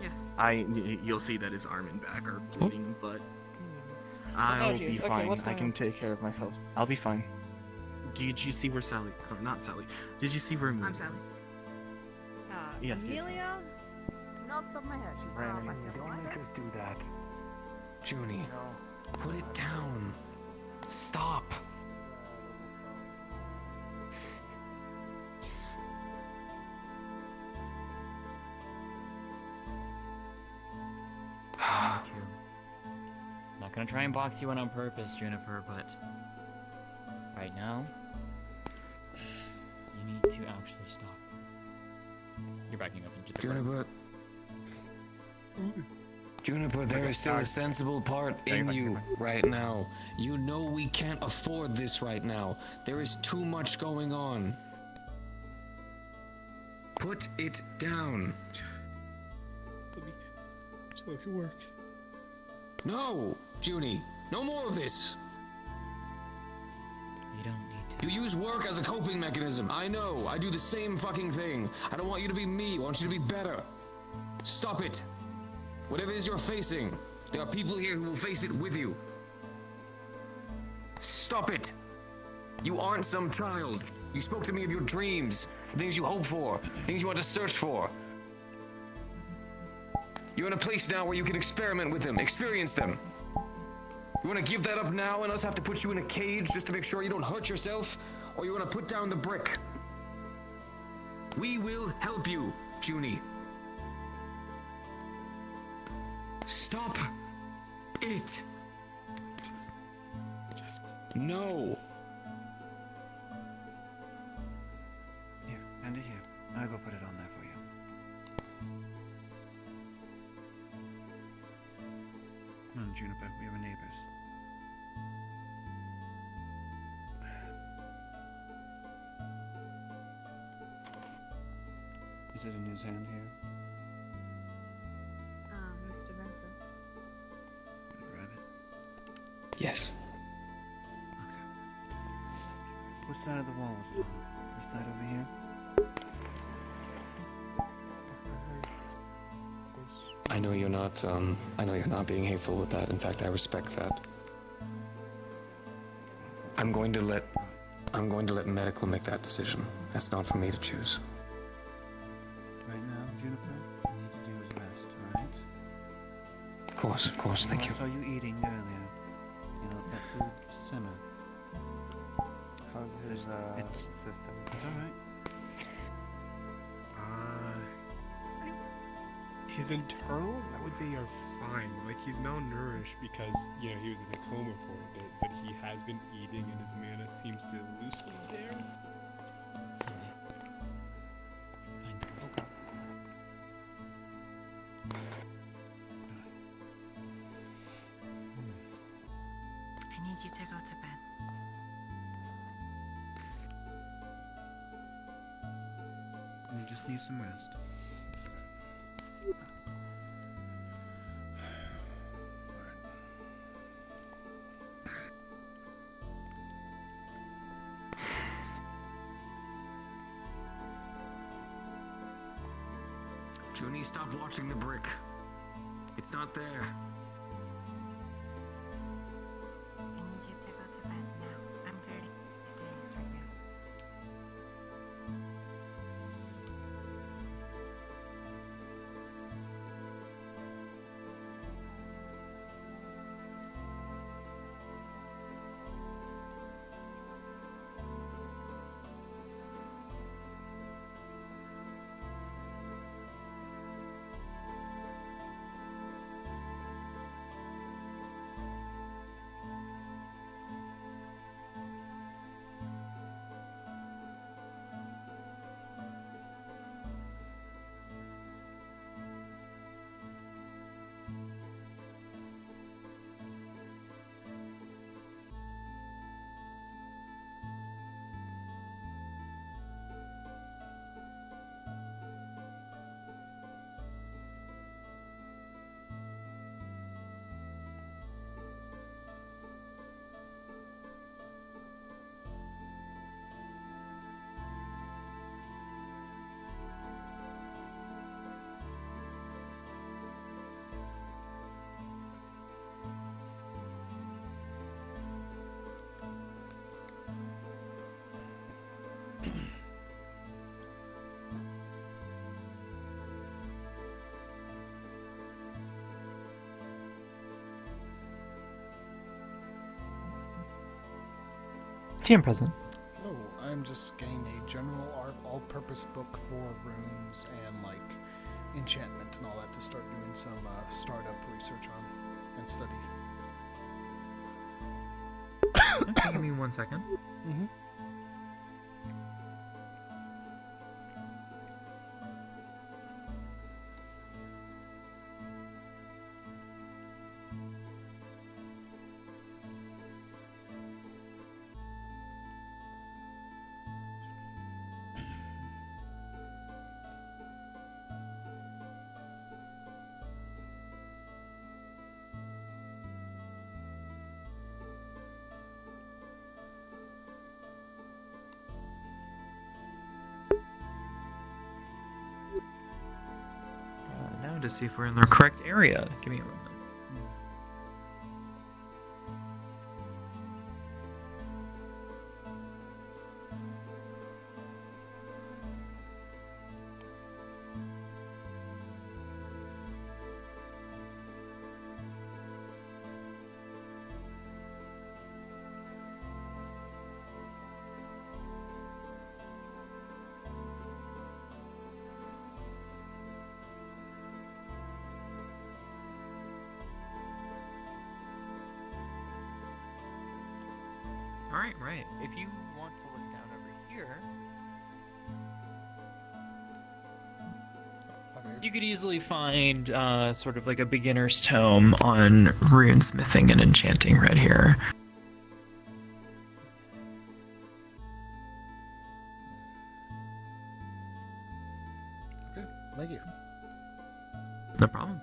around? Yes.
You'll see that his arm and back are bleeding, but I'll
jeez.
be
Okay,
fine.
what's
I
going
can
on?
take care of myself. I'll be fine. Did you see where Sally? Or not Sally. Did you see where Amelia?
I'm Sally.
Yes, yes,
Amelia? Not off the top of my head. She
Ran
ran
in.
Don't make us do that. Junie, put it down. Stop.
gonna try and box you in on purpose, Juniper, but right now, you need to actually stop. You're backing up into the
Juniper. Juniper, there is still a sensible part in you right now. You know we can't afford this right now. There is too much going on. Put it down.
So it can work.
No, Junie, no more of this.
You don't need to.
You use work as a coping mechanism. I know, I do the same fucking thing. I don't want you to be me, I want you to be better. Stop it. Whatever it is you're facing, there are people here who will face it with you. Stop it. You aren't some child. You spoke to me of your dreams, things you hope for, things you want to search for. You're in a place now where you can experiment with them, experience them. You want to give that up now and us have to put you in a cage just to make sure you don't hurt yourself? Or you want to put down the brick? We will help you, Junie. Stop it. No.
Here, hand it here. I'll go put it on there for you. Come on, Juniper, we are neighbors. Is it in his hand here?
Mr. Benson.
Grab it.
Yes.
What side of the wall is it on? This side over here?
I know you're not being hateful with that. In fact, I respect that. I'm going to let medical make that decision. That's not for me to choose.
Right now, Juniper, all you need to do is rest, alright?
Of course, thank you.
I saw you eating earlier. You know, let that food simmer.
How's his system?
It's alright.
His internals, I would say, are fine. Like, he's malnourished because, you know, he was in a coma for a bit, but he has been eating and his mana seems to loosely there. So,
I need you to go to bed.
You just need some rest.
Junie, stop watching the brick. It's not there.
I need you to go to bed now. I'm very serious right now.
GM present.
Hello, I'm just scanning a general all-purpose book for runes and like enchantment and all that to start doing some startup research on and study.
Give me 1 second.
Mm-hmm.
Now to see if we're in the correct area. Give me a moment. Alright, right. If you want to look down over here, you could easily find sort of like a beginner's tome on runesmithing and enchanting right here.
Okay, thank you.
No problem.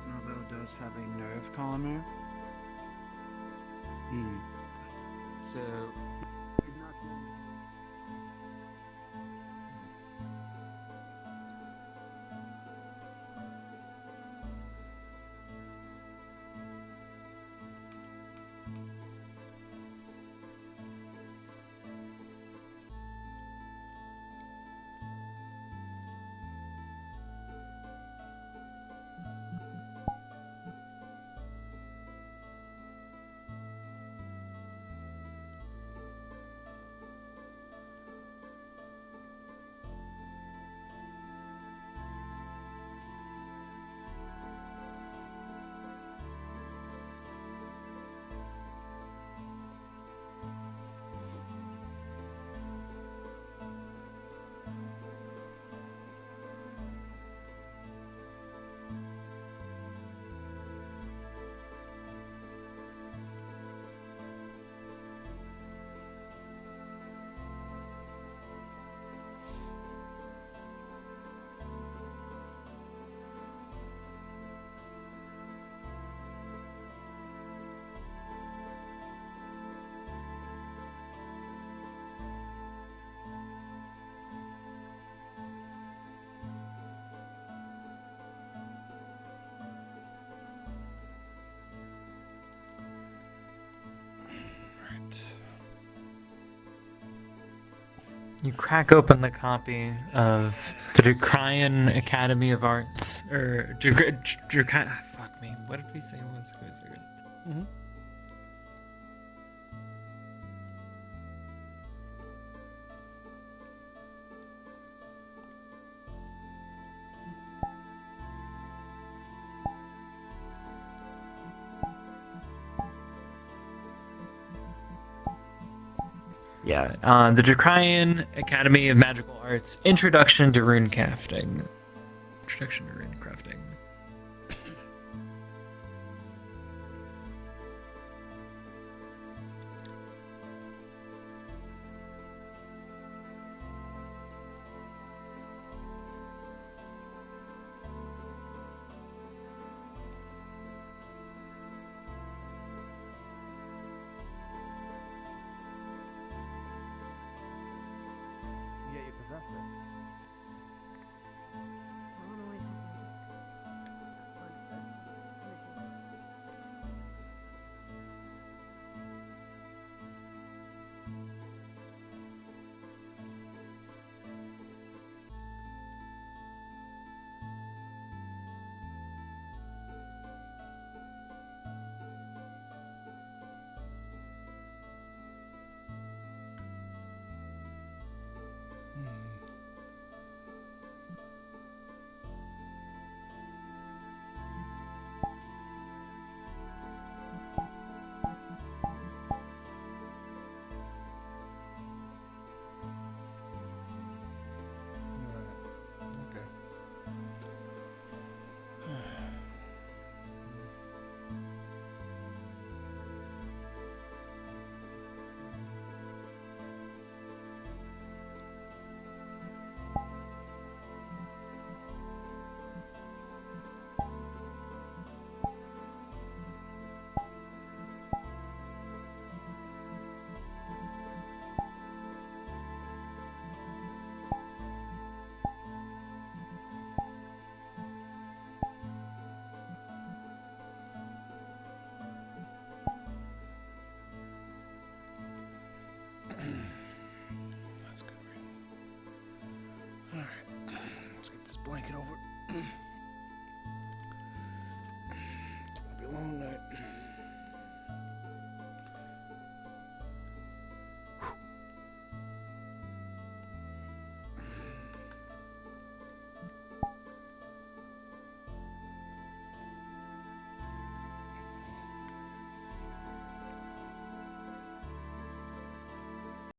Nobel does have a nerve column. So. You crack open the copy of the Drucrian Academy of Arts, or fuck me, what did we say it was? Give me a second.
Mm-hmm.
Yeah, the Drucrian Academy of Magical Arts, Introduction to Rune Crafting. Introduction to Rune Crafting.
get this blanket over.